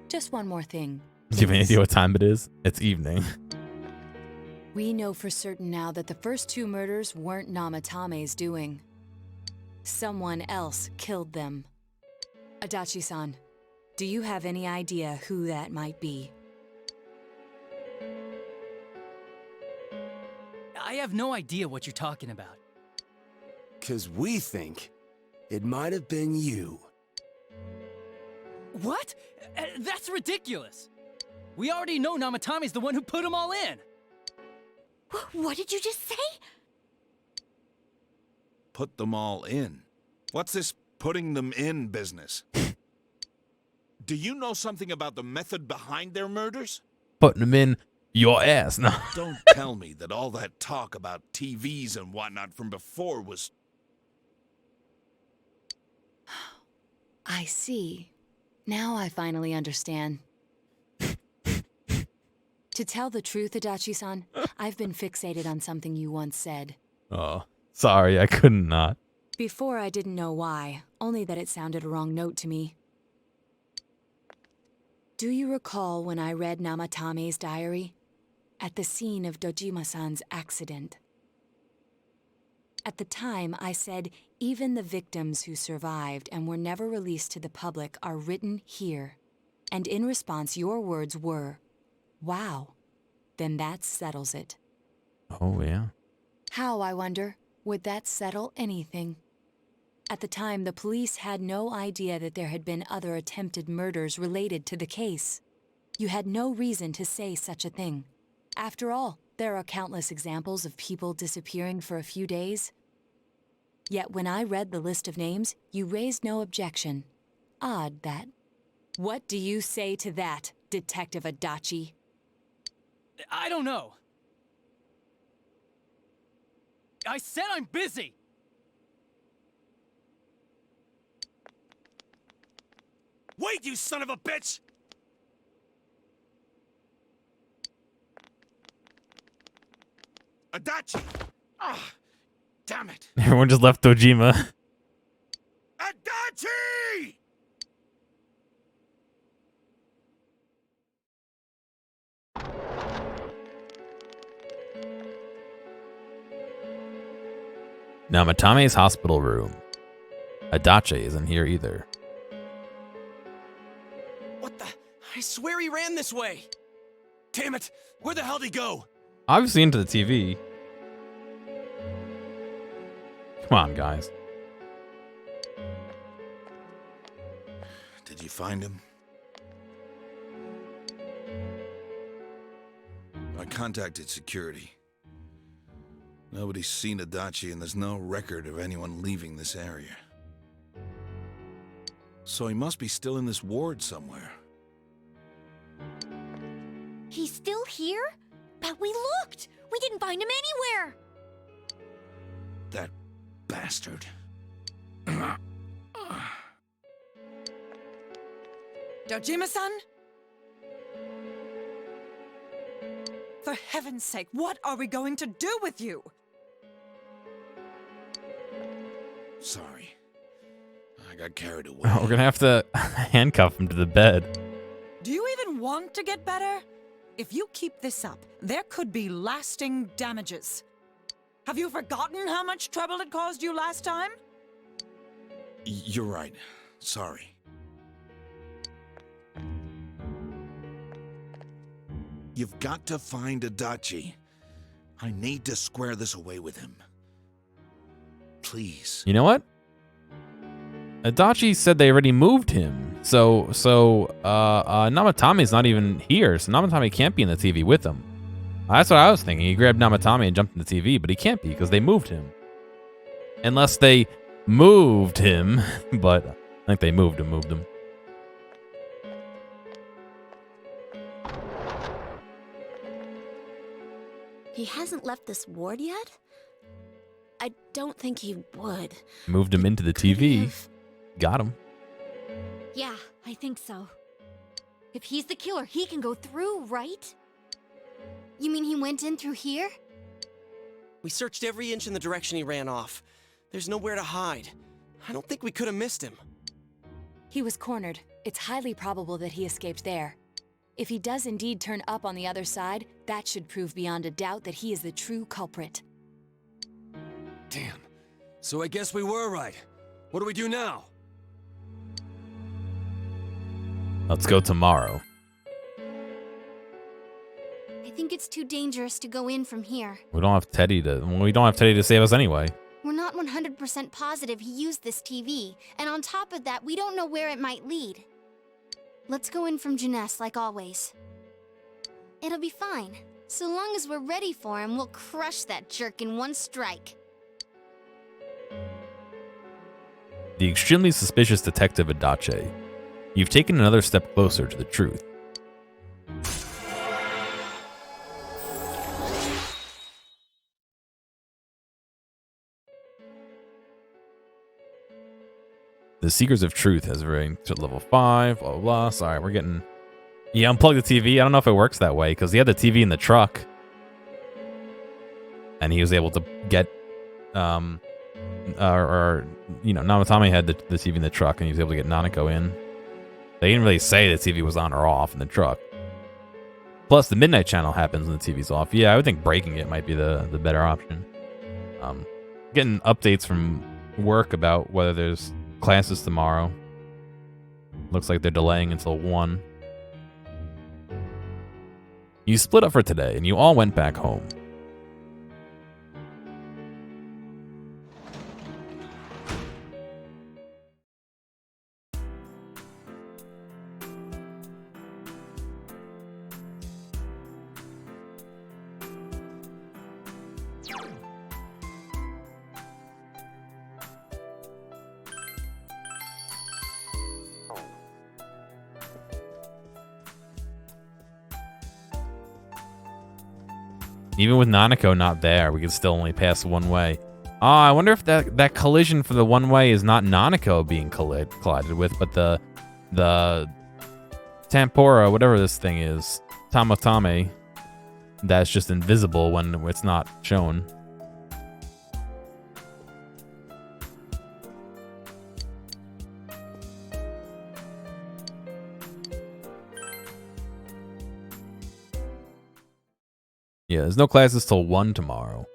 Just one more thing. Do you have any idea what time it is? It's evening. We know for certain now that the first 2 murders weren't Namatame's doing. Someone else killed them. Adachi-san, do you have any idea who that might be? I have no idea what you're talking about. 'Cause we think it might have been you. What? That's ridiculous. We already know Namatame's the one who put them all in. What did you just say? Put them all in. What's this putting them in business? Do you know something about the method behind their murders? Putting them in your ass. No. Don't tell me that all that talk about TVs and whatnot from before was... I see. Now I finally understand. To tell the truth, Adachi-san, I've been fixated on something you once said. Oh, sorry, I couldn't not. Before I didn't know why, only that it sounded a wrong note to me. Do you recall when I read Namatame's diary? At the scene of Dojima-san's accident. At the time, I said, even the victims who survived and were never released to the public are written here. And in response, your words were, wow, then that settles it. Oh, yeah. How, I wonder, would that settle anything? At the time, the police had no idea that there had been other attempted murders related to the case. You had no reason to say such a thing. After all, there are countless examples of people disappearing for a few days. Yet when I read the list of names, you raised no objection. Odd, that. What do you say to that, Detective Adachi? I don't know. I said I'm busy! Wait, you son of a bitch! Adachi! Ah, damn it! Everyone just left Dojima. Adachi! Namatame's hospital room. Adachi isn't here either. What the? I swear he ran this way. Damn it! Where the hell'd he go? Obviously into the TV. Come on, guys. Did you find him? I contacted security. Nobody's seen Adachi, and there's no record of anyone leaving this area. So he must be still in this ward somewhere. He's still here? But we looked! We didn't find him anywhere! That bastard. Dojima-san? For heaven's sake, what are we going to do with you? Sorry. I got carried away. We're gonna have to handcuff him to the bed. Do you even want to get better? If you keep this up, there could be lasting damages. Have you forgotten how much trouble it caused you last time? You're right. Sorry. You've got to find Adachi. I need to square this away with him. Please. You know what? Adachi said they already moved him. So Namatame's not even here. So Namatame can't be in the TV with him. That's what I was thinking. He grabbed Namatame and jumped in the TV, but he can't be because they moved him. Unless they moved him, but I think they moved him. He hasn't left this ward yet? I don't think he would. Moved him into the TV. Got him. Yeah, I think so. If he's the killer, he can go through, right? You mean he went in through here? We searched every inch in the direction he ran off. There's nowhere to hide. I don't think we could have missed him. He was cornered. It's highly probable that he escaped there. If he does indeed turn up on the other side, that should prove beyond a doubt that he is the true culprit. Damn. So I guess we were right. What do we do now? Let's go tomorrow. I think it's too dangerous to go in from here. We don't have Teddy to save us anyway. We're not 100% positive he used this TV, and on top of that, we don't know where it might lead. Let's go in from Jeunesse like always. It'll be fine. So long as we're ready for him, we'll crush that jerk in one strike. The extremely suspicious Detective Adachi. You've taken another step closer to the truth. The Seekers of Truth has ranked to level 5, blah, blah, blah. Sorry, we're getting... Yeah, unplug the TV. I don't know if it works that way, because he had the TV in the truck. And he was able to get... Namatame had the TV in the truck, and he was able to get Nanako in. They didn't really say the TV was on or off in the truck. Plus, the Midnight Channel happens when the TV's off. Yeah, I would think breaking it might be the better option. Getting updates from work about whether there's classes tomorrow. Looks like they're delaying until 1. You split up for today, and you all went back home. Even with Nanako not there, we can still only pass one way. Oh, I wonder if that collision for the one way is not Nanako being collided with, but the tempora, whatever this thing is, Tamatame, that's just invisible when it's not shown. Yeah, there's no classes till 1 tomorrow.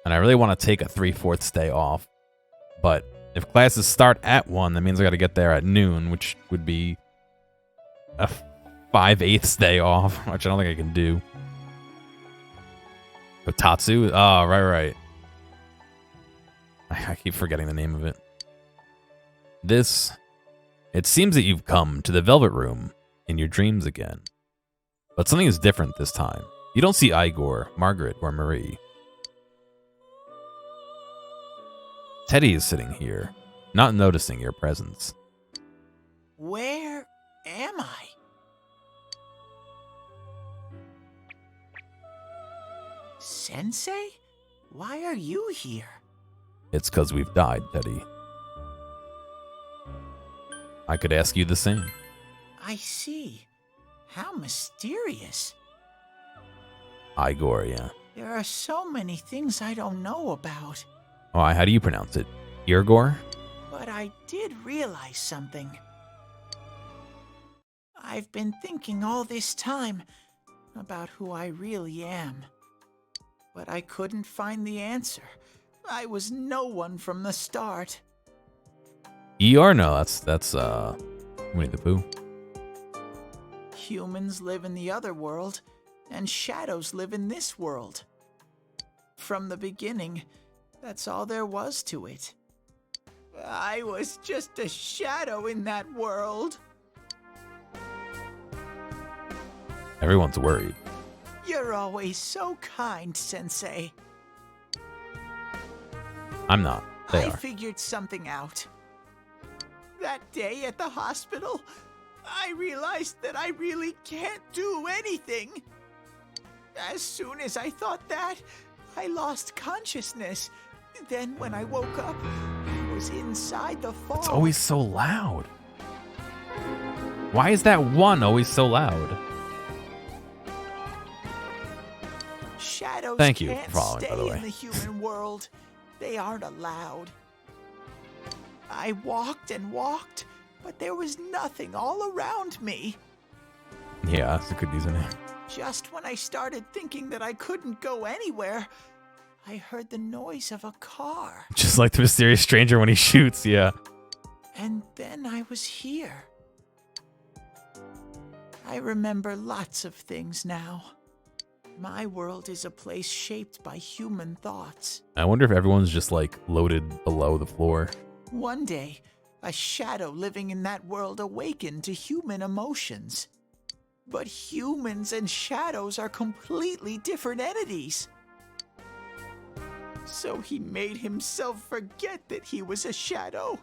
And I really want to take a 3/4 day off. But if classes start at 1, that means I got to get there at noon, which would be a 5/8 day off, which I don't think I can do. Kotatsu? Oh, right. I keep forgetting the name of it. It seems that you've come to the Velvet Room in your dreams again. But something is different this time. You don't see Igor, Margaret, or Marie. Teddy is sitting here, not noticing your presence. Where am I? Sensei? Why are you here? It's 'cause we've died, Teddy. I could ask you the same. I see. How mysterious. Igor, yeah. There are so many things I don't know about. Oh, how do you pronounce it? Irgor? But I did realize something. I've been thinking all this time about who I really am. But I couldn't find the answer. I was no one from the start. ER? No, that's Winnie the Pooh. Humans live in the other world, and shadows live in this world. From the beginning, that's all there was to it. I was just a shadow in that world. Everyone's worried. You're always so kind, Sensei. I'm not. They I are. figured something out. That day at the hospital, I realized that I really can't do anything. As soon as I thought that, I lost consciousness. Then when I woke up, I was inside the fog. It's always so loud. Why is that one always so loud? Shadows Thank you can't for following, stay by the way. in the human world. They aren't allowed. I walked and walked, but there was nothing all around me. Yeah, that's a good username. Just when I started thinking that I couldn't go anywhere, I heard the noise of a car. Just like the mysterious stranger when he shoots, yeah. And then I was here. I remember lots of things now. My world is a place shaped by human thoughts. I wonder if everyone's just like loaded below the floor. One day, a shadow living in that world awakened to human emotions. But humans and shadows are completely different entities. So he made himself forget that he was a shadow.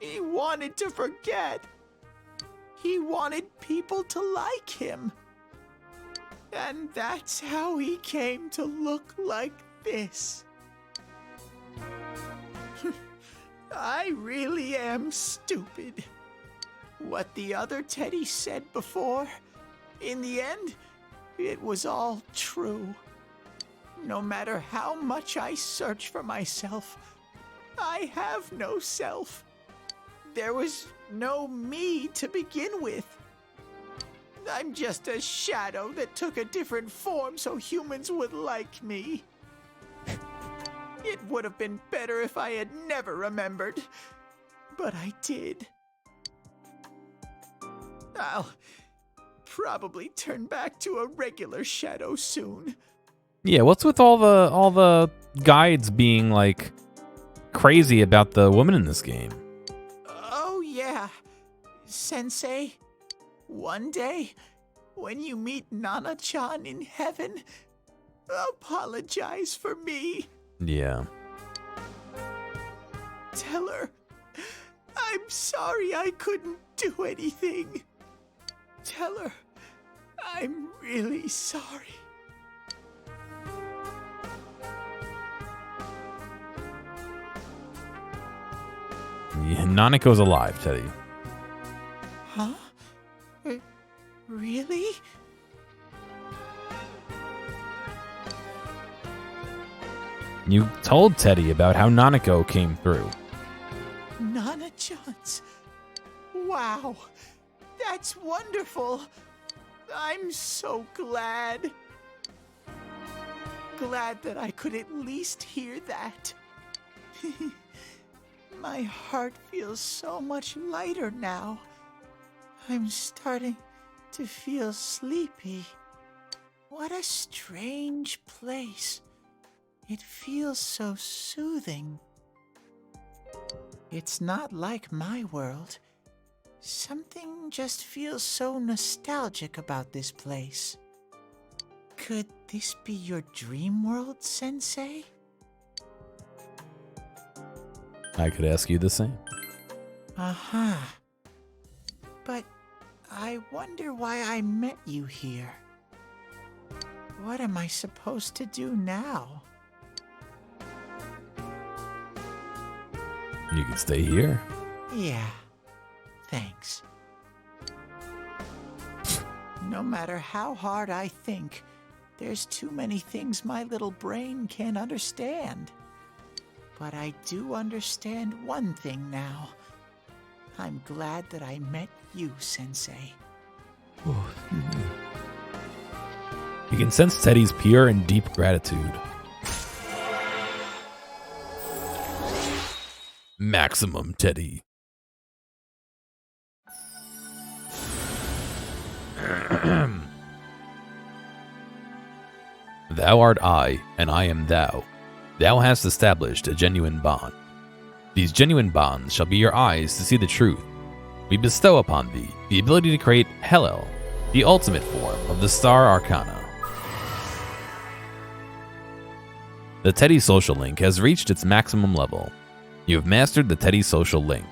He wanted to forget. He wanted people to like him. And that's how he came to look like this. I really am stupid. What the other Teddy said before, in the end, it was all true. No matter how much I search for myself, I have no self. There was no me to begin with. I'm just a shadow that took a different form so humans would like me. It would have been better if I had never remembered, but I did. I'll probably turn back to a regular shadow soon. Yeah, what's with all the guides being like crazy about the woman in this game? Oh yeah, Sensei. One day, when you meet Nana-chan in heaven, apologize for me. Yeah. Tell her, I'm sorry I couldn't do anything. Tell her, I'm really sorry. Yeah, Nanako's alive, Teddy. Huh? Really? You told Teddy about how Nanako came through. Nana-chan's. Wow, that's wonderful. I'm so glad. Glad that I could at least hear that. My heart feels so much lighter now. I'm starting to feel sleepy. What a strange place. It feels so soothing. It's not like my world. Something just feels so nostalgic about this place. Could this be your dream world, Sensei? I could ask you the same. Uh-huh. But I wonder why I met you here. What am I supposed to do now? You can stay here. Yeah, thanks. No matter how hard I think, there's too many things my little brain can't understand. But I do understand one thing now. I'm glad that I met you, Sensei. Oh, you can sense Teddy's pure and deep gratitude. Maximum Teddy. Thou art I, and I am thou. Thou hast established a genuine bond. These genuine bonds shall be your eyes to see the truth. We bestow upon thee the ability to create Hellel, the ultimate form of the Star Arcana. The Teddy Social Link has reached its maximum level. You have mastered the Teddy Social Link.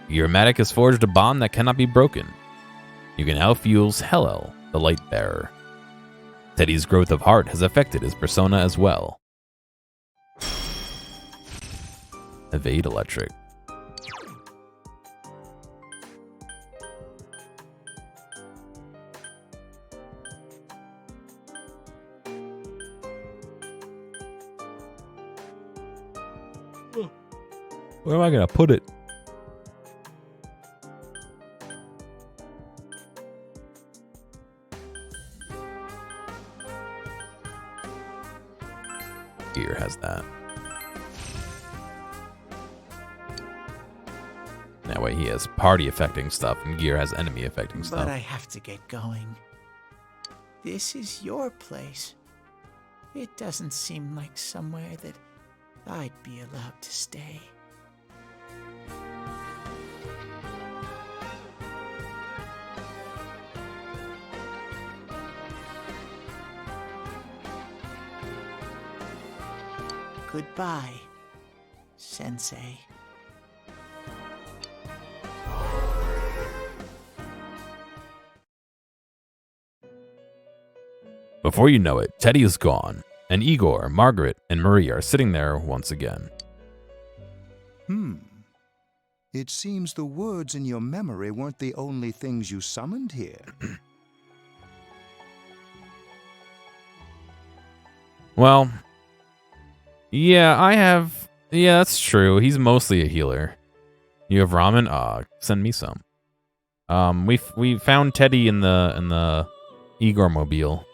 Gearomatic has forged a bond that cannot be broken. You can now fuse Hellel, the Light Bearer. Teddy's growth of heart has affected his persona as well. Evade Electric. Where am I gonna put it? Gear has that. That way he has party affecting stuff and Gear has enemy affecting stuff. But I have to get going. This is your place. It doesn't seem like somewhere that I'd be allowed to stay. Goodbye, Sensei. Before you know it, Teddy is gone, and Igor, Margaret, and Marie are sitting there once again. It seems the words in your memory weren't the only things you summoned here. Well, yeah, that's true. He's mostly a healer. You have ramen? Send me some. We found Teddy in the Igor mobile.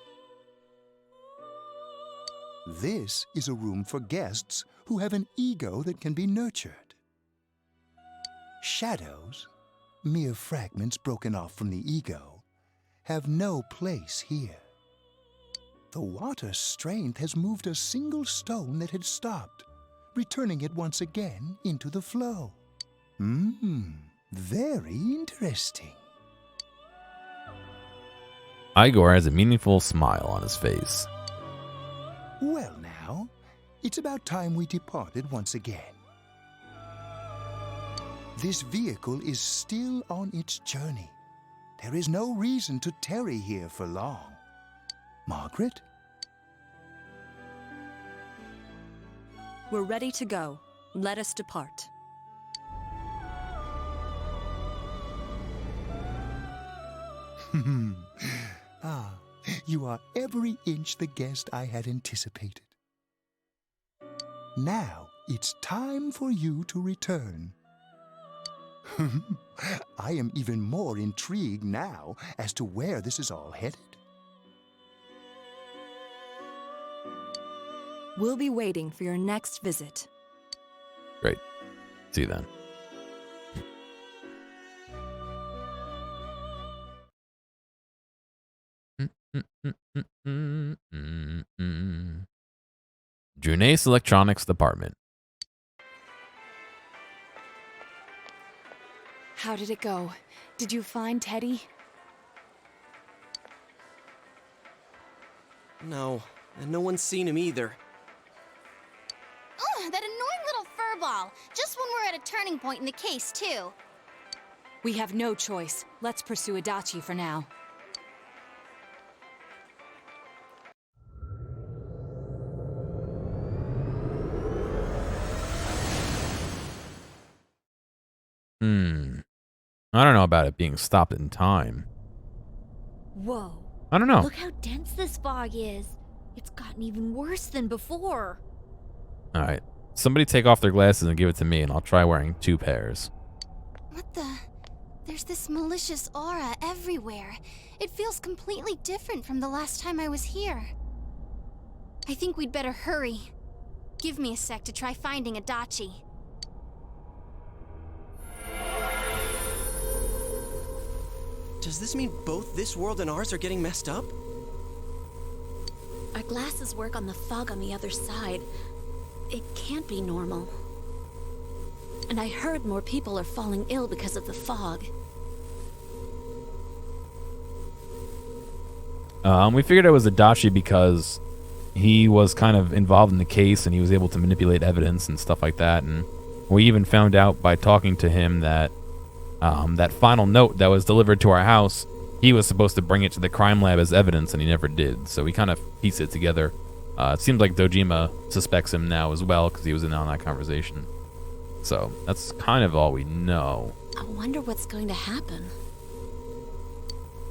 This is a room for guests who have an ego that can be nurtured. Shadows, mere fragments broken off from the ego, have no place here. The water's strength has moved a single stone that had stopped, returning it once again into the flow. Very interesting. Igor has a meaningful smile on his face. Well now, it's about time we departed once again. This vehicle is still on its journey. There is no reason to tarry here for long. Margaret? We're ready to go. Let us depart. You are every inch the guest I had anticipated. Now it's time for you to return. I am even more intrigued now as to where this is all headed. We'll be waiting for your next visit. Great. See you then. Junace Electronics Department. How did it go? Did you find Teddy? No, and no one's seen him either. Ugh, that annoying little furball. Just when we're at a turning point in the case, too. We have no choice. Let's pursue Adachi for now. I don't know about it being stopped in time. Whoa. I don't know. Look how dense this fog is. It's gotten even worse than before. All right. Somebody take off their glasses and give it to me, and I'll try wearing 2 pairs. What the? There's this malicious aura everywhere. It feels completely different from the last time I was here. I think we'd better hurry. Give me a sec to try finding Adachi. Does this mean both this world and ours are getting messed up? Our glasses work on the fog on the other side. It can't be normal. And I heard more people are falling ill because of the fog. We figured it was Adachi because he was kind of involved in the case and he was able to manipulate evidence and stuff like that. And we even found out by talking to him that that final note that was delivered to our house, he was supposed to bring it to the crime lab as evidence, and he never did. So we kind of pieced it together. It seems like Dojima suspects him now as well because he was in on that conversation. So that's kind of all we know. I wonder what's going to happen.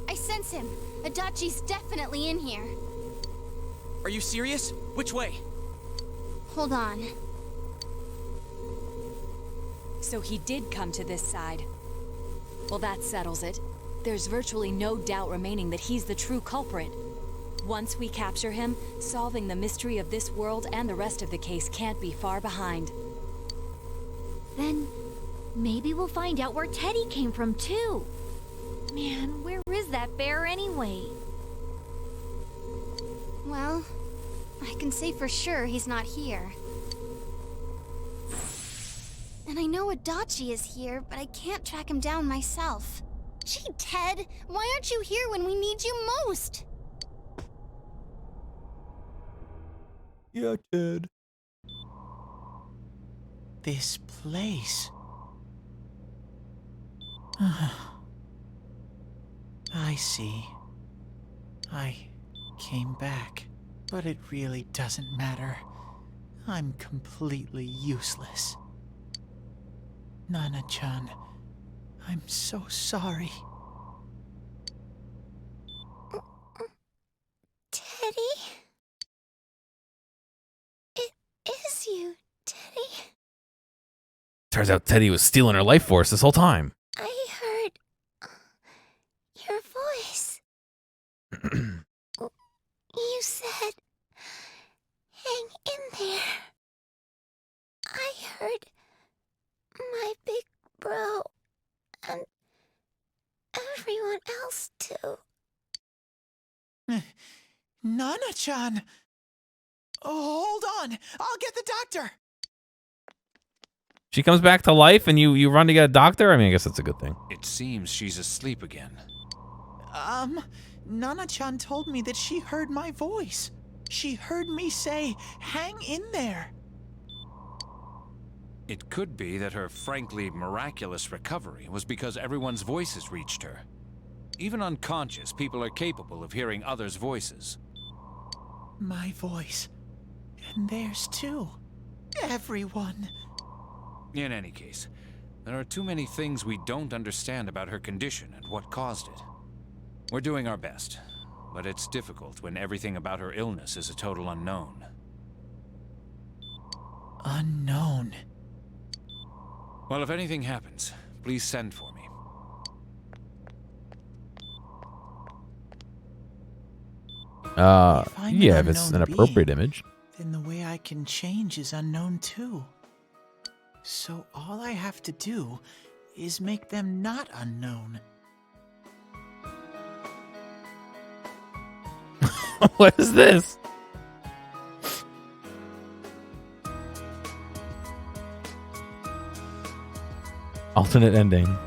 I sense him. Adachi's definitely in here. Are you serious? Which way? Hold on. So he did come to this side. Well, that settles it. There's virtually no doubt remaining that he's the true culprit. Once we capture him, solving the mystery of this world and the rest of the case can't be far behind. Then maybe we'll find out where Teddy came from too. Man, where is that bear anyway? Well, I can say for sure he's not here. And I know Adachi is here, but I can't track him down myself. Gee, Ted, why aren't you here when we need you most? Yeah, Ted. This place. I see. I came back, but it really doesn't matter. I'm completely useless. Nana-chan, I'm so sorry. Teddy? It is you, Teddy. Turns out Teddy was stealing her life force this whole time. I heard your voice. You said, hang in there. I heard my big bro and everyone else too. Nana-chan! Oh, hold on! I'll get the doctor! She comes back to life and you run to get a doctor? I mean, I guess that's a good thing. It seems she's asleep again. Nana-chan told me that she heard my voice. She heard me say, hang in there. It could be that her frankly miraculous recovery was because everyone's voices reached her. Even unconscious, people are capable of hearing others' voices. My voice. And theirs too. Everyone. In any case, there are too many things we don't understand about her condition and what caused it. We're doing our best, but it's difficult when everything about her illness is a total unknown. Unknown. Well, if anything happens, please send for me. Yeah, if it's an appropriate image. Then the way I can change is unknown too. So all I have to do is make them not unknown. What is this? Alternate ending.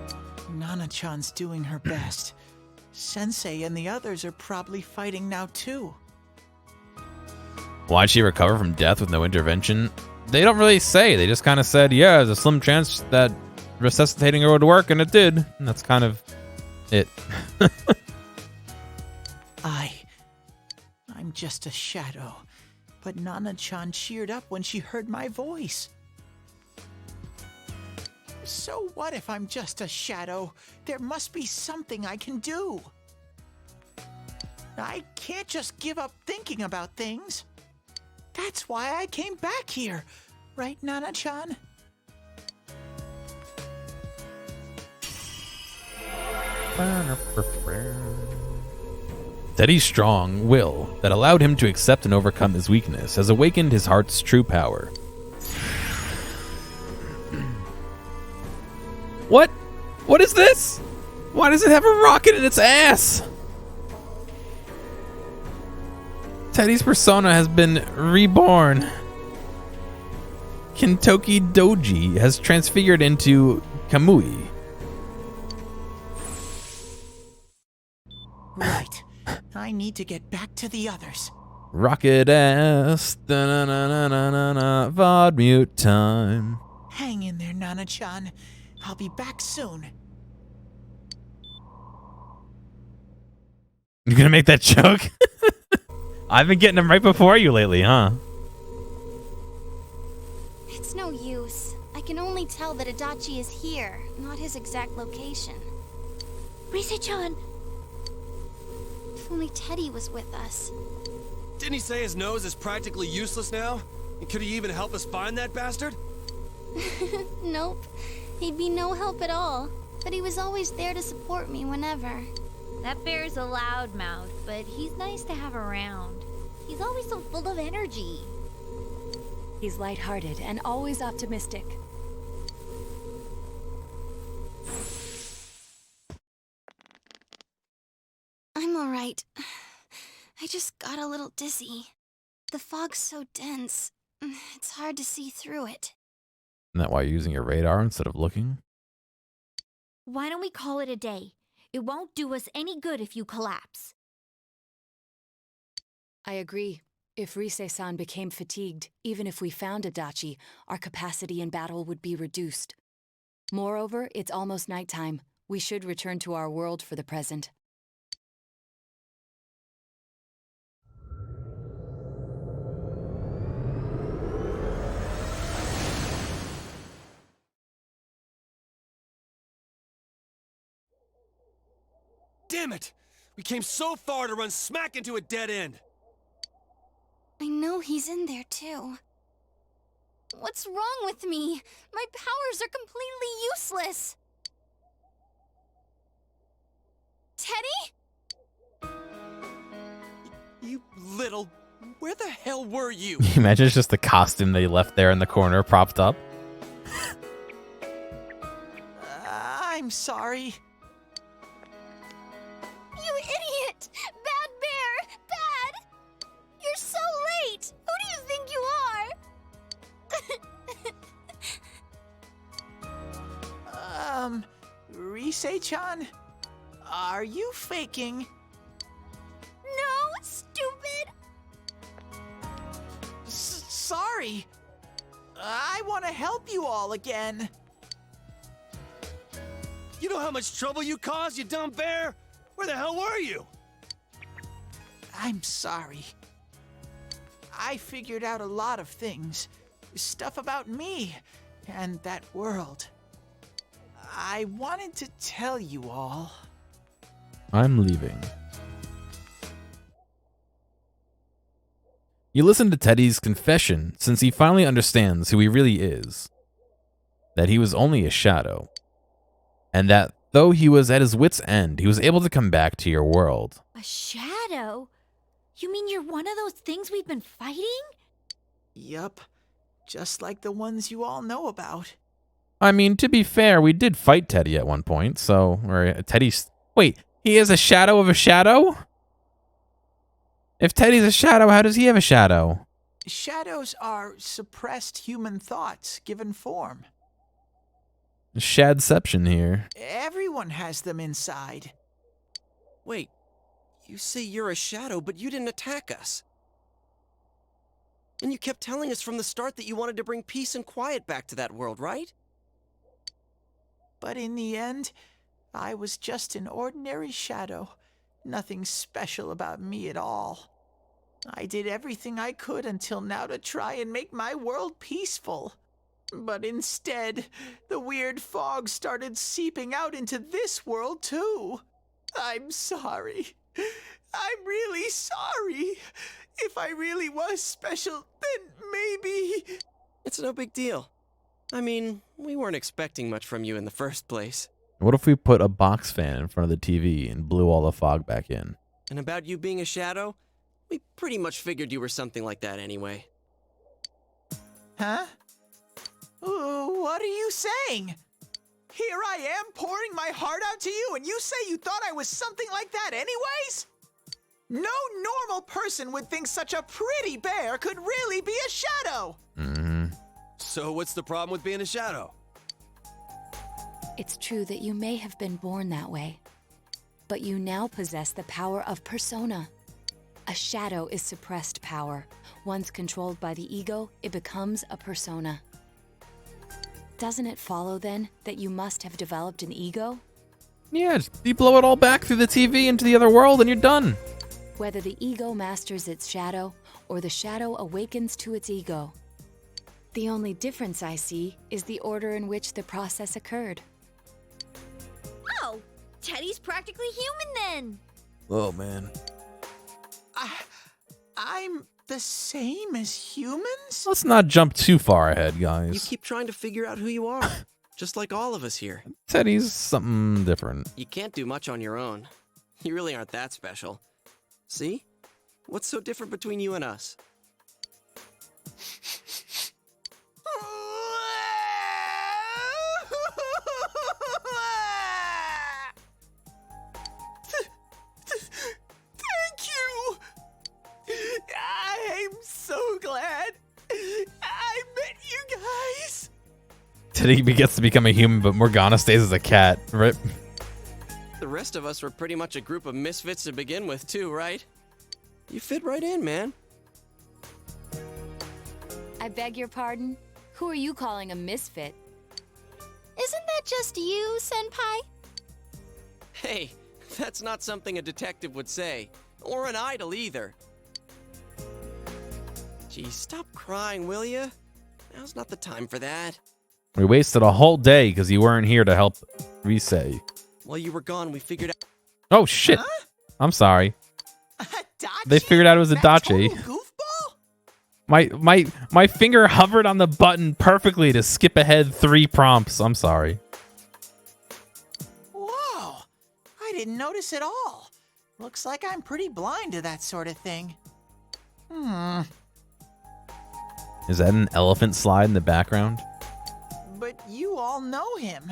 Nana-chan's doing her best. Sensei and the others are probably fighting now too. Why'd she recover from death with no intervention? They don't really say. They just kind of said, yeah, there's a slim chance that resuscitating her would work, and it did. And that's kind of it. I'm just a shadow. But Nana-chan cheered up when she heard my voice. So what if I'm just a shadow? There must be something I can do. I can't just give up thinking about things. That's why I came back here. Right, Nana-chan? Teddy's strong will that allowed him to accept and overcome his weakness has awakened his heart's true power. What? What is this? Why does it have a rocket in its ass? Teddy's persona has been reborn. Kintoki Doji has transfigured into Kamui. Right. I need to get back to the others. Rocket ass. Da-na-na-na-na-na. VOD mute time. Hang in there, Nana-chan. I'll be back soon. You're gonna make that joke? I've been getting them right before you lately, huh? It's no use. I can only tell that Adachi is here, not his exact location. Rise-chan! If only Teddy was with us. Didn't he say his nose is practically useless now? And could he even help us find that bastard? Nope. He'd be no help at all, but he was always there to support me whenever. That bear's a loudmouth, but he's nice to have around. He's always so full of energy. He's lighthearted and always optimistic. I'm alright. I just got a little dizzy. The fog's so dense, it's hard to see through it. Isn't that why you're using your radar instead of looking? Why don't we call it a day? It won't do us any good if you collapse. I agree. If Rise-san became fatigued, even if we found Adachi, our capacity in battle would be reduced. Moreover, it's almost nighttime. We should return to our world for the present. Damn it! We came so far to run smack into a dead end. I know he's in there too. What's wrong with me? My powers are completely useless. Teddy? You little... Where the hell were you? Imagine it's just the costume they left there in the corner propped up. I'm sorry. You idiot! Bad bear! Bad! You're so late! Who do you think you are? Rise-chan? Are you faking? No, stupid! Sorry. I want to help you all again. You know how much trouble you caused, you dumb bear? Where the hell were you? I'm sorry. I figured out a lot of things. Stuff about me and that world. I wanted to tell you all. I'm leaving. You listen to Teddy's confession since he finally understands who he really is. That he was only a shadow. And that though he was at his wit's end, he was able to come back to your world. A shadow? You mean you're one of those things we've been fighting? Yup. Just like the ones you all know about. I mean, to be fair, we did fight Teddy at one point, so... Or Teddy's... Wait, he is a shadow of a shadow? If Teddy's a shadow, how does he have a shadow? Shadows are suppressed human thoughts given form. Shadception here. Everyone has them inside. Wait, you say you're a shadow, but you didn't attack us. And you kept telling us from the start that you wanted to bring peace and quiet back to that world, right? But in the end, I was just an ordinary shadow. Nothing special about me at all. I did everything I could until now to try and make my world peaceful. But instead, the weird fog started seeping out into this world too. I'm sorry. I'm really sorry. If I really was special, then maybe... It's no big deal. I mean, we weren't expecting much from you in the first place. What if we put a box fan in front of the TV and blew all the fog back in? And about you being a shadow, we pretty much figured you were something like that anyway. Huh? What are you saying? Here I am pouring my heart out to you, and you say you thought I was something like that anyways? No normal person would think such a pretty bear could really be a shadow. Mm-hmm. So what's the problem with being a shadow? It's true that you may have been born that way, but you now possess the power of persona. A shadow is suppressed power. Once controlled by the ego, it becomes a persona. Doesn't it follow, then, that you must have developed an ego? Yeah, you blow it all back through the TV into the other world and you're done. Whether the ego masters its shadow, or the shadow awakens to its ego. The only difference I see is the order in which the process occurred. Oh, Teddy's practically human then. Oh, man. I'm the same as humans? Let's not jump too far ahead, You guys. keep trying to figure out who you are. just like all of us here. Teddy's something different. You can't do much on your own. You really aren't that special. See? What's so different between you and us? Thank you! I'm so glad I met you guys! Teddy gets to become a human, but Morgana stays as a cat. Rip. The rest of us were pretty much a group of misfits to begin with, too, right? You fit right in, man. I beg your pardon? Who are you calling a misfit? Isn't that just you, Senpai? Hey, that's not something a detective would say. Or an idol, either. Gee, stop crying, will ya? Now's not the time for that. We wasted a whole day because you weren't here to help Risei. While you were gone, we figured out... Oh, shit. I'm sorry. They figured out it was a Dachi. My finger hovered on the button perfectly to skip ahead 3 prompts. I'm sorry. Whoa! I didn't notice at all. Looks like I'm pretty blind to that sort of thing. Is that an elephant slide in the background? But you all know him.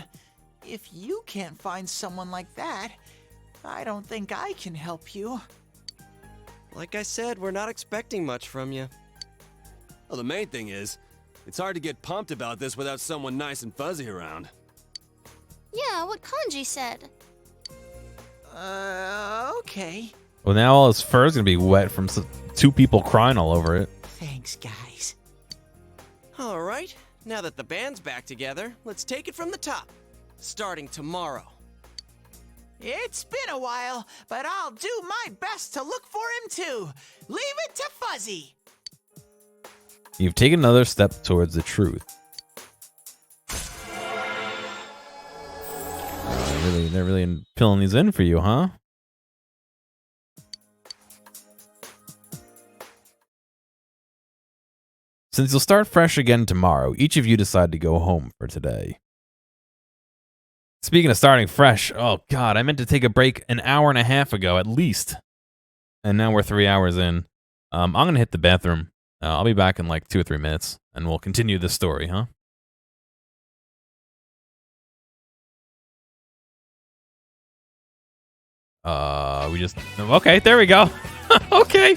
If you can't find someone like that, I don't think I can help you. Like I said, we're not expecting much from you. Well, the main thing is, it's hard to get pumped about this without someone nice and fuzzy around. Yeah, what Kanji said. Okay. Well, now all his fur is going to be wet from 2 people crying all over it. Thanks, guys. All right, now that the band's back together, let's take it from the top. Starting tomorrow. It's been a while, but I'll do my best to look for him too. Leave it to Fuzzy. You've taken another step towards the truth. They're really filling these in for you, huh? Since you'll start fresh again tomorrow, each of you decide to go home for today. Speaking of starting fresh, oh god, I meant to take a break an hour and a half ago at least. And now we're 3 hours in. I'm going to hit the bathroom. I'll be back in like 2 or 3 minutes, and we'll continue this story, huh? Okay, there we go. Okay.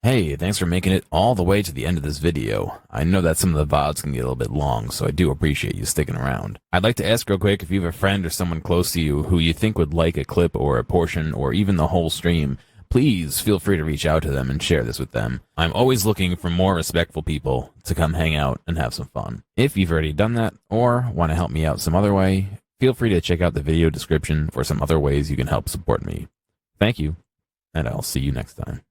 Hey, thanks for making it all the way to the end of this video. I know that some of the VODs can get a little bit long, so I do appreciate you sticking around. I'd like to ask real quick if you have a friend or someone close to you who you think would like a clip or a portion or even the whole stream, please feel free to reach out to them and share this with them. I'm always looking for more respectful people to come hang out and have some fun. If you've already done that or want to help me out some other way, feel free to check out the video description for some other ways you can help support me. Thank you, and I'll see you next time.